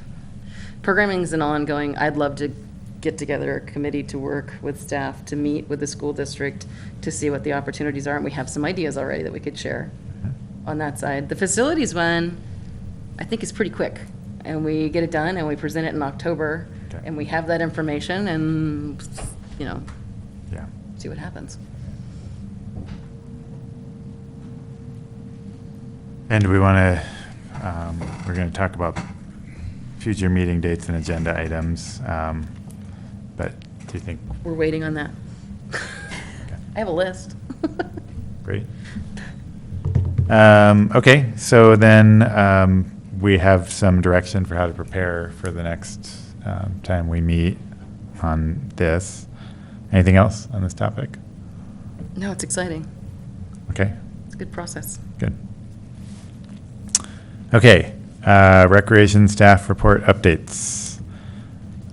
Programming is an ongoing, I'd love to get together a committee to work with staff, to meet with the school district, to see what the opportunities are, and we have some ideas already that we could share on that side. The facilities one, I think is pretty quick, and we get it done, and we present it in October, Okay. and we have that information, and, Yeah. see what happens. And we want to, we're going to talk about future meeting dates and agenda items. But do you think, We're waiting on that. I have a list. great? Okay, so then we have some direction for how to prepare for the next time we meet on this. Anything else on this topic? No, it's exciting. Okay, It's a good process. good. Okay, recreation staff report updates.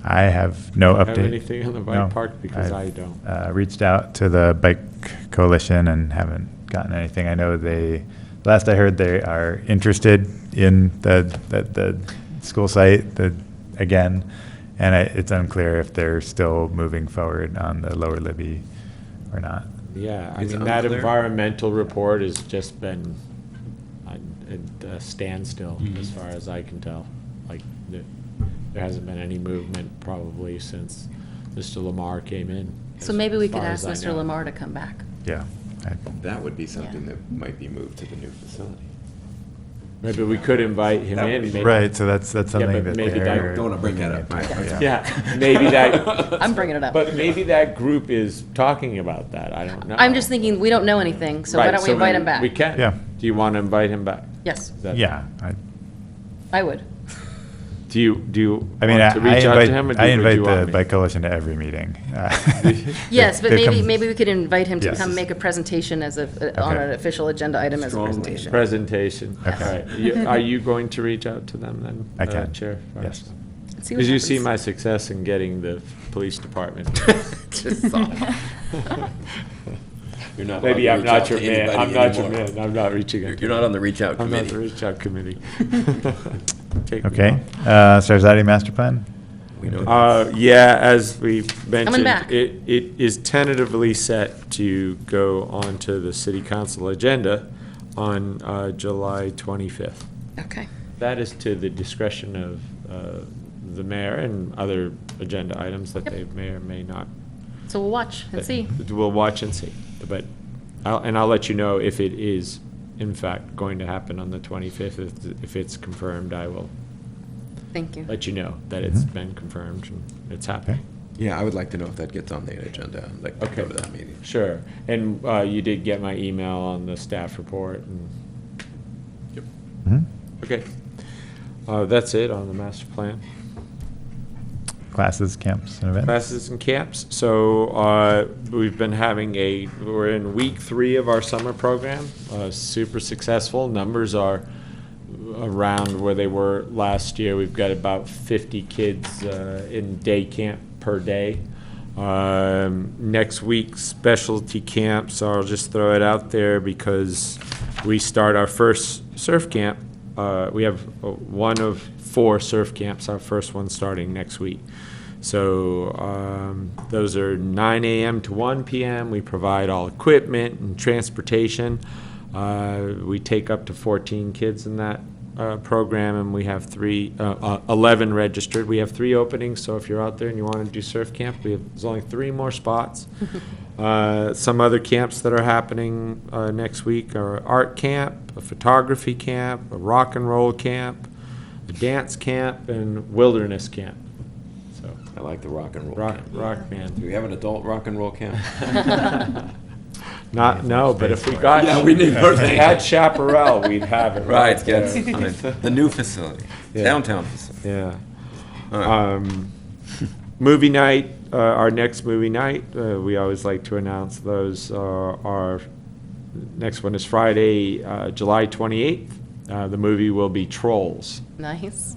I have no Have update. anything on the bike No, park? Because I I've, don't. Reached out to the Bike Coalition and haven't gotten anything. I know last I heard, they are interested in the school site, again, and it's unclear if they're still moving forward on the Lower Libby or not. Yeah, I It's mean, that unclear. environmental report has just been at a standstill, as far as I can tell. Like, there hasn't been any movement probably since Mr. Lamar came in. So as maybe we could far ask as I Mr. know. Lamar to come back. Yeah. That would be something that might be moved to the new facility. Maybe we could invite him That would in. be- maybe- Right, so that's but something that maybe that- they're. Don't want to bring that up. Yeah, maybe that, I'm bringing it up. but maybe that group is talking about that, I don't know. I'm just thinking, we don't know anything, so why Right, don't we so invite him back? We can. Yeah. Do you want to invite him back? Yes, Is that- Yeah, I would. Do you I mean, want to reach out to him? or I would invite you want the me? Bike Coalition to every meeting. Yes, but They come- maybe we could invite him to Yes. come make a presentation on Okay. an official agenda item as a Strong presentation. Presentation. Okay. All right. Are you going to reach out to them then? I can. Chair? Yes. Let's see what Because you see happens. my success in getting the police department. You're not allowed Maybe to I'm reach not out your to man. anybody I'm not your anymore. man. I'm not reaching out. You're not on the reach out I'm not the committee. reach out committee. Take me Okay, off. Sarzati master plan? We know Yeah, as we mentioned, back. it is tentatively set to go onto the city council agenda on July 25th. Okay. That is to the discretion of the mayor and other agenda items that Yep. they may or may not. So we'll watch and see. We'll watch and see. But I'll let you know if it is, in fact, going to happen on the 25th. If it's confirmed, I will Thank you. let you know that it's Mhm. been confirmed and it's Okay. happening. Yeah, I would like to know if that gets on the agenda, like, to Okay. go to that meeting. Sure. And you did get my email on the staff report and, Mhm. okay. That's it on the master plan. Classes, camps, and events? Classes and camps. So we've been we're in week 3 of our summer program. Super successful. Numbers are around where they were last year. We've got about 50 kids in day camp per day. Next week, specialty camps. I'll just throw it out there because we start our first surf camp. We have one of 4 surf camps, our first one starting next week. So those are 9 a.m. to 1 p.m. We provide all equipment and transportation. We take up to 14 kids in that program, and we have 11 registered. We have 3 openings, so if you're out there and you want to do surf camp, there's only 3 more spots. Some other camps that are happening next week are art camp, a photography camp, a rock and roll camp, a dance camp, and wilderness camp. So I like the rock and roll rock camp. Do band. we have an adult rock and roll camp? No, but if we got, Yeah, we need more if we things. had Chaparral, we'd have it. Right, there. yes, the new facility, Yeah. downtown facility. Yeah. All right. Movie night, our next movie night, we always like to announce those. Our next one is Friday, July 28th. The movie will be Trolls. Nice.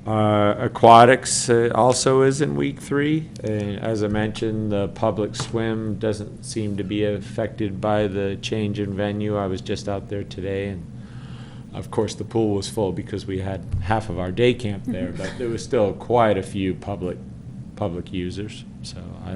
Aquatics also is in week 3. And as I mentioned, the public swim doesn't seem to be affected by the change in venue. I was just out there today, and of course the pool was full because we had half of our day camp there, but there was still quite a few public users. So I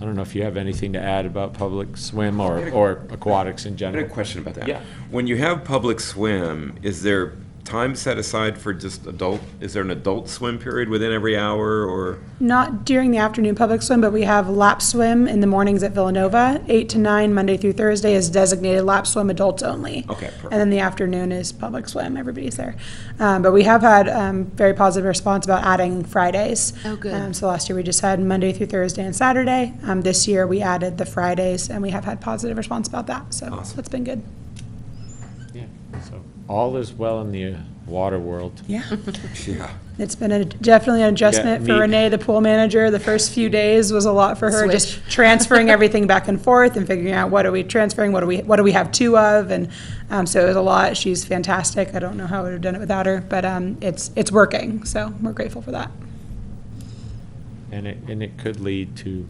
don't know if you have anything to add about public swim or aquatics in I general. had a question about that. Yeah. When you have public swim, is there time set aside for just adult, is there an adult swim period within every hour, or? Not during the afternoon public swim, but we have lap swim in the mornings at Villanova. 8 to 9, Monday through Thursday is designated lap swim, adults only. Okay, perfect. And then the afternoon is public swim, everybody's there. But we have had very positive response about adding Fridays. Oh, good. So last year we just had Monday through Thursday and Saturday. This year we added the Fridays, and we have had positive response about that. So Awesome. that's been good. Yeah, so all is well in the water world. Yeah. Yeah. It's been definitely an adjustment for me- Renee, the pool manager. The first few days was a lot for her, Switch. just transferring everything back and forth and figuring out what are we transferring, what do we have two of, and so it was a lot. She's fantastic. I don't know how I would have done it without her, but it's working. So we're grateful for that. And it could lead to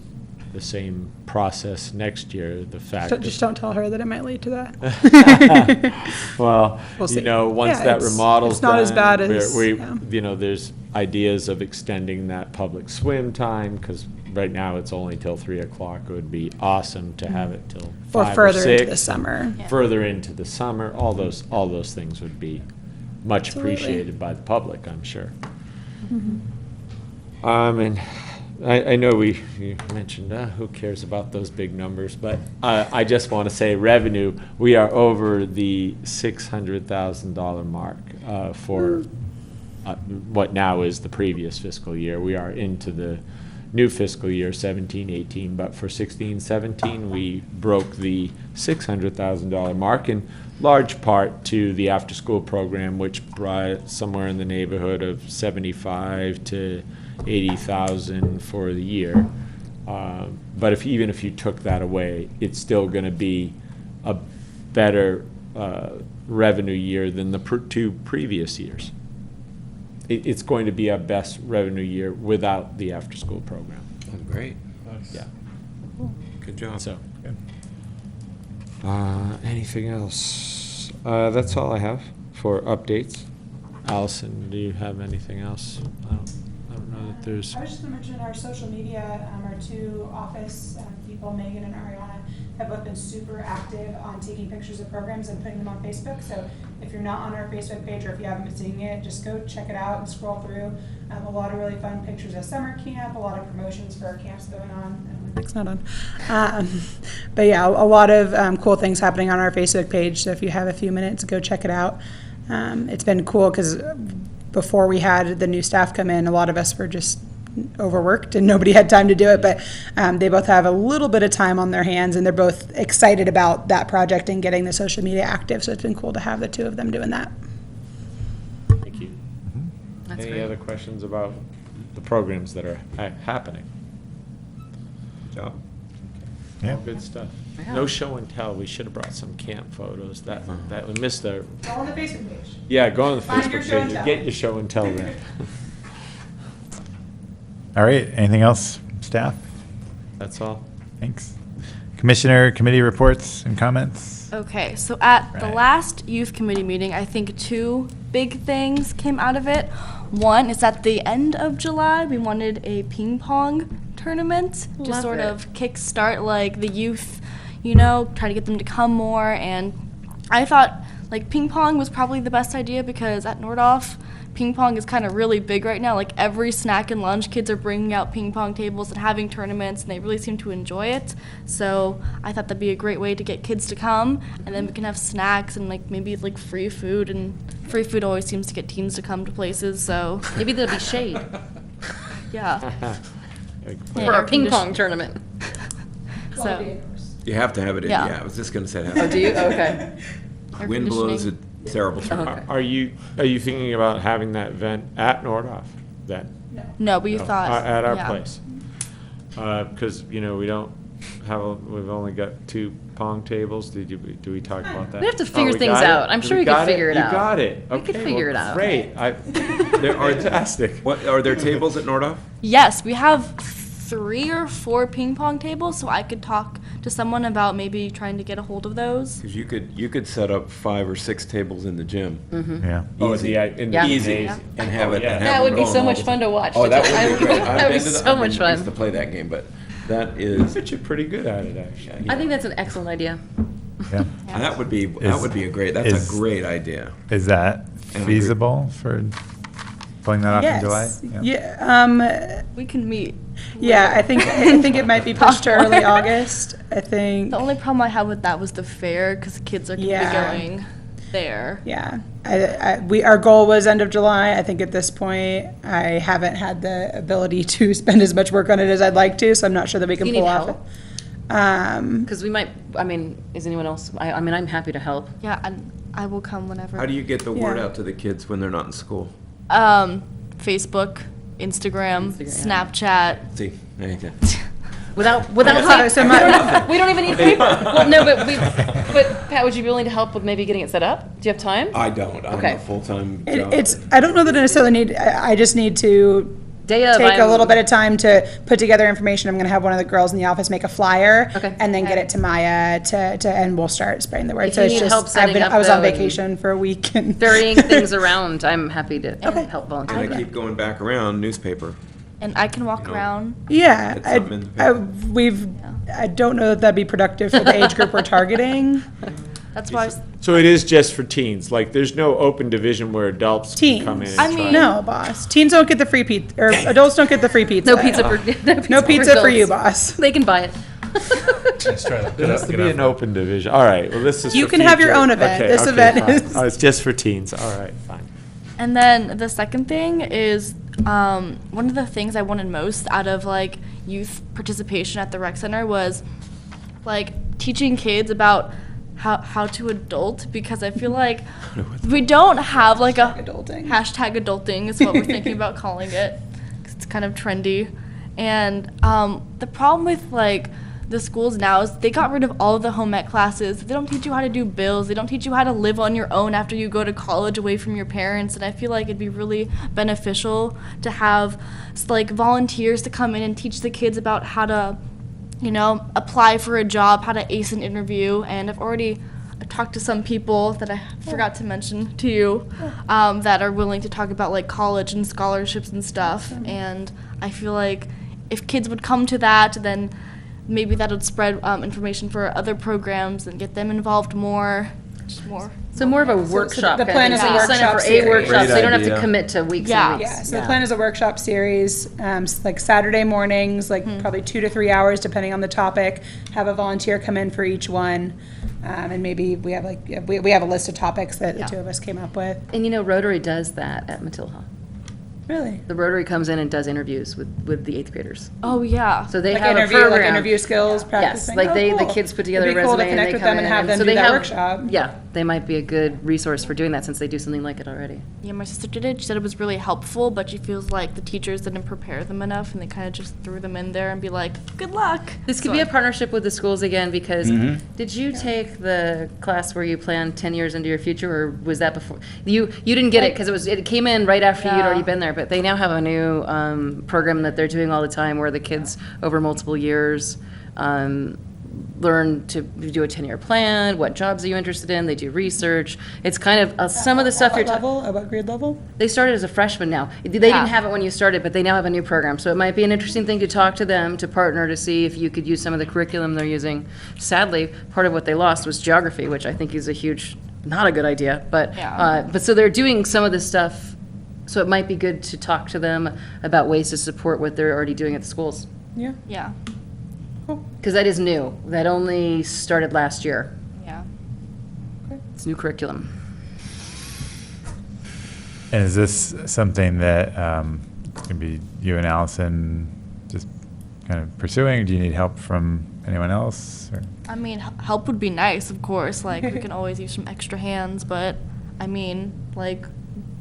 the same process next year, the fact So that. just don't tell her that it might lead to that. Well, We'll see. once Yeah, that it's- remodel's it's not as done, bad as- yeah. there's ideas of extending that public swim time, because right now it's only till 3 o'clock. It would be awesome to have it till Or 5 or further into 6. the summer. Further into the summer, all those things would be much Absolutely. appreciated by the public, I'm sure. And I know you mentioned, who cares about those big numbers, but I just want to say revenue, we are over the $600,000 mark for what now is the previous fiscal year. We are into the new fiscal year, 17-18, but for 16-17, we broke the $600,000 mark, in large part to the after-school program, which brought somewhere in the neighborhood of 75 to 80,000 for the year. But even if you took that away, it's still going to be a better revenue year than the two previous years. It's going to be our best revenue year without the after-school program. Oh, great. Yeah. Good job. So. Anything else? That's all I have for updates. Allison, do you have anything else? I don't know that there's. I was just going to mention our social media, our two office people, Megan and Ariana, have both been super active on taking pictures of programs and putting them on Facebook. So if you're not on our Facebook page, or if you haven't been seeing it, just go check it out and scroll through. A lot of really fun pictures of summer camp, a lot of promotions for our camps going on. Mic's not on. But yeah, a lot of cool things happening on our Facebook page. So if you have a few minutes, go check it out. It's been cool because before we had the new staff come in, a lot of us were just overworked and nobody had time to do it, but they both have a little bit of time on their hands, and they're both excited about that project and getting the social media active, so it's been cool to have the two of them doing that. Thank you. That's Any great. other questions about the programs that are happening? Good job. Yeah. All good stuff. Yeah. No show and tell. We should have brought some camp photos. That we missed the. Go on the Facebook page. Yeah, go on the Find your Facebook show and page. tell. Get your show and tell there. All right, anything else, staff? That's all. Thanks. Commissioner, committee reports and comments? Okay, so at the Right. last youth committee meeting, I think two big things came out of it. One is at the end of July, we wanted a ping pong tournament to Love sort it. of kickstart like the youth, try to get them to come more. And I thought like ping pong was probably the best idea because at Nordhoff, ping pong is kind of really big right now. Like every snack and lunch, kids are bringing out ping pong tables and having tournaments, and they really seem to enjoy it. So I thought that'd be a great way to get kids to come, and then we can have snacks and like maybe like free food. And free food always seems to get teens to come to places. So Maybe there'll be shade yeah. for Air our ping condition- pong tournament. So You have to have it in, Yeah. yeah, I was just gonna say Oh, that. do you? Okay. air Wind blows, conditioning. it's terrible. Okay. Are you thinking about having that event at Nordhoff then? No, we No, thought at our yeah. place? Because we don't we've only got 2 pong tables. Do we talk about that? We have to figure we things got it? out. I'm sure we could got figure it You out. got it. We could Okay, figure well, it out. Great. There are Fantastic. What, are there tables at Nordhoff? Yes, we have 3 or 4 ping pong tables, so I could talk to someone about maybe trying to get a hold of those. Because you could set up 5 or 6 tables in the gym. Yeah. Oh, Easy. in the Yeah. Easy, gymnasium. and have it. yeah. and have That them would be going so all much the fun time. to watch. Oh, that I- would be great. that would be so much I used to fun. play that game, but that I is, bet you're pretty good at it, actually. I think that's an excellent idea. Yeah. that would be Is- a great, that's is- a great idea. Is that And feasible for pulling that off in July? Yes. Yeah. We can meet. Yeah, I think it might be pushed to early August. I think. The only problem I had with that was the fair, because kids are going to Yeah. be going there. Yeah, our goal was end of July. I think at this point, I haven't had the ability to spend as much work on it as I'd like to, so I'm not sure that we can Do you pull need off. help? It. Because we might, I mean, is anyone else, I mean, I'm happy to help. Yeah, and I will come whenever. How do you get the word Yeah. out to the kids when they're not in school? Facebook, Instagram, Instagram. Snapchat. See, there you go. Without Okay, so my- we don't even need paper. Well, no, but Pat, would you be willing to help with maybe getting it set up? Do you have time? I don't. I'm Okay. a full-time job. It's. I don't know that I necessarily need. I just need to Day of, take a I'm- little bit of time to put together information. I'm going to have one of the girls in the office make a flyer, Okay. and then get it to Maya and we'll start spreading the word. If you need help setting up, I was on though, and vacation for a week and Varying things around, I'm happy to help volunteer. And with I that. keep going back around newspaper. And I can walk You know. around. Yeah, Get something in the I don't know that that'd be productive for the age group we're targeting. That's why I was, So it is just for teens, like, there's no open division where adults can come in and Teens. try. I mean- No, boss. Teens don't get the free pizza, or adults don't get the free pizza. No pizza for, No pizza for you, adults. boss. They can buy it. Let's try that. There has to be an open division. All right, well, this is You for can have your future. own event. Okay, This okay, event fine. is- Oh, it's just for teens. All right, fine. and then the second thing is one of the things I wanted most out of like youth participation at the rec center was like teaching kids about how to adult, because I feel like we don't have like a Adulting. hashtag adulting is what we're thinking about calling it, 'cause it's kind of trendy. And the problem with like the schools now is they got rid of all of the home ec classes. They don't teach you how to do bills. They don't teach you how to live on your own after you go to college away from your parents. And I feel like it'd be really beneficial to have like volunteers to come in and teach the kids about how to, you know, apply for a job, how to ace an interview. And I've talked to some people that I forgot to mention to you that are willing to talk about like college and scholarships and stuff. And I feel like if kids would come to that, then maybe that would spread information for other programs and get them involved more. Just more. So more of a workshop. the kind of plan thing. is So a you sign up workshop for a series. workshop, Great so you don't have to idea. commit to weeks Yeah. and weeks. Yeah, so the plan is a workshop series, like Saturday mornings, like probably 2 to 3 hours, depending on the topic. Have a volunteer come in for each one, and maybe we have we have a list of topics that the two of us came up with. And you know, Rotary does that at Matilda. Really? The Rotary comes in and does interviews with the 8th graders. Oh yeah. So they Like have interview, a program. like interview skills, Yes, practicing. like Oh, the cool. kids put together It'd a be cool to resume and connect they with come them in. and have them so do they that have, workshop. Yeah, they might be a good resource for doing that since they do something like it already. Yeah, my sister did it. She said it was really helpful, but she feels like the teachers didn't prepare them enough, and they kind of just threw them in there and be like, "Good luck." This could So be I- a partnership with the schools again, because did you take the class where you plan 10 years into your future, or was that before? You didn't get it because it came in right after you'd Yeah. already been there, but they now have a new program that they're doing all the time where the kids over multiple years learn to do a 10-year plan, what jobs are you interested in, they do research. It's kind of some of the stuff What you're talking. level? At what grade level? They started as a freshman now. They Yeah. didn't have it when you started, but they now have a new program. So it might be an interesting thing to talk to them, to partner, to see if you could use some of the curriculum they're using. Sadly, part of what they lost was geography, which I think is a huge, not a good idea. But, Yeah. but so they're doing some of this stuff. So it might be good to talk to them about ways to support what they're already doing at the schools. Yeah. Yeah. Because that is new. That only started last year. Yeah. It's new curriculum. And is this something that can be you and Allison just kind of pursuing? Do you need help from anyone else? Or? I mean, help would be nice, of course. Like, we can always use some extra hands, but I mean, like,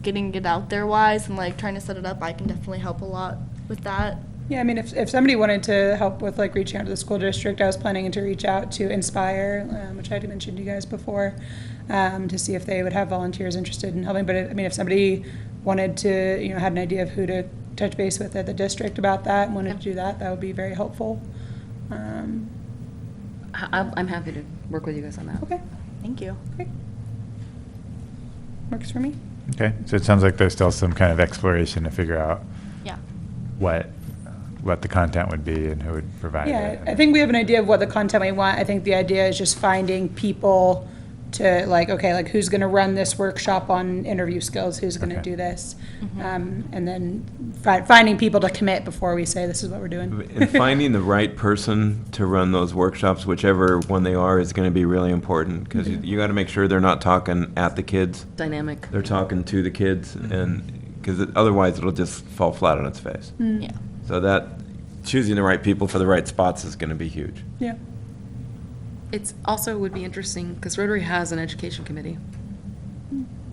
getting it out there wise and like trying to set it up, I can definitely help a lot with that. Yeah, I mean, if somebody wanted to help with like reaching out to the school district, I was planning to reach out to Inspire, which I had mentioned to you guys before, to see if they would have volunteers interested in helping. But I mean, if somebody wanted to, you know, had an idea of who to touch base with at the district about that and wanted to do that, that would be very helpful. I'm happy to work with you guys on that. Okay, Thank you. great. Works for me. Okay, so it sounds like there's still some kind of exploration to figure out Yeah. what the content would be and who would provide Yeah, it. I think we have an idea of what the content we want. I think the idea is just finding people to like, okay, like who's gonna run this workshop on interview skills, who's gonna Okay. do this? And then finding people to commit before we say this is what we're doing. And finding the right person to run those workshops, whichever one they are, is going to be really important, because you got to make sure they're not talking at the kids. Dynamic. They're talking to the kids, and because otherwise it'll just fall flat on its face. Yeah. So that choosing the right people for the right spots is going to be huge. Yeah. It's also would be interesting, because Rotary has an education committee,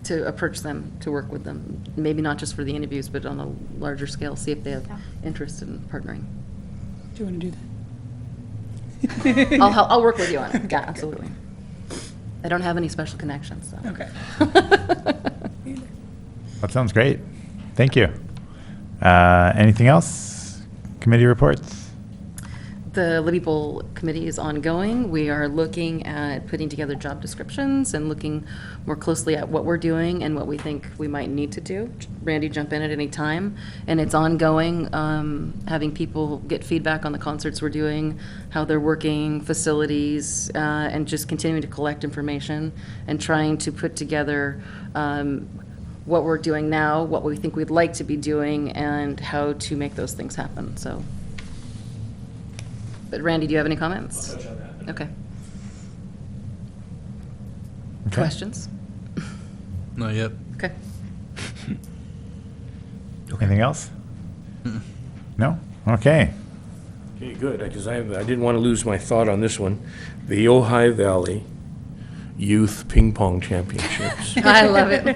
to approach them, to work with them, maybe not just for the interviews, but on a larger scale, see if they have Yeah. interest in partnering. Do you wanna do that? I'll work with you on it, yeah, absolutely. I don't have any special connections, so. Okay. That sounds great. Thank you. Anything else? Committee reports? The Libby Bowl committee is ongoing. We are looking at putting together job descriptions and looking more closely at what we're doing and what we think we might need to do. Randy, jump in at any time. And it's ongoing, having people get feedback on the concerts we're doing, how they're working, facilities, and just continuing to collect information and trying to put together what we're doing now, what we think we'd like to be doing, and how to make those things happen, so. But Randy, do you have any comments? I'll touch on that. Okay. Okay. Questions? Not yet. Okay. Anything else? No? Okay. Okay, good, because I didn't want to lose my thought on this one. The Ojai Valley Youth Ping Pong Championships. I love it.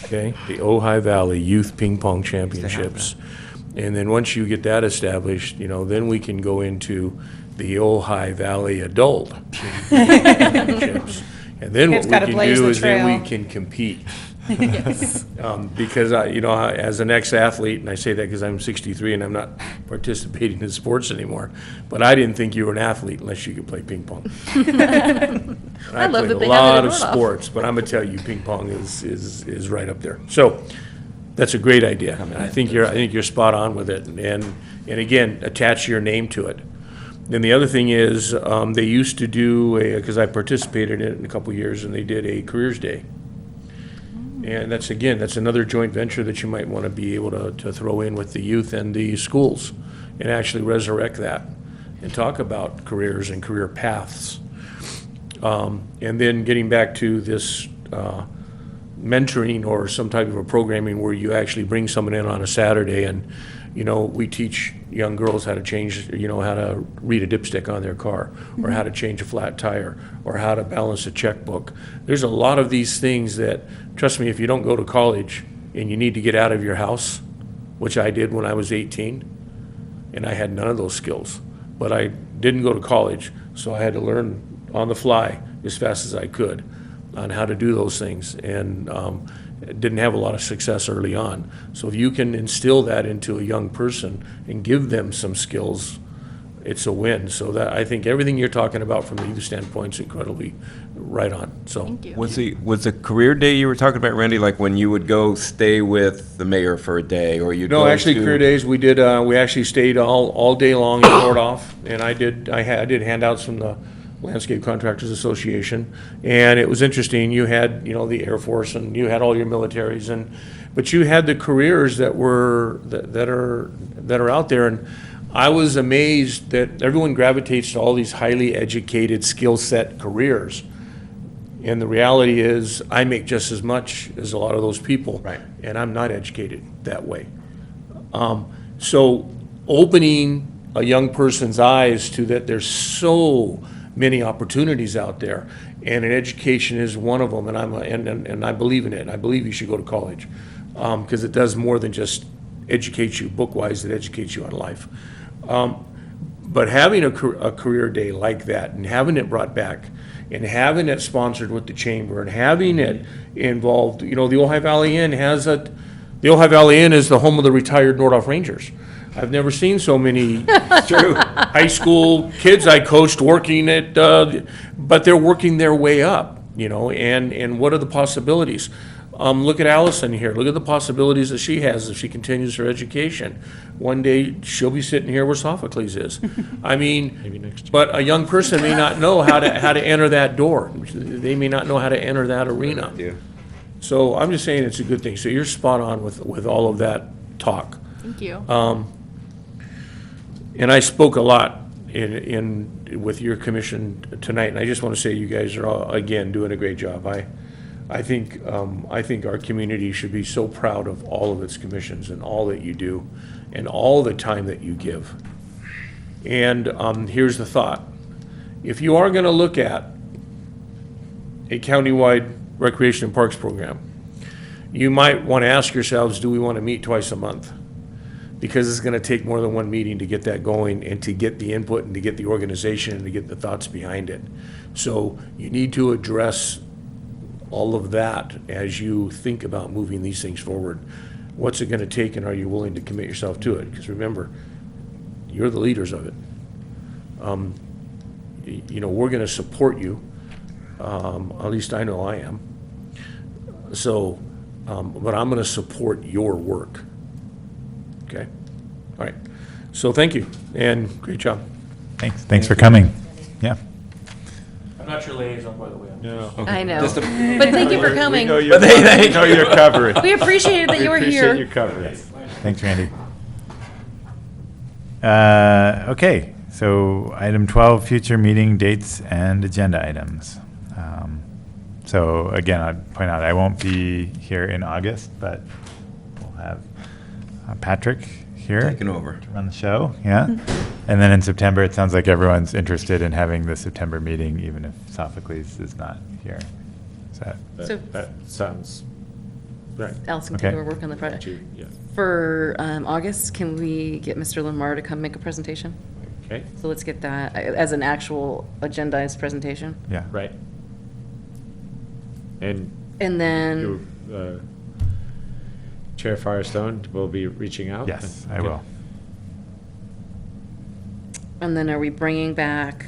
Okay, the Ojai Valley Youth Ping Pong Championships. And then once you get that established, then we can go into the Ojai Valley Adult Championships. And then what It's we gotta can blaze do the is then trail. we can compete. Yes. Because, as an ex-athlete, and I say that because I'm 63 and I'm not participating in sports anymore, but I didn't think you were an athlete unless you could play ping pong. I love played that they a have lot it of at Rudolph. sports, but I'm gonna tell you, ping pong is right up there. So, that's a great idea. I think you're spot on with it, and again, attach your name to it. And the other thing is, they used to do because I participated in it in a couple of years, and they did a careers day. And that's another joint venture that you might want to be able to throw in with the youth and the schools, and actually resurrect that and talk about careers and career paths. And then getting back to this mentoring or some type of a programming where you actually bring someone in on a Saturday and, we teach young girls how to change, how to read a dipstick on their car, or how to change a flat tire, or how to balance a checkbook. There's a lot of these things that, trust me, if you don't go to college and you need to get out of your house, which I did when I was 18, and I had none of those skills, but I didn't go to college, so I had to learn on the fly as fast as I could on how to do those things, and didn't have a lot of success early on. So if you can instill that into a young person and give them some skills, it's a win. So that, I think everything you're talking about from the youth standpoint is incredibly right on, so. Thank you. Was the career day you were talking about, Randy, like when you would go stay with the mayor for a day, or you'd No, go actually, to- career days, we did, we actually stayed all day long in Nordhoff, and I did handouts from the Landscape Contractors Association, and it was interesting. You had, the Air Force, and you had all your militaries, but you had the careers that are out there, and I was amazed that everyone gravitates to all these highly educated, skill set careers. And the reality is, I make just as much as a lot of those people. Right. And I'm not educated that way. So opening a young person's eyes to that there's so many opportunities out there, and an education is one of them, and I believe in it. I believe you should go to college, because it does more than just educate you book-wise, it educates you on life. But having a career day like that, and having it brought back, and having it sponsored with the chamber, and having it involved, the Ojai Valley Inn the Ojai Valley Inn is the home of the retired Nordhoff Rangers. I've never seen so many high school kids I coached working at, but they're working their way up, and what are the possibilities? Look at Allison here. Look at the possibilities that she has if she continues her education. One day, she'll be sitting here where Sophocles is. I mean, but a young person may not know how to enter that door. They may not know how to enter that arena. So I'm just saying it's a good thing. So you're spot on with all of that talk. Thank you. And I spoke a lot with your commission tonight, and I just want to say you guys are all, again, doing a great job. I think our community should be so proud of all of its commissions and all that you do and all the time that you give. And here's the thought. If you are going to look at a countywide recreation and parks program, you might want to ask yourselves, do we want to meet twice a month? Because it's going to take more than one meeting to get that going and to get the input and to get the organization and to get the thoughts behind it. So you need to address all of that as you think about moving these things forward. What's it going to take, and are you willing to commit yourself to it? Because remember, you're the leaders of it. We're going to support you. At least I know I am. So, but I'm going to support your work. Okay? All right. So thank you, and great job. Thanks for coming. Yeah. I'm not your liaison, by the way. No. I know. But thank you for coming. We know you're covering. We appreciated that you were Appreciate you here. covering. Thanks, Randy. Okay, so item 12, future meeting dates and agenda items. So again, I'd point out I won't be here in August, but we'll have Patrick here. Taking over. To run the show, yeah. And then in September, it sounds like everyone's interested in having the September meeting, even if Sophocles is not here. Is that? So- That sounds right. Alice can Okay. take over work on the project. Yeah. For August, can we get Mr. Lamar to come make a presentation? Okay, So let's get that as an actual agendized presentation. Yeah. right. And And then, you, Chair Firestone will be reaching out? Yes, I Okay. will. are we bringing back,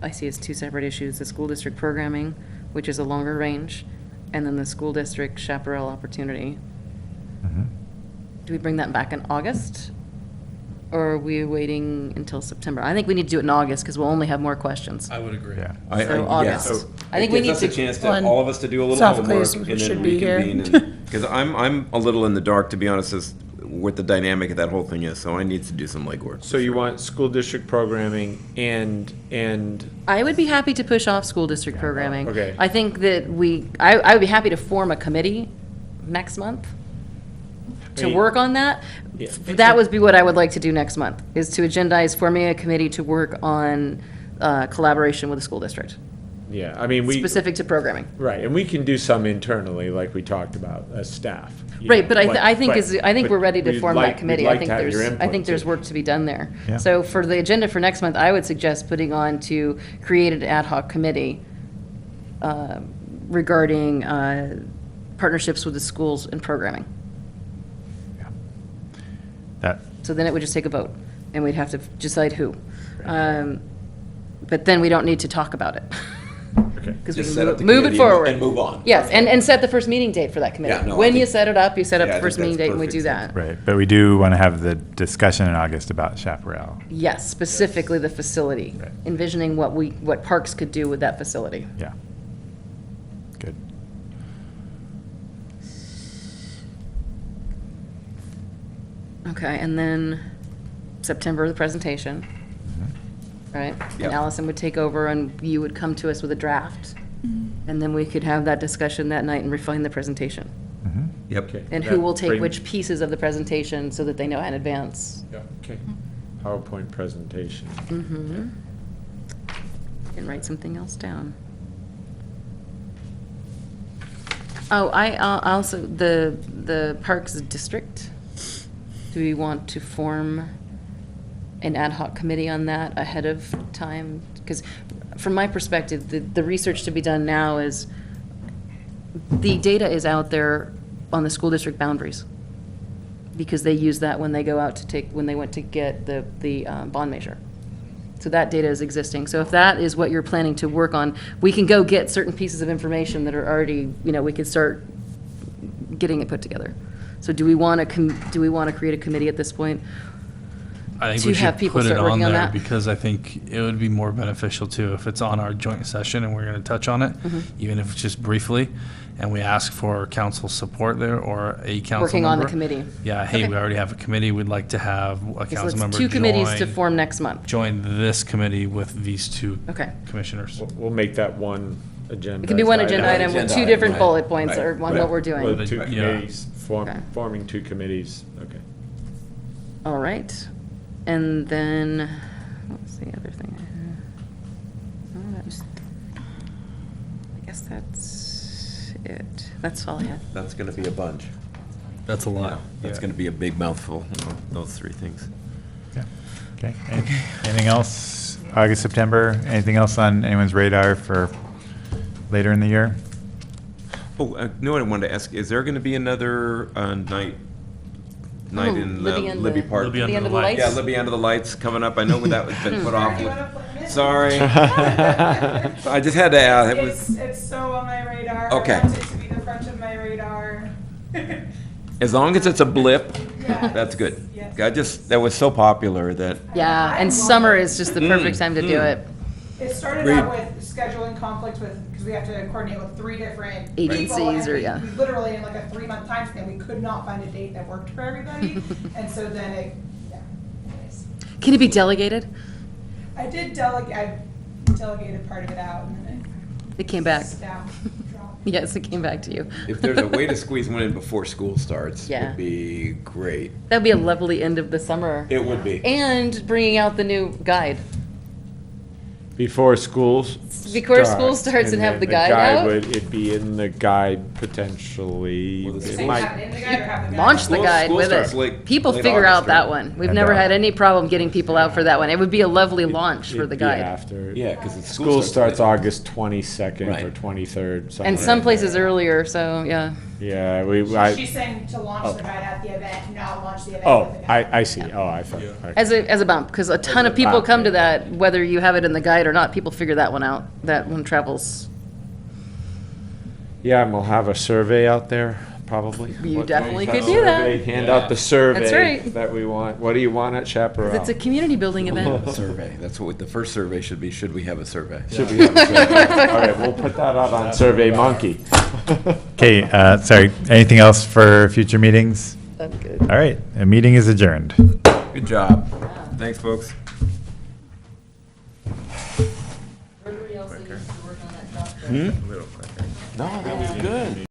I see it's two separate issues, the school district programming, which is a longer range, and then the school district chaparral opportunity. Mhm. Do we bring that back in August? Or are we waiting until September? I think we need to do it in August, because we'll only have more questions. I would agree. Yeah. So August. I think we need It gives us to- a chance Well, to, and all of us to do a little homework Sophocles and then should be here. reconvene. Because I'm a little in the dark, to be honest, as what the dynamic of that whole thing is, so I need to do some legwork. So you want school district programming and I would be happy to push off school district programming. Okay. I think that I would be happy to form a committee next month to Hey. work on that. Yeah. That would be what I would like to do next month, is to agendize, forming a committee to work on collaboration with the school district, yeah, I mean, we, specific to programming. right, and we can do some internally, like we talked about, as staff. you Right, know, but I think but we're ready to we'd form like- that committee. we'd I like think to have your there's, I input, think there's too. work to be done there. Yeah. So for the agenda for next month, I would suggest putting on to create an ad hoc committee regarding partnerships with the schools and programming. That, So then it would just take a vote, and we'd have to decide who. But then we don't need to talk about it. Okay. Because we Just can set up the move it committee forward. and move on. Yes, and set the first meeting date for that committee. Yeah, no, I When you think- set it up, you set up Yeah, I the first think meeting that's date, and we do perfect. that. right, but we do want to have the discussion in August about chaparral. Yes, specifically the facility, Right. envisioning what parks could do with that facility. Yeah. Good. Okay, and then September, the presentation, right? And Yep. Allison would take over, and you would come to us with a draft, and then we could have that discussion that night and refine the presentation. Mhm. Yep. Okay. And That who will take bring- which pieces of the presentation so that they know in advance. Yeah, okay. PowerPoint presentation. Mm-hmm. And write something else down. Oh, I also, the Parks District, do we want to form an ad hoc committee on that ahead of time? Because from my perspective, the research to be done now is, the data is out there on the school district boundaries, because they use that when they go out to when they went to get the bond measure. So that data is existing. So if that is what you're planning to work on, we can go get certain pieces of information that are already, we could start getting it put together. So do we want to create a committee at this point? I think to we have should people put it start on working on there that? because I think it would be more beneficial too if it's on our joint session and we're going to touch on it, Mm-hmm. even if it's just briefly, and we ask for council support there or a council Working on the member. committee. Yeah, hey, Okay. we already have a committee. We'd like to have a Okay, so council member it's 2 committees to join- form next month. join this committee with these 2 Okay. commissioners. We'll make that one agenda. It can be one agenda item with Agenda 2 item, different right. bullet points Right. or on Right. what we're doing. With 2 Yeah. committees, Okay. forming 2 committees, okay. All right. And then, what was the other thing I had? Oh, that was, I guess that's it. That's all I had. That's gonna be a bunch. That's a lot. That's gonna be a big mouthful, those 3 things. Yeah. Okay. Anything else? August, September? Anything else on anyone's radar for later in the year? Oh, you know what I wanted to ask, is there gonna be another night Oh, in Libby and Libby the- Park? Libby The under end the of the lights. lights? Yeah, Libby Under the Lights coming up. I know that has been put off. Sorry. I just had to ask. It was, It's so on my radar. Okay. I want it to be the front of my radar. as long as it's a blip, Yeah. that's good. Yes. That was so popular that, Yeah, and summer is just the perfect time to do it. It started out with scheduling conflicts with, because we have to coordinate with 3 different people, Agencies and or, we- yeah. We literally, in like a 3-month time span, we could not find a date that worked for everybody. And so then anyways. Can it be delegated? I delegated part of it out and then It came back. staff dropped. Yes, it came back to you. if there's a way to squeeze one in before school starts, Yeah. would be great. That'd be a lovely end of the summer. It would be. And bringing out the new guide. Before schools Before school starts and have then the guide out? It'd be in the guide potentially. Well, the It school- might- Have it in the guide or have the guide? Launch the School- guide school with starts it. late- People late figure out August, that right? one. We've And never had dark. any problem getting people out for that one. It would be a lovely launch for it'd the be guide. After. Yeah, because the School starts late. August 22nd or Right. 23rd. somewhere And some in places there. earlier, so, yeah. Yeah, She's saying to launch the guide at the event, not launch the event oh, with the guide. I see. Oh, I thought. As a bump, because a ton of people bump, come to yeah. that, whether you have it in the guide or not, people figure that one out. That one travels. Yeah, and we'll have a survey out there, probably. You What- definitely what could do that. survey, Hand out the survey right. that we want. What do you want at Chaparral? It's a community building event. Survey, that's what the first survey should be, should we have a survey? Should we have a survey? All right, we'll put that out on Survey Monkey. Okay, sorry, anything else for future meetings? That's good. All right, a meeting is adjourned. Good job. Thanks, folks. Everybody else needs to work on that job. No, that was good.